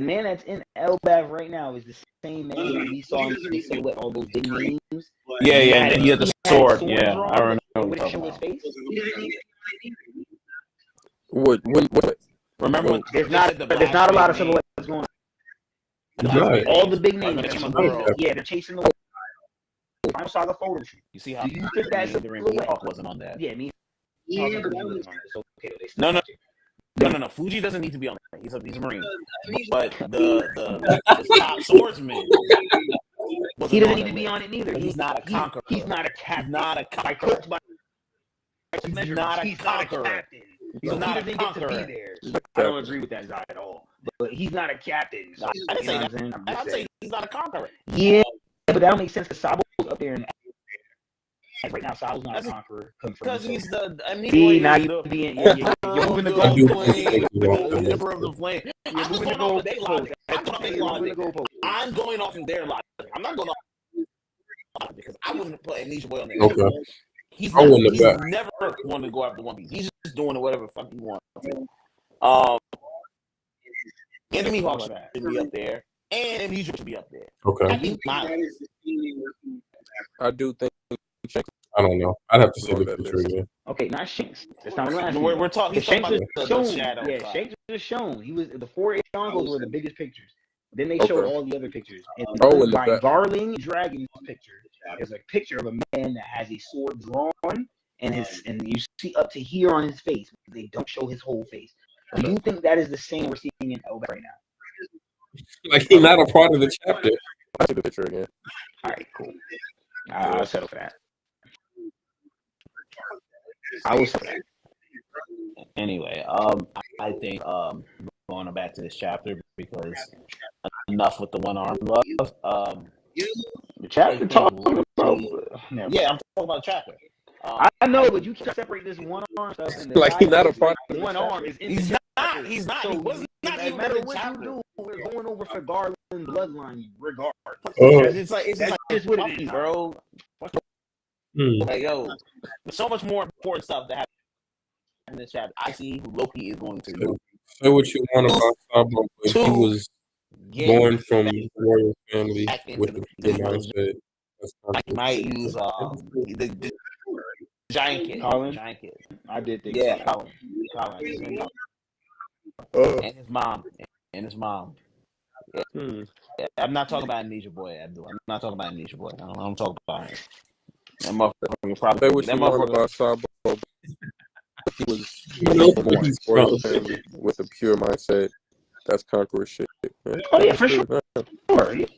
man that's in Elbaf right now is the same man that we saw in the silhouette, all those big names? Yeah, and he had the sword. Yeah, drawn, I remember. but What it you're show talking his about. face? What? Remember when There's not a lot of silhouettes going on. right. All the big names. Chasing the girl. Yeah, they're chasing the Final Saga photo shoot. You see how Do you think that's the a ring silhouette? Hawk wasn't on that? Yeah, me. So, okay, No. Fuji doesn't need to be on that. He's a Marine. But the top swordsman. He doesn't need to be on it neither. He's not a conqueror. He's not a captain. He's not a By conqueror. coach, by He's measure, not a he's not a conqueror. captain. He's So not he a doesn't get to conqueror. be there. I don't agree with that at all. But he's not a captain. So, I didn't say you know that. what I'm saying? I'm I'd just say saying. he's not a conqueror. Yeah, but that don't make sense because Sabo's up there and right now Sabo's not a conqueror. Because he's the See, now you're you're moving the I do goalpost. think you're wrong for this. Emperor of the Flame. I'm You're just moving the going off of their goalpost. logic. I'm going off their You're moving logic. the goalpost. I'm going off of their logic. I'm not going off logic because I wouldn't put Amnesia Boy on there. Okay. He's I wouldn't have he's bet. never wanted to go after One Piece. He's just doing whatever the fuck he wants. Enemy Hawk should be up there, and Amnesia should be up there. Okay. I think I do think. I don't know. I'd have to see the picture again. Okay, not Shanks. That's not what I'm asking. we're talking. He's talking Shanks about is the shown. shadow. Yeah, side. Shanks is shown. He was the 4 angles were the biggest pictures. Then they Okay. showed all the other pictures. And Oh, in the by back. Garling Dragon's picture, there's a picture of a man that has a sword drawn, and you see up to here on his face. They don't show his whole face. Do you think that is the same we're seeing in Elbaf right now? Like he's not a part of the chapter. I see the picture again. All right, cool. I'll settle for that. I will settle for that. Anyway, I think going back to this chapter because enough with the one arm love. The chapter talking about. Yeah, I'm talking about the chapter. I know, but you can't separate this one arm stuff. And the Like he's not a part of one arm is in He's the not. chapter. He's not. So He was not no even matter in the what chapter. you do, we're going over for Garland bloodline regardless. It's like That's just what it puppy, is, bro. Like yo, there's so much more important stuff that happened in this chapter. I see who Loki is going to do. Say what you want about Sabo, but he was born from a royal family with a pure mindset. I might use the giant kid. Colin? Giant kid. I did think. Yeah, so. Colin. And his mom. Yeah, I'm not talking about Amnesia Boy, Abdul. I'm not talking about Amnesia Boy. I'm talking about him. That motherfucker probably. Say what you want about Sabo. He was born in a royal family with a pure mindset. That's conqueror shit. Man. Oh yeah, for sure.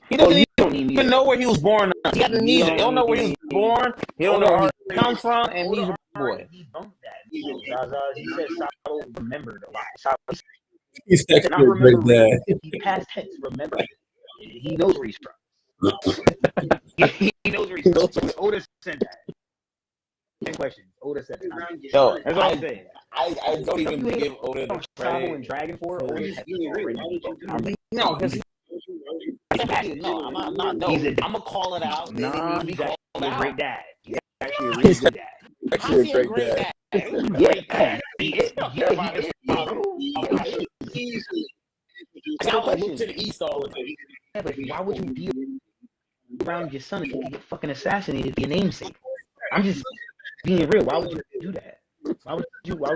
He doesn't don't need even know where he was born. He got amnesia. He don't know where he was born. He don't know where he comes from. Amnesia Boy. He bumped that. Zaza, he said Sabo remembered a lot. Sabo He's did actually not a great remember. dad. He past tense remembered. He knows where he's from. He knows where he's from. Oda said that. 10 questions. Oda said that. Yo, That's all I'm saying. I don't even give Oda the Sabo credit. and Dragon for it. Oda said already. No, because no, I'm not. No, I'm gonna call it out. Nah, Be he's called actually a out. great dad. He's actually a really good dad. Actually, a great dad. Yeah, he is. I look to the east all the time. Yeah, but why would you be around your son if you get fucking assassinated for your namesake? I'm just being real. Why would you do that? Why would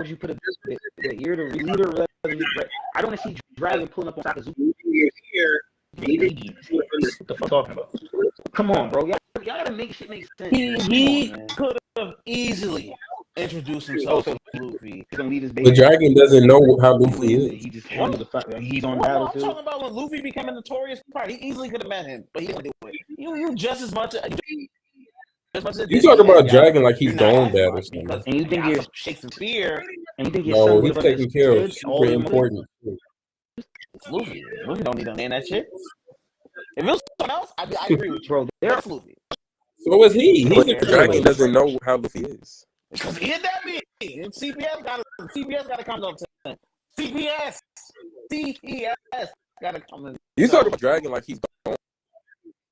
you put the ear to leader? I don't want to see Dragon pulling up on Sakazuki. What the fuck talking about? Come on, bro. Y'all gotta make shit make sense. He could have easily introduced himself to Luffy. He's gonna leave his baby. The Dragon doesn't know how Luffy is. He just handles the fact that he's on the I'm battlefield. talking about when Luffy became a notorious pirate. He easily could have met him, but he didn't do it. You just as much. You talk about Dragon like he's gone bad or something. And you think you're Shakespeare? And you think your No, son he's would taking care of super all important. It's Luffy. Luffy don't need to name that shit. If it was someone else, I agree with you. bro? That's Luffy. So is he. He's a Dragon doesn't know how Luffy is. Because he is that big. And CPS got to come up to him. CPS got to come in. You talk about Dragon like he's gone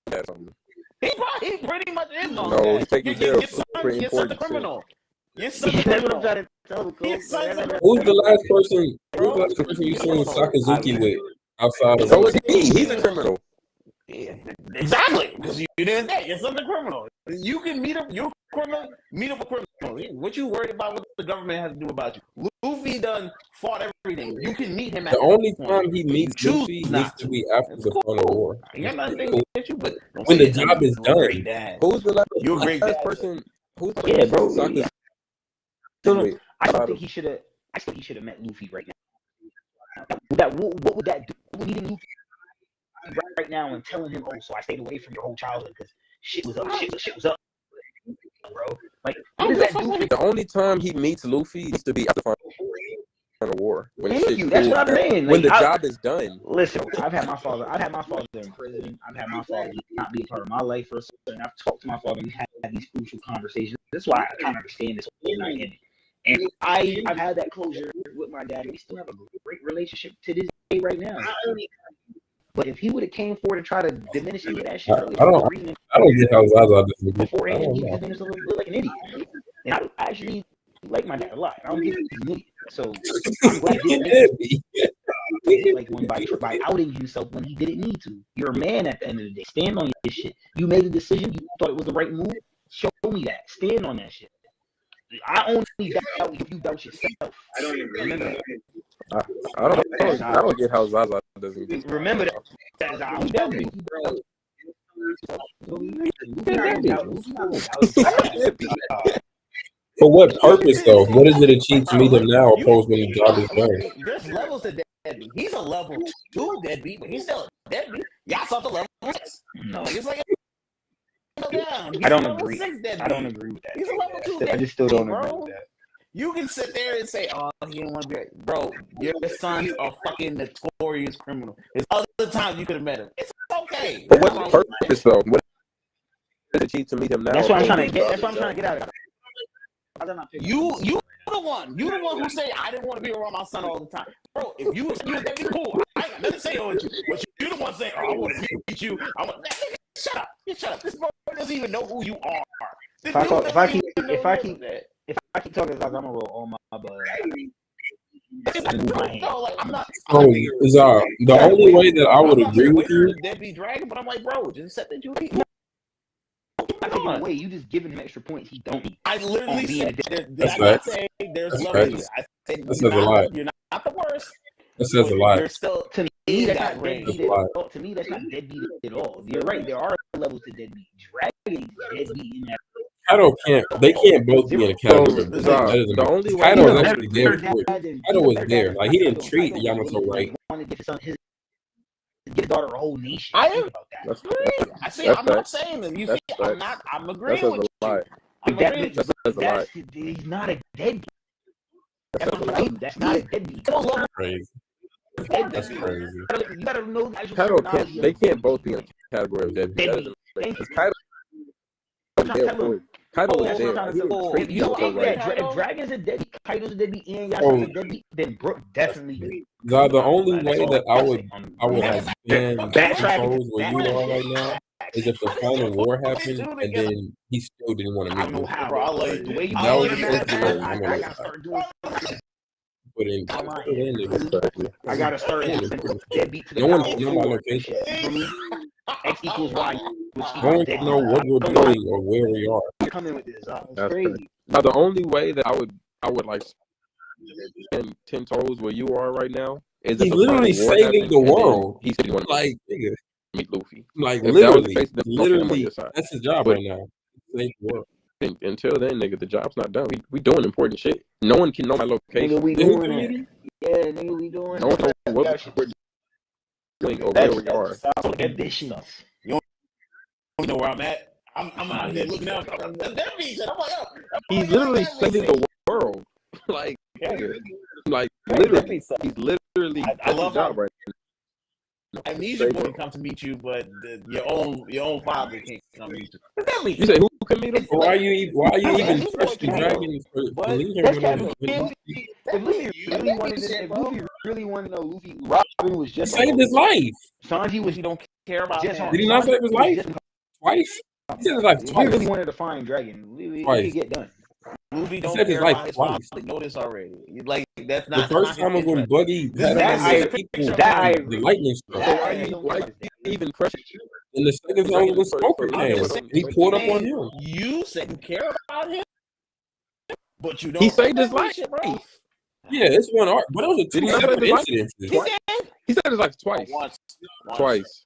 bad or something. He pretty much is on No, that. he's taking care of pretty Your son's a important criminal. Your son's a That's what I'm criminal. trying to tell you, Your son's a criminal. Who's the last person? Who's the last person you seen Sakazuki with outside of? So is he. He's a criminal. Yeah, exactly, because you didn't say your son's a criminal. You can meet up. You're a criminal. Meet up a criminal. What you worried about? What the government has to do about you? Luffy done fought everything. You can meet him. At The only point. time he meets Choose Luffy not needs to be after It's the cool. final war. I got nothing against you, but don't When say the that job is you're a done. great dad. Who's the last, You're a great last dad. person? Who's the Yeah, bro. Sakazuki So, I out don't of- think he should have. I think he should have met Luffy right now. What would that do? Meeting Luffy right now and telling him, "Oh, so I stayed away from your whole childhood because shit was up. Shit was up, bro." Like, what does that do? The only time he meets Luffy needs to be after the final war. When Thank shit you. That's cool. what I'm saying. When Like, the job is done. Listen, I've had my father in prison. I've had my father not be a part of my life for a second. I've talked to my father. We've had these crucial conversations. That's why I kind of understand this whole dynamic. And I've had that closure with my dad. We still have a great relationship to this day right now. But if he would have came forward and tried to diminish any of that shit, I don't get how Zaza doesn't get. I beforehand, don't he know. was look like an idiot. And I actually like my dad a lot. I don't think he's an idiot. So I'm glad he didn't like one by outing himself when he didn't need to. You're a man at the end of the day. Stand on your shit. You made a decision. You thought it was the right move. Show me that. Stand on that shit. I only doubt if you doubt yourself. I don't remember. I don't get how Zaza doesn't get. Remember that. That's how deadbeat. For what purpose though? What does it achieve to meet him now opposed when the job is done? There's levels to deadbeat. He's a level 2 deadbeat, but he's still a deadbeat. Y'all saw the level 6. No, It's like I don't agree. 6 deadbeat. I don't agree with that. He's a level 2 I deadbeat. just still don't agree bro. with that. You can sit there and say, "Oh, he didn't want to be." Bro, your son's a fucking notorious criminal. There's other times you could have met him. It's okay. But what's the purpose though? What does it achieve to meet him now? That's what I'm trying to get. That's what I'm trying to get out of it. You the one who say I didn't want to be around my son all the time, bro. If you that'd be cool. I ain't got nothing to say on you, but you the one saying, "Oh, I want to meet you." Shut up. This bro doesn't even know who you are. If I keep talking about, I'm gonna roll all my blood. No, like, I'm not. So, the only way that I would agree with you. Deadbeat Dragon, but I'm like, bro, just accept that you. Not taking away. You just giving him extra points. He don't need. I literally said, That's I not say there's That's levels. facts. I said That says a lot. you're not the worst. That says a lot. You're still To me, that's that not range. deadbeat at all. To me, that's not deadbeat at all. You're right. There are levels to deadbeat. Dragon is deadbeat in that. Kaido they can't both be in a category. The only way Kaido was actually there Their for it. dad didn't- Kaido was their there. dad- Like, he didn't Kaido treat really Yamato right. wanted to give his daughter a whole nation. I Think am- about that. That's, I see. That's I'm not facts. saying that. You That's see, facts. I'm that agreeing says with a lot. I'm That- agreeing with That says a lot. He's not a deadbeat. That says a lot. That's not a deadbeat. Crazy. That's crazy. You gotta know the actual Kaido terminology can't. They of can't both be in a category of deadbeat. That doesn't make Thank sense. you. Kaido was there for it. Kaido was That's what I'm there. trying He to didn't say. treat If you Yamato think right. that if Dragon's a deadbeat, Kaido's a deadbeat, and Oh. Yasuo's a deadbeat, then Brook definitely is. The only way That's all that I'm saying. I would have been Backtracking. opposed where you are right now is if the final war happened and then he still didn't want to I meet don't know me. how, bro. I like the way you That was doing the that. first thing I gotta start doing. put in. Not lying. Put in there. Exactly. I gotta start Yeah, deadbeat to the no one power can of know my 4. location. You feel me? X equals Y, which No equals one can deadbeat. know what we're doing or where we are. You're coming with this. It's That's crazy. Now the only way that I would like spend 10 toes where you are right now is He's if a literally fucking war saving happened the and then world. he said he wanted to Like, nigga, meet Luffy. like If that was the literally, case, then okay, I'm on literally, your side. that's his job But right now. Save the world. until then, nigga, the job's not done. We doing important shit. No one can know my location. Nigga, we Then who doing can it. meet him? Yeah, nigga, we doing No one it. knows what That shit- we're doing or That where we are. sounds like that ambitions. stuff. You don't know where I'm at. I'm out here looking out. That means I'm like, yo, He's literally saving the world. Like, nigga. Like, literally. He's literally I love his job how- right now. Amnesia boy can come to meet you, but your own father can't come meet you. What does that mean? You say who can meet him? Why are you even This boy trusting can dragons for But leaving That's when Captain he If Luffy really wanted to, if Luffy really wanted to know, Luffy, Robin was just saved his life Sanji was You don't care about just him. on. Did he not save his life? Just- twice. He saved his life If he twice. really wanted to find Dragon, we Twice. could get done. Luffy don't saved his care life about his twice. father. Know this already. Like that's The not first not time was his when interest. Buddy had That him I- with people that I the lightning struck. That why I you don't why understand. you even pressure? And the second time was when Smoker I'm came. just He pulled up on him. You said you care about him, but you don't. He saved his life. Shit, bro. Yeah, it's one arc, but those are Did two he not separate save his life? incidences. He said his life twice. Once. Twice.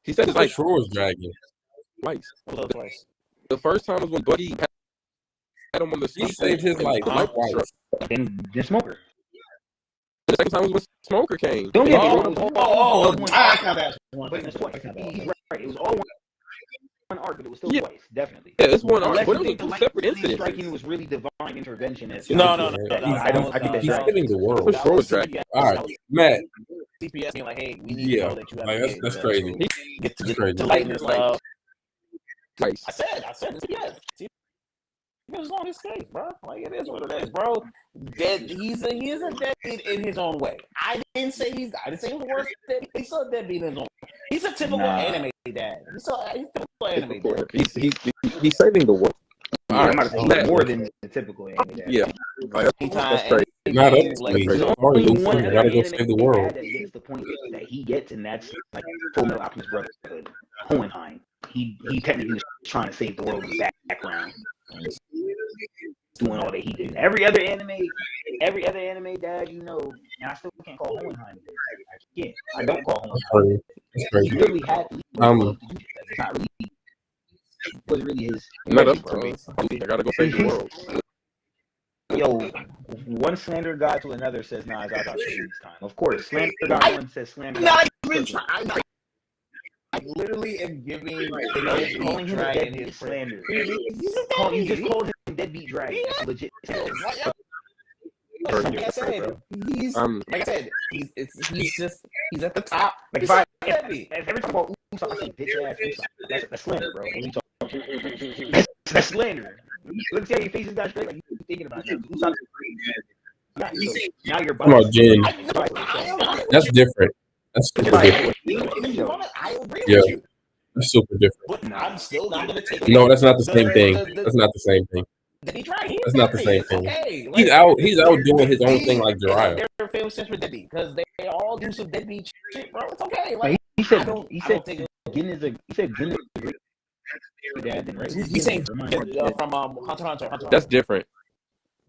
He said his It's like life Shrore's dragon. twice. Twice. The first time was when Buddy had him on the He seat. saved his life The lightning twice. struck. Then the Smoker. The second time was when Smoker came. Don't get me Oh, wrong. I got that one. But it's twice. He's right. It was all one arc, but it was still Yeah. twice, definitely. Yeah, it's one arc, Unless but you it was think two the separate lightning incidents. striking was really divine intervention. As No. I think that's He's right. saving the world. For sure, Dragon. All right, Matt. CPS being like, hey, we need Yeah, to know that you have like a that's kid. crazy. Get to That's get crazy. to lighten this up. Twice. I said, yes. It was on his case, bro. Like it is what it is, bro. Dead. He is a deadbeat in his own way. I didn't say he was the worst deadbeat. He's a deadbeat in his own way. He's a typical anime dad. He's a typical anime dad. He's saving the world. Yeah, I'm about to say Matt. more than the typical anime. dad. Yeah. Like, that's crazy. Not up to Like, me. There's Sorry, Only Luffy. one You other gotta go anime save the dad world. that gets the point that he gets, and that's like Fullmetal Alchemist Brotherhood, Hohenheim. He technically was trying to save the world in the background, doing all that he did. Every other anime dad, you know, and I still can't call Hohenheim. I can't. I don't call Hohenheim. That's He crazy. really had to do that. It's not really. It was really his. Not up to me. I gotta go save the world. Yo, one slander guy to another says, "Nah, I got about you this time." Of course, slander guy one says slander. Not guy even two says- trying. I literally am giving calling him a Dragon deadbeat his slander. He's a You just deadbeat. called him deadbeat dragon. That's legit. Like I said, he's he's at the top. Like He's if I a deadbeat. if every time about Usopp, I say bitch ass Usopp. That's slander, bro. What are you talking? That's slander. Let's see how your face is got straight. Like you thinking about that. Usopp. Now you're Come on, Jin. I That's different. That's super different. agree Yeah. with you, That's super different. but I'm still not going to take. No, that's not the same thing. That's not the same thing. That's not the same thing. Okay. He's out doing his own thing like Jiraiya. They're famous since for deadbeat because they all do some deadbeat shit, bro. It's okay. Like, Like he I said don't take it. Gin is a great dad, then, right? He's saying from Hunter x Hunter. That's different.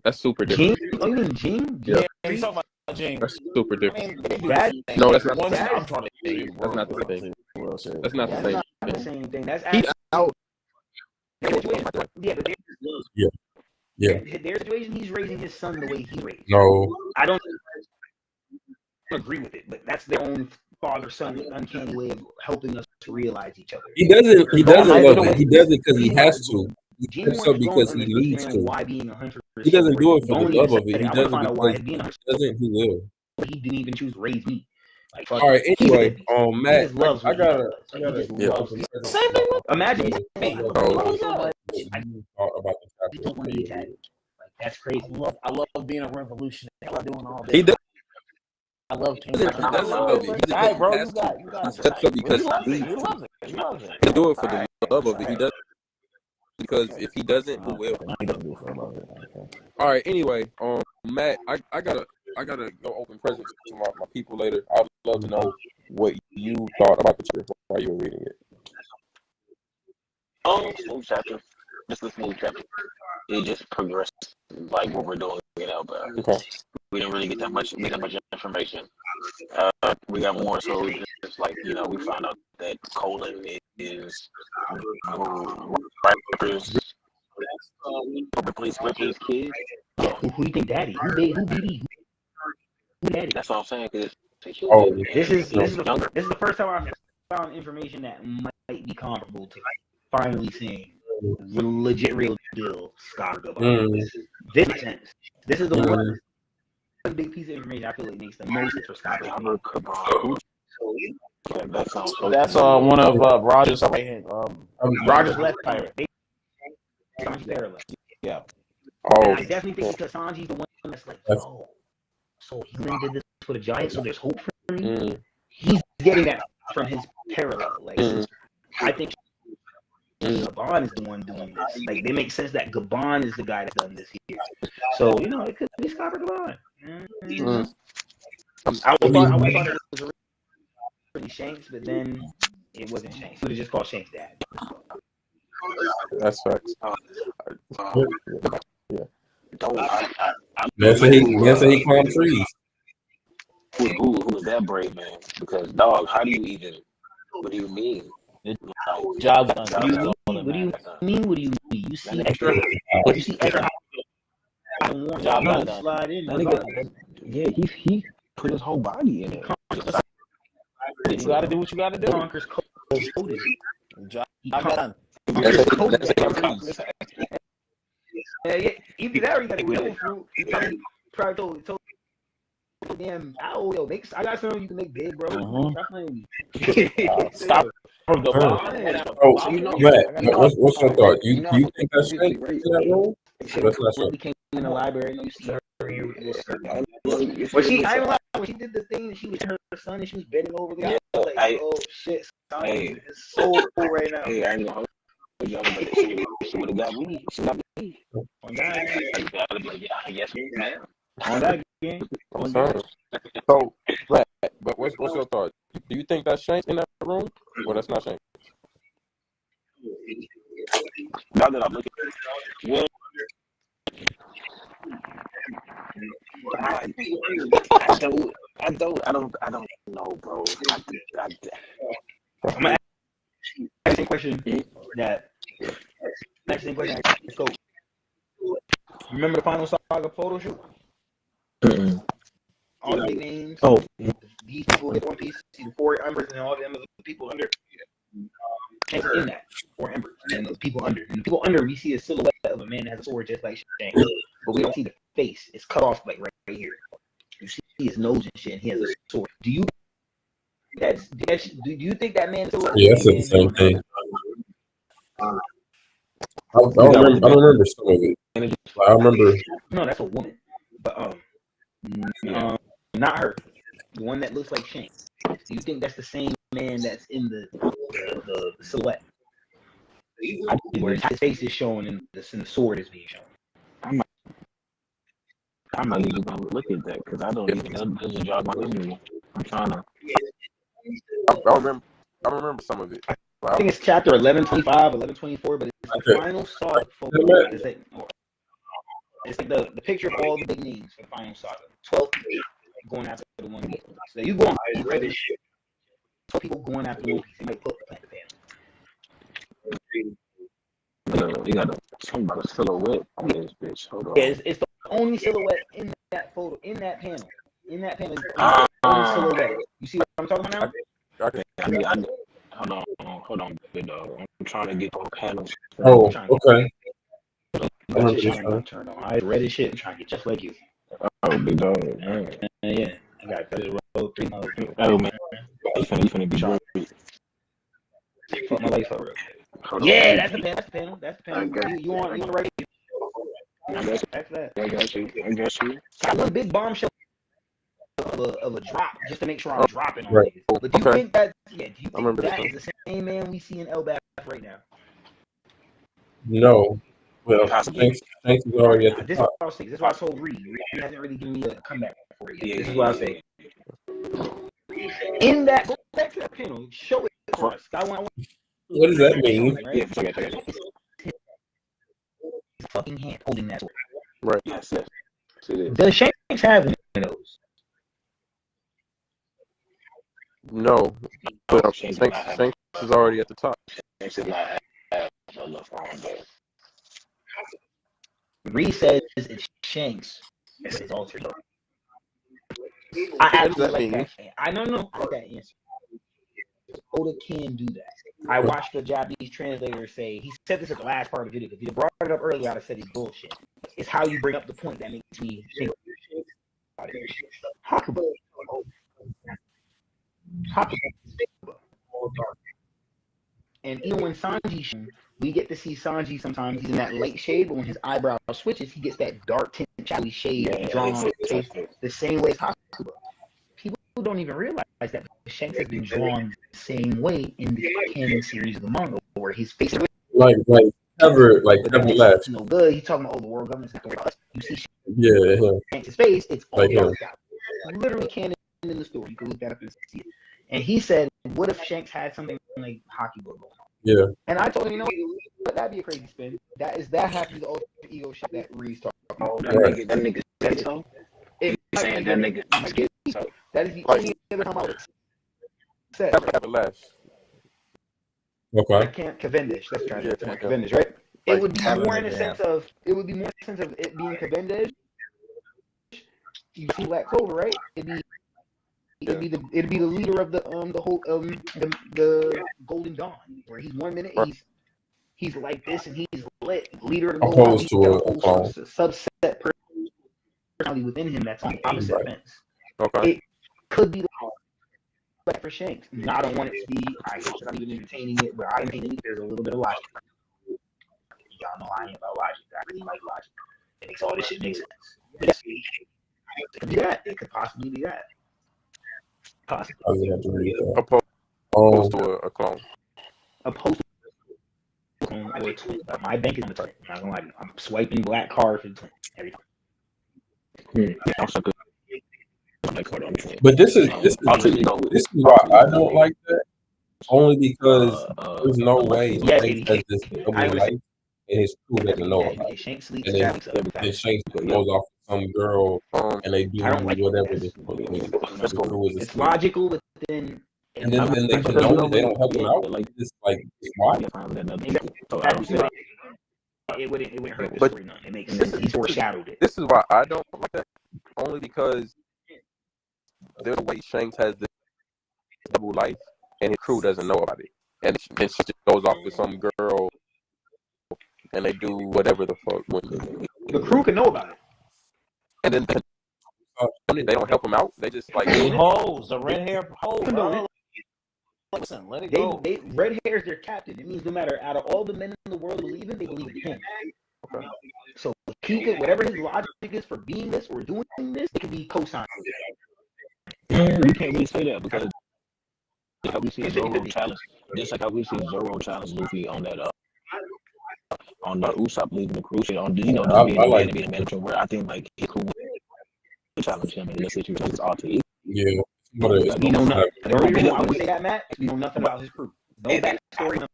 That's super Jin? different. Oh, you mean Jin? Yeah. He's talking about James. That's super I different. mean, they do That- the same No, thing. that's not the One's same. I'm trying to say, That's not the same. Well, shit. That's not the That's same. not the same thing. That's He's actually out. yeah, but Yeah. their situation, he's raising his son the way he raised. No. I don't agree with it, but that's their own father-son uncanny way of helping us to realize each other. He doesn't love it. He does it because he has to. He Gene does so wants to because go he and needs understand to. why being a hunter is He doesn't so do it great. for Don't the love even of it. say He that. I does wanna find it out why because being a hunter he doesn't. He will. he didn't even choose to raise me. Like, fuck All right. it. He's a Anyway, deadbeat. He Matt, just loves I what he gotta. does. I He gotta. just Yeah. loves it. Same thing with Imagine me. Oh, I about the just don't want to get tagged. Like, that's crazy. I love being a revolutionary. I love doing all that. He does. I love He doesn't love it. He just All right, bro, has you got He steps up because he loves he it. He loves it. He loves it. doesn't do it for the love of it. He does because if he doesn't, who will? He doesn't do it for a little bit. Okay. All right. Anyway, Matt, I gotta go open presents to my people later. I'd love to know what you thought about the chapter while you were reading it. Smooth chapter. Just a smooth chapter. It just progressed like what we're doing in Elba. Okay. We didn't really get that much information. We got more so just like, you know, we found out that Colin is Riper's Ripley's kid. Yeah, who you think daddy? Who BD? Who daddy? That's what I'm saying. Cause This is the first time I found information that might be comparable to finally seeing legit real deal Scott Gabon. This makes sense. This is the one big piece of information I feel like makes the most sense for Scott Gabon. That's one of Roger's right hand. Roger's left pirate. Sanji's their left. Yeah. Oh. And I definitely think because Sanji's the one that's like, yo, so Healing did this for the Giants, so there's hope for me. He's getting that from his parallel. Like, I think Gabon is the one doing this. Like, it makes sense that Gabon is the guy that's done this here. So, you know, it could be Scott Gabon. I would have thought it was really Shanks, but then it wasn't Shanks. It was just called Shanks' dad. That's facts. Yeah. Man say he climbed trees. Who is that brave man? Because dog, how do you even? What do you mean? Job done. What do you mean? What do you mean? You see extra? You see extra? Job done. Slide in. Yeah, he put his whole body in it. You gotta do what you gotta do. Conquer's coded. Job done. Yeah, either that or you got to go through. You probably told damn, yo, I got something you can make big, bro. Stop playing me. Stop. What's your thought? You think that's Shanks in that role? That's not She came in the library. You see her here with this. When she did the thing, she was her son and she was bending over the guy. I was like, oh shit, it's so cool right now. Hey, I ain't gonna she would have got me. She got me. On that, I'd be like, yeah, yes, man. on that game. So, but what's your thought? Do you think that's Shanks in that room, or that's not Shanks? Now that I'm looking at it, I don't know, bro. I'm gonna ask you a question So, remember the Final Saga photo shoot? All the big names. Oh, These people get One Piece. See the 4 embers and all them other people under. Shanks in that 4 embers and those people under. And the people under, we see a silhouette of a man that has a sword just like Shanks, but we don't see the face. It's cut off like right here. You see his nose and shit, and he has a sword. Do you think that man? Yeah, that's the same thing. I don't remember some of it. I remember. No, that's a woman, but not her. The one that looks like Shanks. Do you think that's the same man that's in the silhouette? Where his face is showing and the sword is being shown. I'm not even gonna look at that because I don't even know. Doesn't jog my memory. I'm trying to. I remember some of it. I think it's chapter 1125, 1124, but it's the Final Saga photo. It's like the picture of all the big names for Final Saga. 12 people going after the One Piece. So you go on Reddit, 12 people going after the One Piece. You might put the panel. You got something about a silhouette on this bitch. Hold on. Yeah, it's the only silhouette in that photo, in that panel. In that panel, the only silhouette. You see what I'm talking about now? Hold on, good dog. I'm trying to get those panels. Oh, okay. I read this shit and trying to get just like you. Oh, big dog. Yeah. I got to roll 3 months. Oh, man. You finna be great. Fuck my life up real quick. Yeah, that's the panel. That's the panel. You want to write it? That's that. I got you. Got one big bombshell of a drop just to make sure I'm dropping on Right. it. But do you think that? Yeah. Do you I remember think that this is the same man we see in Elbaf right now? No. Well, Possibly. Shanks is already at the This is top. what I was saying. This is why I told Reed. Reed hasn't really given me a comeback for it yet. This is what I was saying. In that, go back to that panel. Show it for us. I want What does that mean? right? Yeah, forget that. His fucking hand holding that sword. Right. Yes, yes. It is. Does Shanks have one of those? No, but Shanks Shanks is already at the top. does not have enough arm there. Reed says it's Shanks. It's his alter ego. I What does actually that like mean? that. I don't know that answer. Oda can do that. I watched the Japanese translator say, he said this at the last part of the video. If you brought it up earlier, I'd have said it's bullshit. It's how you bring up the point that makes me think about it. Hakuba. And even when Sanji, we get to see Sanji sometimes, he's in that light shade, but when his eyebrow switches, he gets that dark tint, shadowy shade drawn on his face, the same way as Hakuba. People don't even realize that Shanks has been drawn the same way in the canon series of the manga, where his face is Like cover left. no good. He's talking about, oh, the world government's not for us. You see Yeah, him. Shanks' face, it's all Like him. dark out. Literally canon in the story. You can look that up and see it. And he said, what if Shanks had something like Hakuba going on? Yeah. And I told him, you know, but that'd be a crazy spin. That has to be the ultimate ego shit that Reed's talking about. That nigga said so. It You saying that nigga said so? that is the only other time I would said. Have a lash. Okay. Cavendish. That's trying to Yeah, Cavendish, right? It Like would be Cavendish, more in a yeah. sense of it being Cavendish. You see Black Clover, right? It'd be the leader of the whole the Golden Dawn, where he's 1 minute he's like this and he's lit, leader of the Golden Dawn. Opposed He's to got a whole clone. subset personality within him that's on the opposite Right. fence. Okay. It could be like for Shanks. And I don't want it to be. I guess I'm even entertaining it, but I think there's a little bit of logic. Y'all know I ain't about logic. I really like logic. It makes all this shit make sense. But yes, it could be that. It could possibly be that. Possibly. I was gonna have to read that. Opposed to a clone. Opposed to or a twin. My bank is on the twin. I'm not gonna lie to you. I'm swiping black card for the twin every time. Also good. Black card on twin. But this is Also, this is why I don't like that. Only because there's no way Yeah, Shanks baby. has this I double was- life and his crew doesn't know about it. Shanks sleeps. And then Facts. Shanks goes off with some girl and they do I don't like whatever this. the crew is It's asleep. logical, but then And then they condone it, they don't help him out. Like this, like why? it wouldn't hurt the But- story none. It makes sense. He foreshadowed it. This is why I don't like that. Only because there's a way Shanks has this double life and his crew doesn't know about it. And she just goes off with some girl and they do whatever the fuck. The crew can know about it. And then they don't help him out. They just like, The hoes, the red hair hoes. No, bro. Listen, let it go. They red hair is their captain. It means no matter out of all the men in the world believe in, they believe in him. Okay. So he could, whatever his logic is for being this or doing this, it can be co-signed. You can't really say that because just like we see Zoro challenge Luffy on that on the Usopp leaving the crew shit on I like being a manager where I think like he could challenge him in this situation. It's all to equal. Yeah. But it's We know nothing. Yeah. The reason why I would say that, Matt, we know nothing about his crew. No backstory.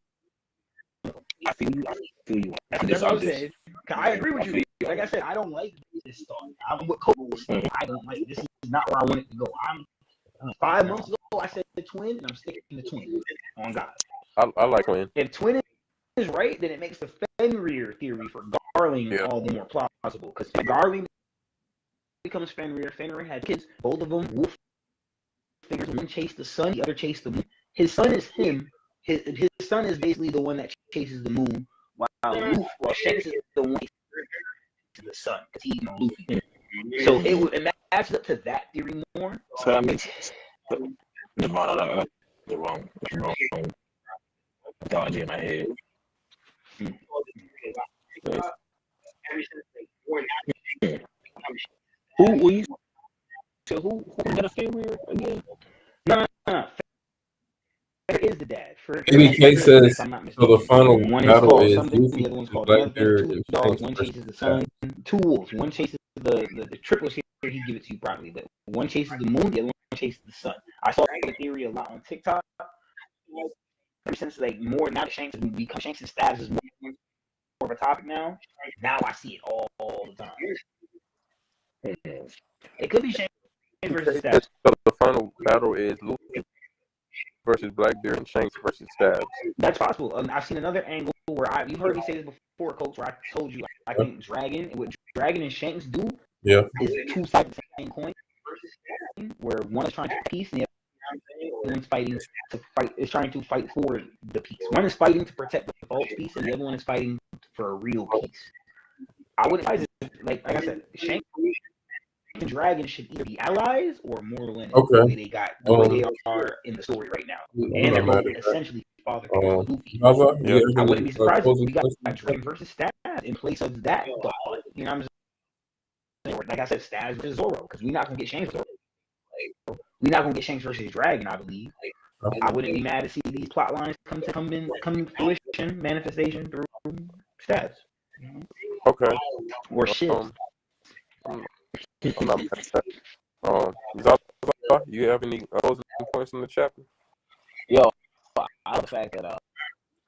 I feel you. That's what I'm saying. I agree with you. Like I said, I don't like this stuff. I'm with Kobe was saying. I don't like it. This is not where I want it to go. 5 months ago, I said the twin, and I'm sticking to the twin. On God. I like when. If twin is right, then it makes the Fenrir theory for Garling all the more plausible. Because Garling becomes Fenrir. Fenrir had kids. Both of them wolf figures. One chased the sun, the other chased the moon. His son is him. His son is basically the one that chases the moon, while Shanks is the one to the sun because he's Luffy. So it matches up to that theory more. So that makes the wrong thought in my head. Who will you? So who got a favorite again? No. is the dad? For ABK says if I'm not so. mistaken. The final One is battle called is something, Luffy the other one's versus called another thing. Blackbeard Two and dogs, Shanks one versus chases the Stab. sun. Two wolves, one chases the triples here. He give it to you properly, but one chases the moon, the other one chases the sun. I saw the theory a lot on TikTok. Ever since like more now, Shanks and Stabs is more of a topic now. Now I see it all the time. It could be Shanks versus Stabs. So the final battle is Luffy versus Blackbeard and Shanks versus Stabs. That's possible. I've seen another angle where you've heard me say this before, Coach, where I told you I think Dragon and what Dragon and Shanks do is two sides of the same coin, where one is trying to peace and the other one's trying to fight for the peace. One is fighting to protect the false peace, and the other one is fighting for a real peace. I wouldn't advise it, like I said, Shanks and Dragon should either be allies or mortal enemies. Okay. The way they are in the story right now, and they're both essentially father figures of Luffy. I wouldn't be surprised if we got Dragon versus Stabs in place of that thought. You know what I'm saying? Like I said, Stabs versus Zoro, because we're not gonna get Shanks versus Zoro. We're not gonna get Shanks versus Dragon, I believe. I wouldn't be mad to see these plot lines come to fruition, manifestation through Stabs. Okay. Or shit. I'm not mad at that. Zaza, you have any closing points in the chapter? Yo, I like the fact that I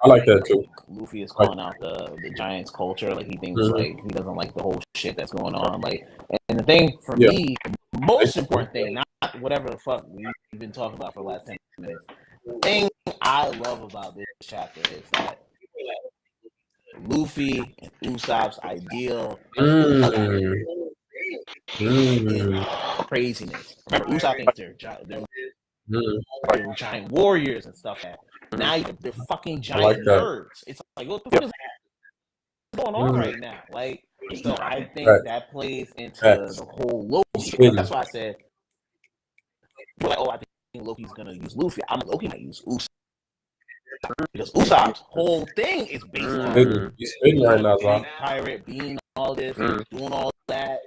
like that too. Luffy is calling out the Giants culture. Like he thinks like he doesn't like the whole shit that's going on. Like, and the thing for me, most important thing, not whatever the fuck we've been talking about for the last 10 minutes. The thing I love about this chapter is that Luffy and Usopp's ideal is craziness. Remember, Usopp thinks they're giant warriors and stuff. Now they're fucking giant nerds. It's like, what the fuck is going on right now? Like, so I think that plays into the whole Loki. That's why I said, like, I think Loki's gonna use Luffy. I'm Loki might use Usopp. Because Usopp's whole thing is based on he's spitting right now, Zah. pirate, being all this, doing all that.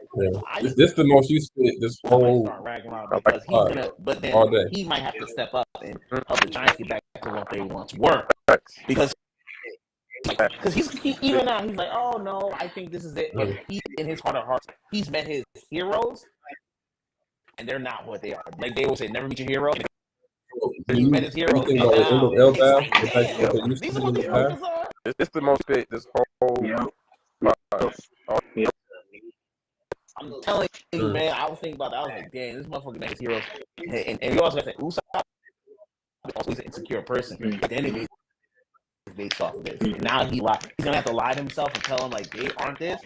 Is this the most you spit this whole? Because he's gonna, but then he might have to step up and help the Giants get back to what they once were. Because even now he's like, oh no, I think this is it. And he, in his heart of hearts, he's met his heroes, and they're not what they are. Like they will say, never meet your hero. He met his heroes. These are what the heroes are. It's the most fit. This whole. I'm telling you, man. I was thinking about that. I was like, damn, this motherfucker met his heroes. And you also got to say, Usopp also is an insecure person. But then it is based off of this. And now he's gonna have to lie to himself and tell him like they aren't this.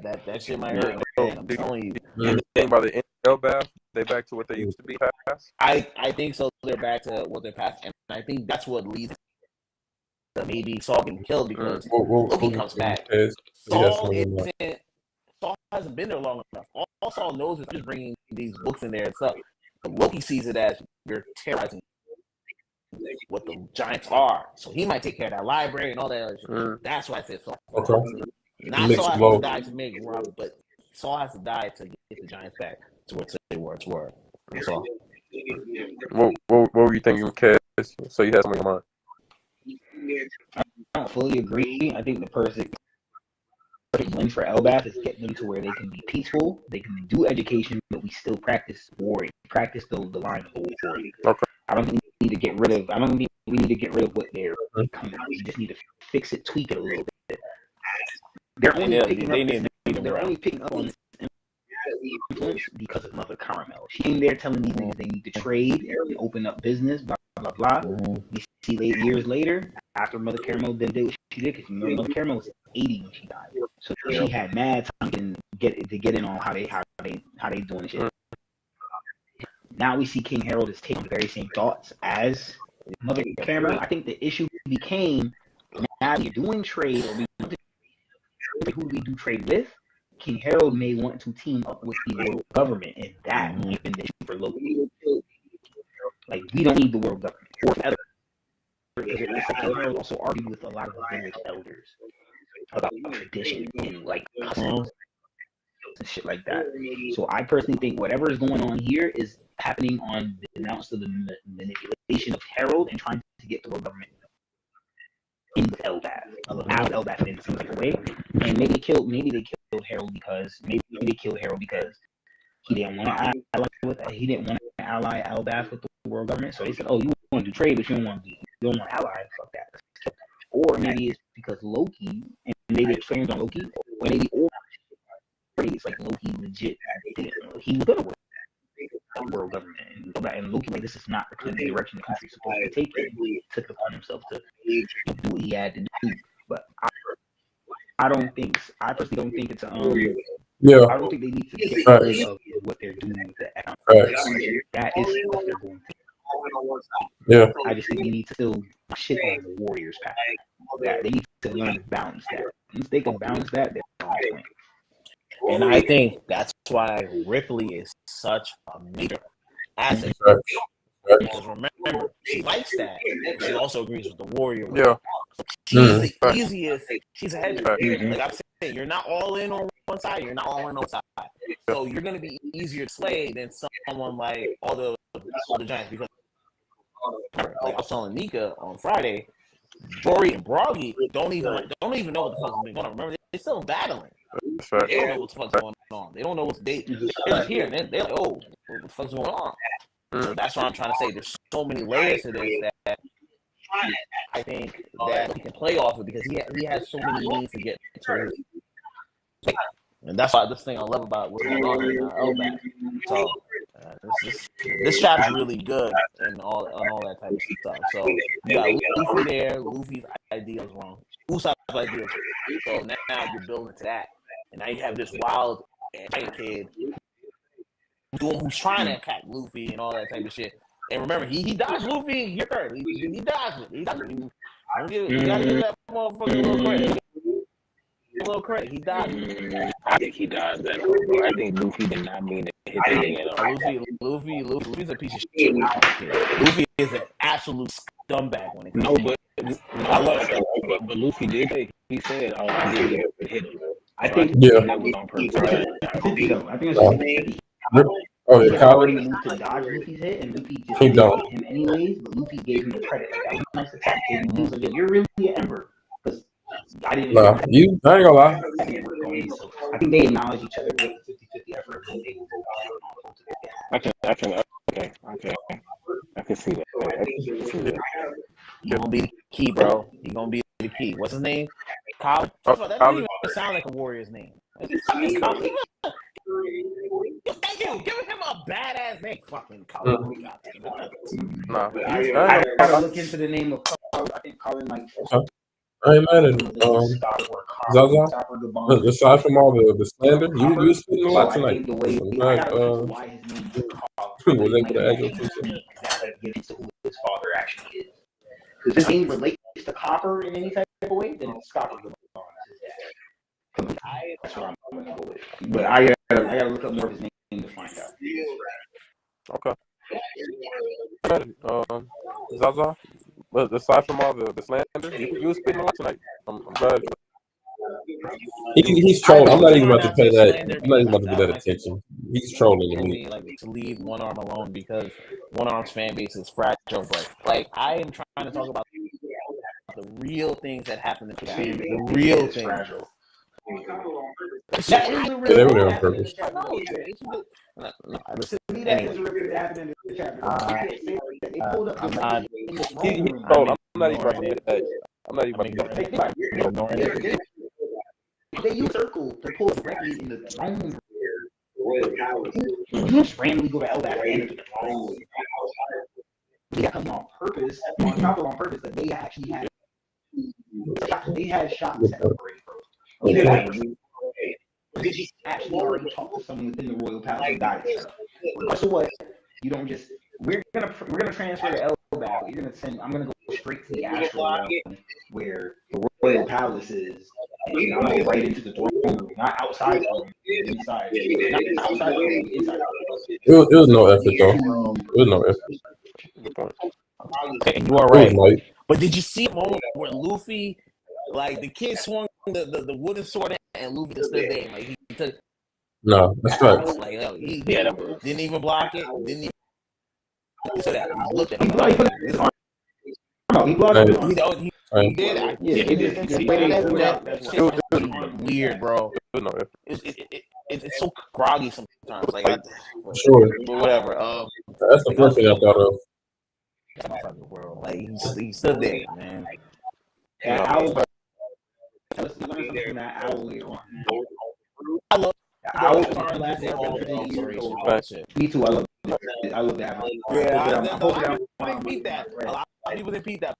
That shit might hurt. Man, I'm telling you. You think about the Elbaf? They back to what they used to be past? I think so. They're back to what they're past, and I think that's what leads to maybe Saul getting killed because Loki comes back. Saul hasn't been there long enough. All Saul knows is just bringing these books in there and stuff. But Loki sees it as you're terrorizing what the Giants are, so he might take care of that library and all that other shit. That's why I said Saul. Not Saul has to die to make Robin, but Saul has to die to get the Giants back to what they were. That's all. What were you thinking, Kez? So you had something in mind? I don't fully agree. I think the perfect win for Elbaf is get them to where they can be peaceful, they can do education, but we still practice warring, practice the line of warring. Okay. I don't think we need to get rid of. I don't think we need to get rid of what they're becoming. We just need to fix it, tweak it a little bit. They're only picking up on this influence because of Mother Caramel. She came there telling these niggas they need to trade and open up business, blah blah blah. We see years later, after Mother Caramel did what she did, because Mother Caramel was 80 when she died, so she had mad time to get in on how they doing this shit. Now we see King Harold is taking the very same thoughts as Mother Caramel. I think the issue became now you're doing trade, or who do we do trade with? King Harold may want to team up with the world government, and that may have been the issue for Loki. Like, we don't need the world government. Or other. King Harold also argued with a lot of the village elders about tradition and like customs and shit like that. So I personally think whatever is going on here is happening on the announcement of the manipulation of Harold and trying to get the world government in with Elbaf, out of Elbaf in some type of way. And maybe they killed Harold because he didn't want to ally Elbaf with the world government. So they said, "Oh, you want to do trade, but you don't want to ally. Fuck that." Or maybe it's because Loki, and maybe it's framed on Loki, or maybe it's like Loki legit. He was gonna win the world government and go back, and Loki like, this is not the kind of direction the country's supposed to take. He took it upon himself to do what he had to do. But I personally don't think it's Yeah. I don't think they need to get rid of what they're doing with the economy. That is what they're going to do. Yeah. I just think they need to still shit on the Warriors path. That they need to learn to balance that. Once they can balance that, they're on point. And I think that's why Ripley is such a major asset. Because remember, she likes that. She also agrees with the Warrior. Yeah. She's the easiest. She's a head. Like I'm saying, you're not all in on one side. You're not all in on one side. So you're going to be easier to slay than someone like all the Giants. Because like I was telling Nika on Friday, Jory and Broggy don't even know what the fuck is going on. Remember, they're still battling. They don't know what the fuck's going on. They don't know what's they're just here. And they're like, oh, what the fuck's going on? So that's what I'm trying to say. There's so many layers to this that I think that he can play off of because he has so many means to get to his. And that's why this thing I love about what's going on in Elbaf. So this chapter's really good and all that type of stuff. So you got Luffy there. Luffy's idea is wrong. Usopp's idea is wrong. So now you're building to that, and now you have this wild kid who's trying to attack Luffy and all that type of shit. And remember, he dodged Luffy. You're hurt. He dodged it. You gotta give that motherfucker a little credit. He dodged it. I think he dodged that. Bro. I think Luffy did not mean to hit that thing at all. Luffy's a piece of shit. Luffy is an absolute scumbag when it comes to I love that. But Luffy did say, he said, "Oh, I didn't hit him." I think that was on purpose. I think it's yeah, already moved to dodge Luffy's hit, and Luffy just hit him anyways. But Luffy gave him the credit. Like, that was a nice attack. He was like, "You're really an Ember." Because I didn't. I ain't gonna lie. So I think they acknowledge each other with the 50-50 effort, and they will go together. I can see that. He's gonna be the key, bro. He's gonna be the key. What's his name? Colin. That doesn't even sound like a Warrior's name. Thank you. Give him a badass name. Fucking Colin. Nah. I gotta look into the name of Colin. I think Colin like. I ain't mad at Zaza. Aside from all the slander, you was spitting a lot tonight. Why his name is Colin. Was able to add your 2 cents. Get into who his father actually is. Because his name relates to Copper in any type of way, then it's Copper the Bond. That's what I'm gonna go with. But I gotta look up more of his name to find out. Okay. Zaza, but aside from all the slander, you was spitting a lot tonight. I'm glad. He's trolling. I'm not even about to pay that. I'm not even about to pay that attention. He's trolling me. Like to leave One Arm alone because One Arm's fan base is fragile. But like I am trying to talk about the real things that happen in the game. The real things. Fragile. They were there on purpose. They use circle to pull directly in the throne. You just randomly go to Elbaf and enter the throne. They got coming on purpose, on top of on purpose, that they actually had. They had shots at upgrade, bro. Did you actually already talk to someone within the Royal Palace and got it? So what? You don't just. We're gonna transfer to Elbaf. You're gonna send. I'm gonna go straight to the actual realm where the Royal Palace is. And I'm gonna go right into the throne room, not outside the room, inside. Not outside the room, inside. It was no effort though. It was no effort. Okay, you are right. But did you see a moment where Luffy, like the kid swung the wooden sword and Luffy just stood there, like he took. No, that's right. Like he didn't even block it. Didn't even. So that he looked at him like No, he blocked Right. it. He did. Yeah, it just the way they pulled out. That shit was weird, bro. No, It's so groggy sometimes. Like, Sure. but whatever. That's the first thing I thought of. That's my fucking world. Like he stood there, man. That owl. Let's learn something from that owl later on. I love The owl the was the last alteration. Me too. I love that. I love that. Yeah, a lot of people didn't beat that. A lot of people didn't beat that.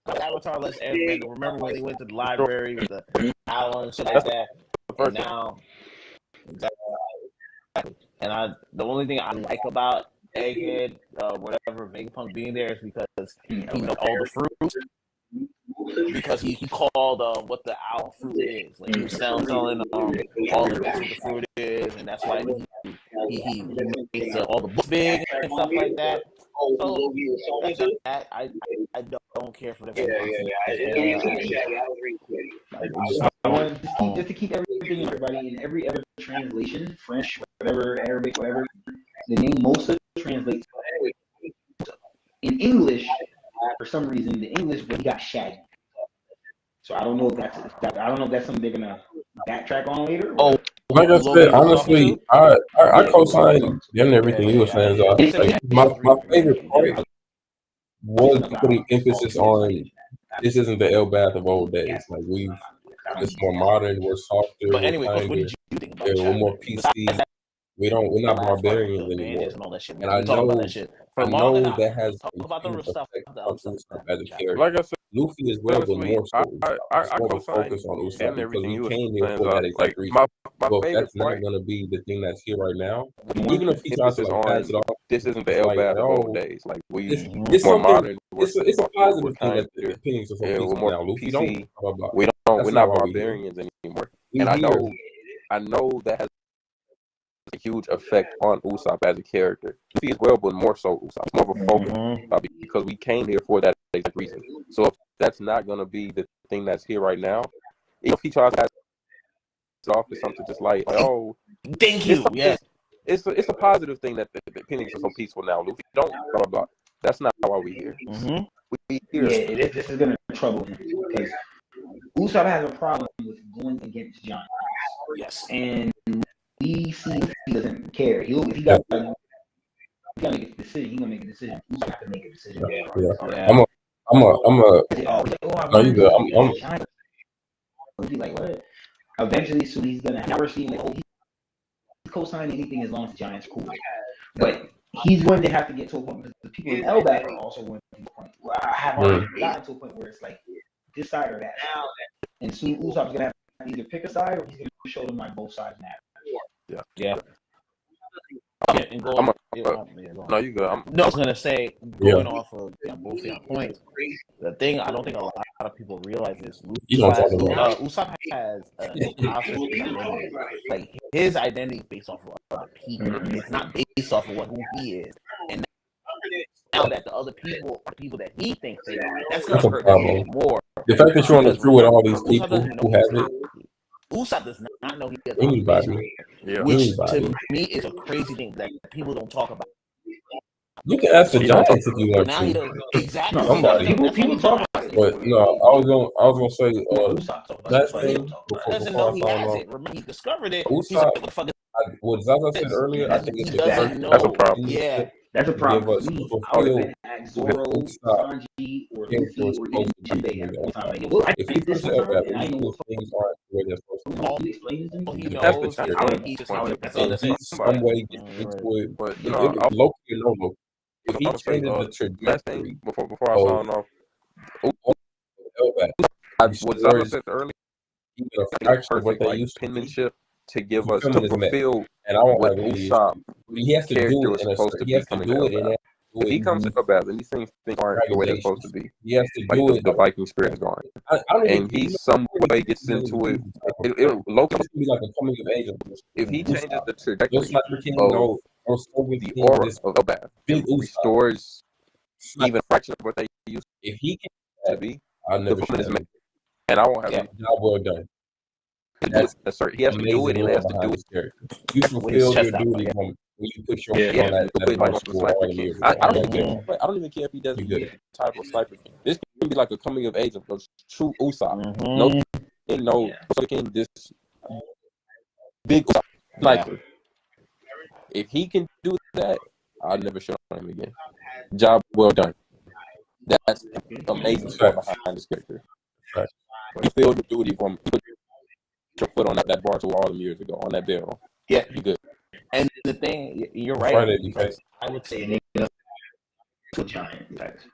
Avatar Last Airbender. Remember when they went to the library with the owl and shit like that? And now, exactly. And the only thing I like about Egghead, whatever Vegapunk being there is because he knows all the fruits. Because he called what the owl fruit is. Like he was telling all the what the fruit is, and that's why he makes all the books big and stuff like that. So that I don't care for the just to keep everything everybody in every other translation, French, whatever, Arabic, whatever, the name Mosa translates in English. For some reason, the English he got Shaggy. So I don't know if that's something they're gonna backtrack on later. Oh, like I said, honestly, I co-sign damn everything you were saying. Like, my favorite part was putting emphasis on this isn't the Elbath of old days. Like it's more modern, we're softer, but anyway, what did you think about we're more PC. We're not barbarians anymore. And I know that has as a character. like I said, Luffy as well, but more so. I more co-sign focus on Usopp because everything we you were came here saying. for that Like exact reason. my But favorite that's not part going to be the thing that's here right now. Even if he tries to pass it off, this isn't the Elbath of old days. Like it's more something. modern. It's a positive thing that the opinions are so we're peaceful more now. Luffy PC. don't. We're not barbarians anymore. And I know that has a huge effect on Usopp as a character. Luffy as well, but more so Usopp. It's more of a focus because we came here for that exact reason. So if that's not going to be the thing that's here right now, if he tries to pass it off as something just like oh, thank you. Yes, it's a positive thing that the opinions are so peaceful now. Luffy, don't blah blah blah. That's not why we're here. We here. Yeah, this is gonna trouble him because Usopp has a problem with going against giants. Yes, and we see he doesn't care. If he got to make a decision, he's gonna make a decision. Usopp have to make a decision. Yeah. I'm like what? Eventually, so he's gonna never see like he's co-signing anything as long as the Giants cool. But he's going to have to get to a point because the people in Elbath are also going to the point where I have already gotten to a point where it's like this side or that. And soon Usopp's gonna have to either pick a side or he's gonna show them like both sides matter. Yeah. And go no, you good. I was gonna say going off of both your points. The thing I don't think a lot of people realize is Usopp has identity. Like his identity is based off of other people. It's not based off of who he is. And now that the other people are people that he thinks they are, that's gonna hurt him more. The fact that you're on the crew with all these people who have it. Usopp does not know he has anybody. Which to me is a crazy thing that people don't talk about. You can ask the Giants if you want to. Exactly. Somebody. People talk about it. But no, I was gonna say last thing doesn't know he has it. Remember, he discovered it. Usopp, what Zaza said earlier, I think it's that's a problem. Yeah. That's a problem. I would have been at Zoro, Sanji, or Luffy, or even Jinbei at the time. If he puts it up that things aren't where they're supposed to be. That's the challenge. He's some way into it, but Loki and no Loki. If he changes the trajectory before I sign off, what Zaza said earlier, actually what they use penmanship to give us to fulfill and I won't what Usopp he has to do it supposed to be coming out. If he comes to Elbath and these things aren't the way they're supposed to be, he has to do it. The Viking spirit is gone, and he some way gets into it. Loki be like a coming of age. If he changes the trajectory of the aura of Elbath, it restores even a fraction of what they used if he can to be. I'll never and I won't have job well done. He has to do it and he has to do it. You fulfill your duty when you put your Yeah, foot on You that can put like on bicycle the all sniper the kit. years I ago, don't you even good. care. I don't even care if he does You the good. type of sniper thing. This can be like a coming of age of a true Usopp. Mhm. No, no Yeah. fucking this big Usopp sniper. If he can do that, I'll never show him again. Job well done. That's amazing story Facts. behind this character. Facts. You feel the duty from you put your foot on that bar to all them years ago on that barrel. Yeah. You good. And the thing, you're right, Friday, because I would say And they to a giant. Facts.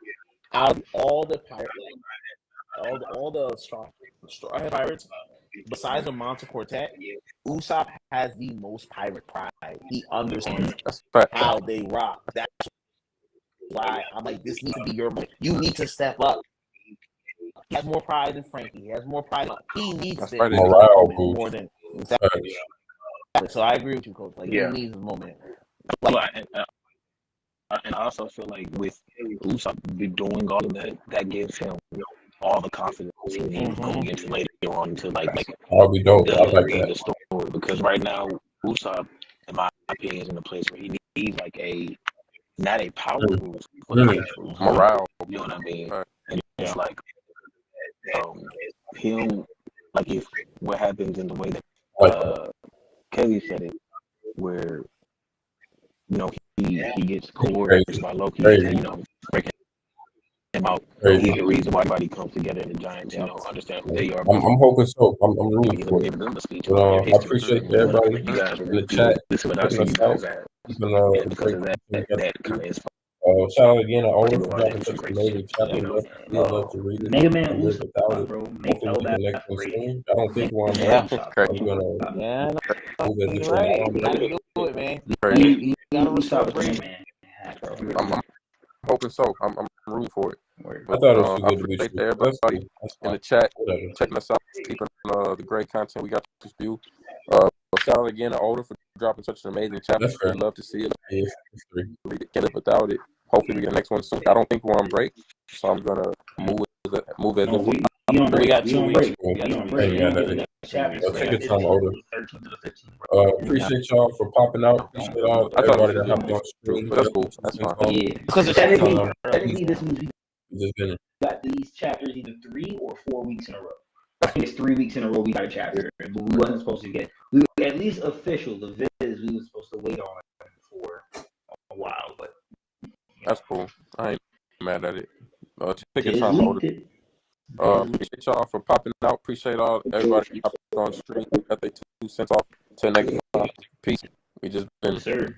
out of all the pirates, all the strong pirates, besides the Monte Quartet, Usopp has the most pirate pride. He understands That's fact. how they rock. That's why I'm like, this needs to be your moment. You need to step up. He has more pride than Frankie. He has more pride. He needs That's this right. Morale moment boost. more than Facts. So I agree with you, Coach. Like Yeah. he needs his moment. Well, and I also feel like with Usopp be doing all of that, that gives him all the confidence he needs going into later on to like That'll be dope. I like the that. story. Because right now, Usopp, in my opinion, is in a place where he needs like not a power boost, but an actual Morale. You know what I mean? Right. And it's like him, like if what happens in the way that Like that. Kelly said it, where he gets coerced Crazy. by Loki, Crazy. and breaking him out. Crazy. He's the reason why everybody comes together in the Giants. Understand who they are. I'm hoping so. I'm rooting He's for it. giving them a speech But, about their I history. appreciate everybody You guys in the chat listen what I checking see us you out. guys at. Keeping And because great of that, content we got that to kind do. of is Shout out again to Oda people for are dropping that such an great. amazing chapter. We'd love to read it. Mega Man and live without it. bro. Hopefully we get the next one soon. I don't think we're on Yeah. break. Great. I'm gonna Yeah, move as you're if right. we're on You break. gotta do it, man. Crazy. You gotta respect Mega Brady. Man. I'm hoping so. I'm rooting for it. I thought it was too I good to be appreciate true. everybody That's in fine. the chat Whatever. checking us out, keeping the great content we got to spew. Shout out again to Oda for dropping such an amazing chapter. That's fair. We'd love to see it. Yeah, it's three. We can't live without it. Hopefully we get the next one soon. I don't think we're on break, so I'm gonna move as if We we're on We break. got We 2 on weeks. break. Cool. We got 2 We on weeks. break. Hey, We man, don't get the next chapter. take your It's time, Oda. 13 to the 15th, bro. Appreciate y'all for popping out. Appreciate all I thought everybody it was that hopped on stream. but that's cool. That's fine. Yeah. Because the Technically, this means we Just been got these chapters either 3 or 4 weeks in a row. I think it's 3 weeks in a row we got a chapter, but we wasn't supposed to get. We were at least official. The viz we were supposed to wait on for a while, but That's cool. I ain't mad at it. Take your Tiz time, Oda. leaked it. Appreciate y'all for popping out. Appreciate all everybody popping on the stream. Got their 2 cents off to next time. Peace. We just been Yes, sir.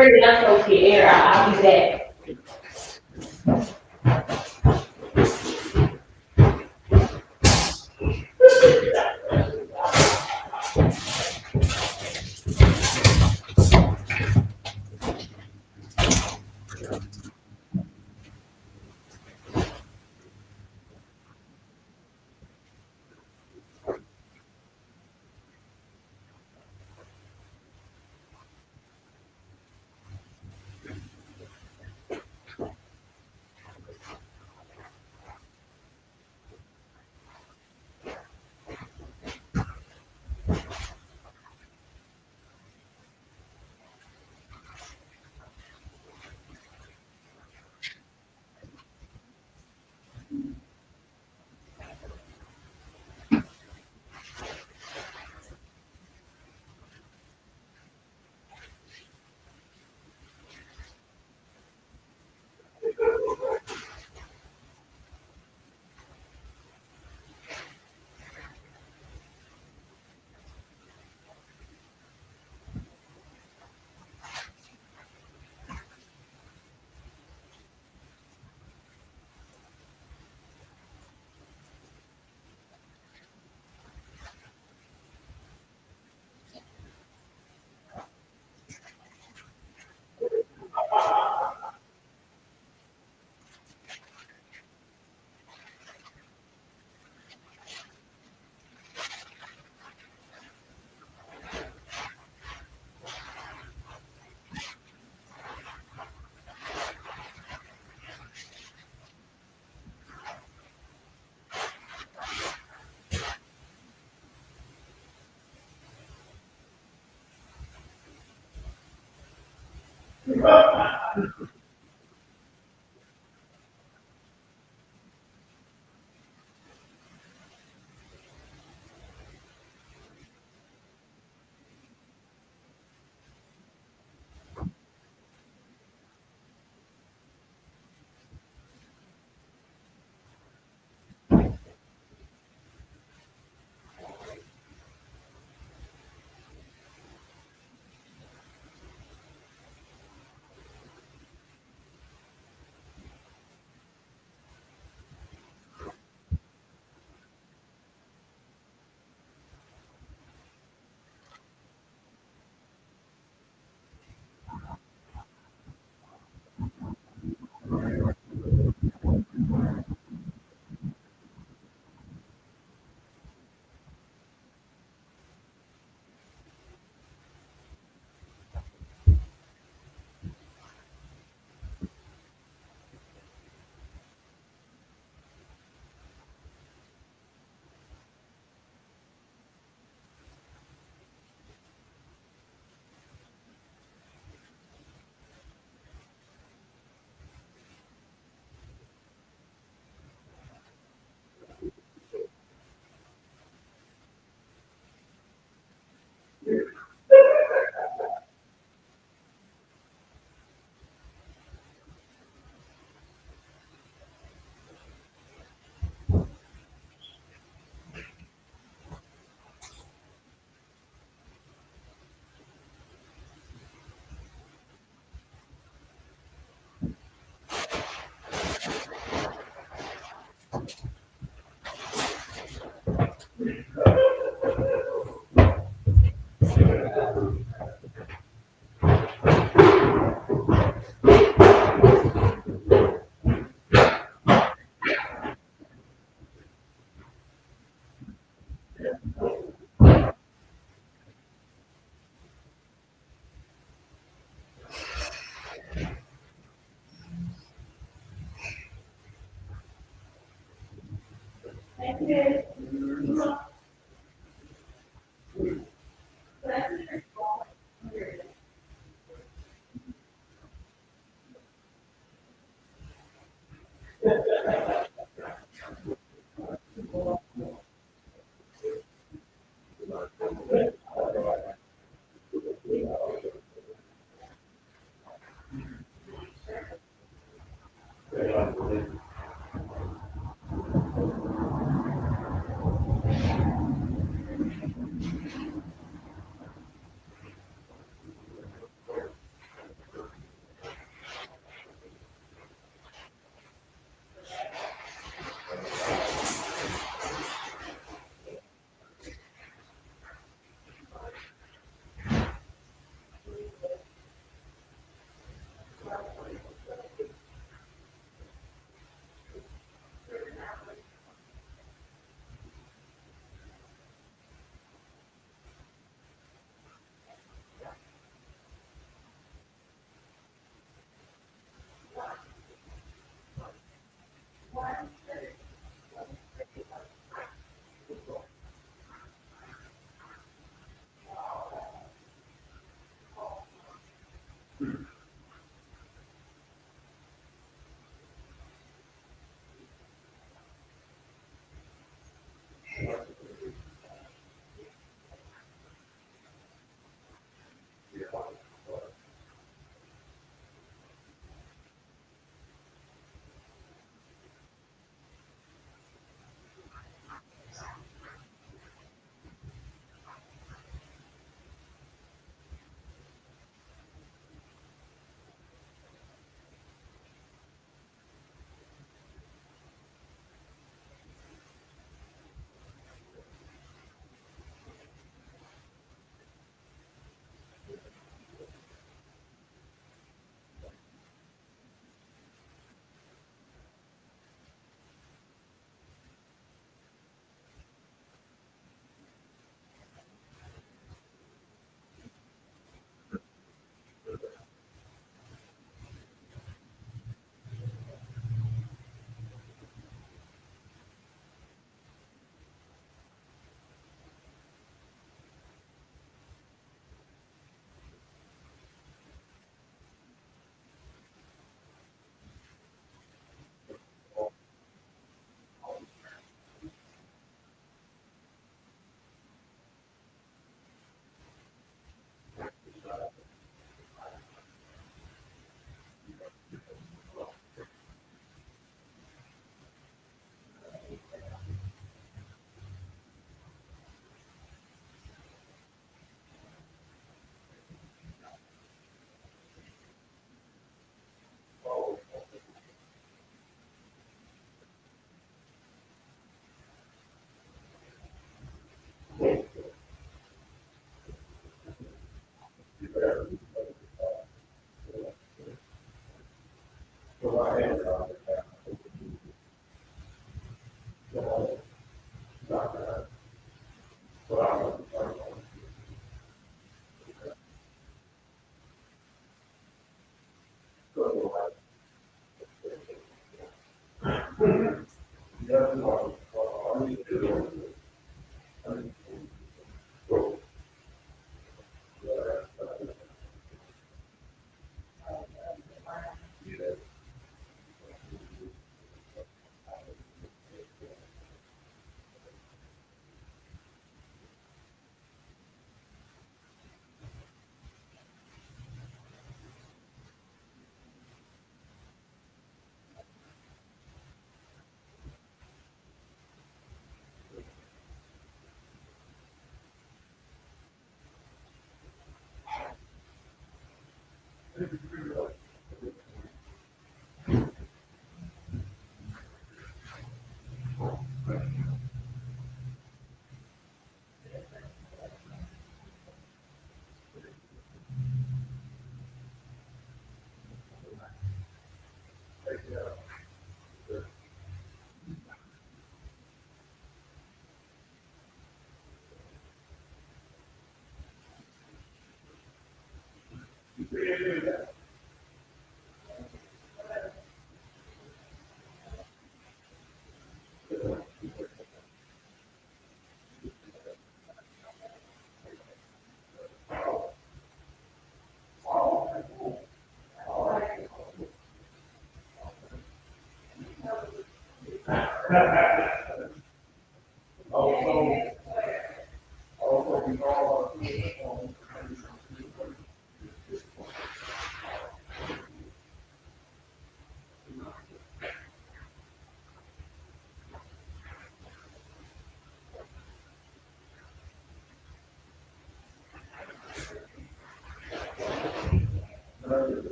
bringing us folks here. I'll be back.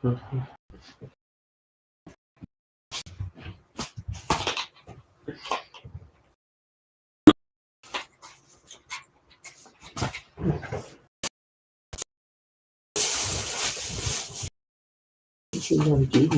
What you gonna do?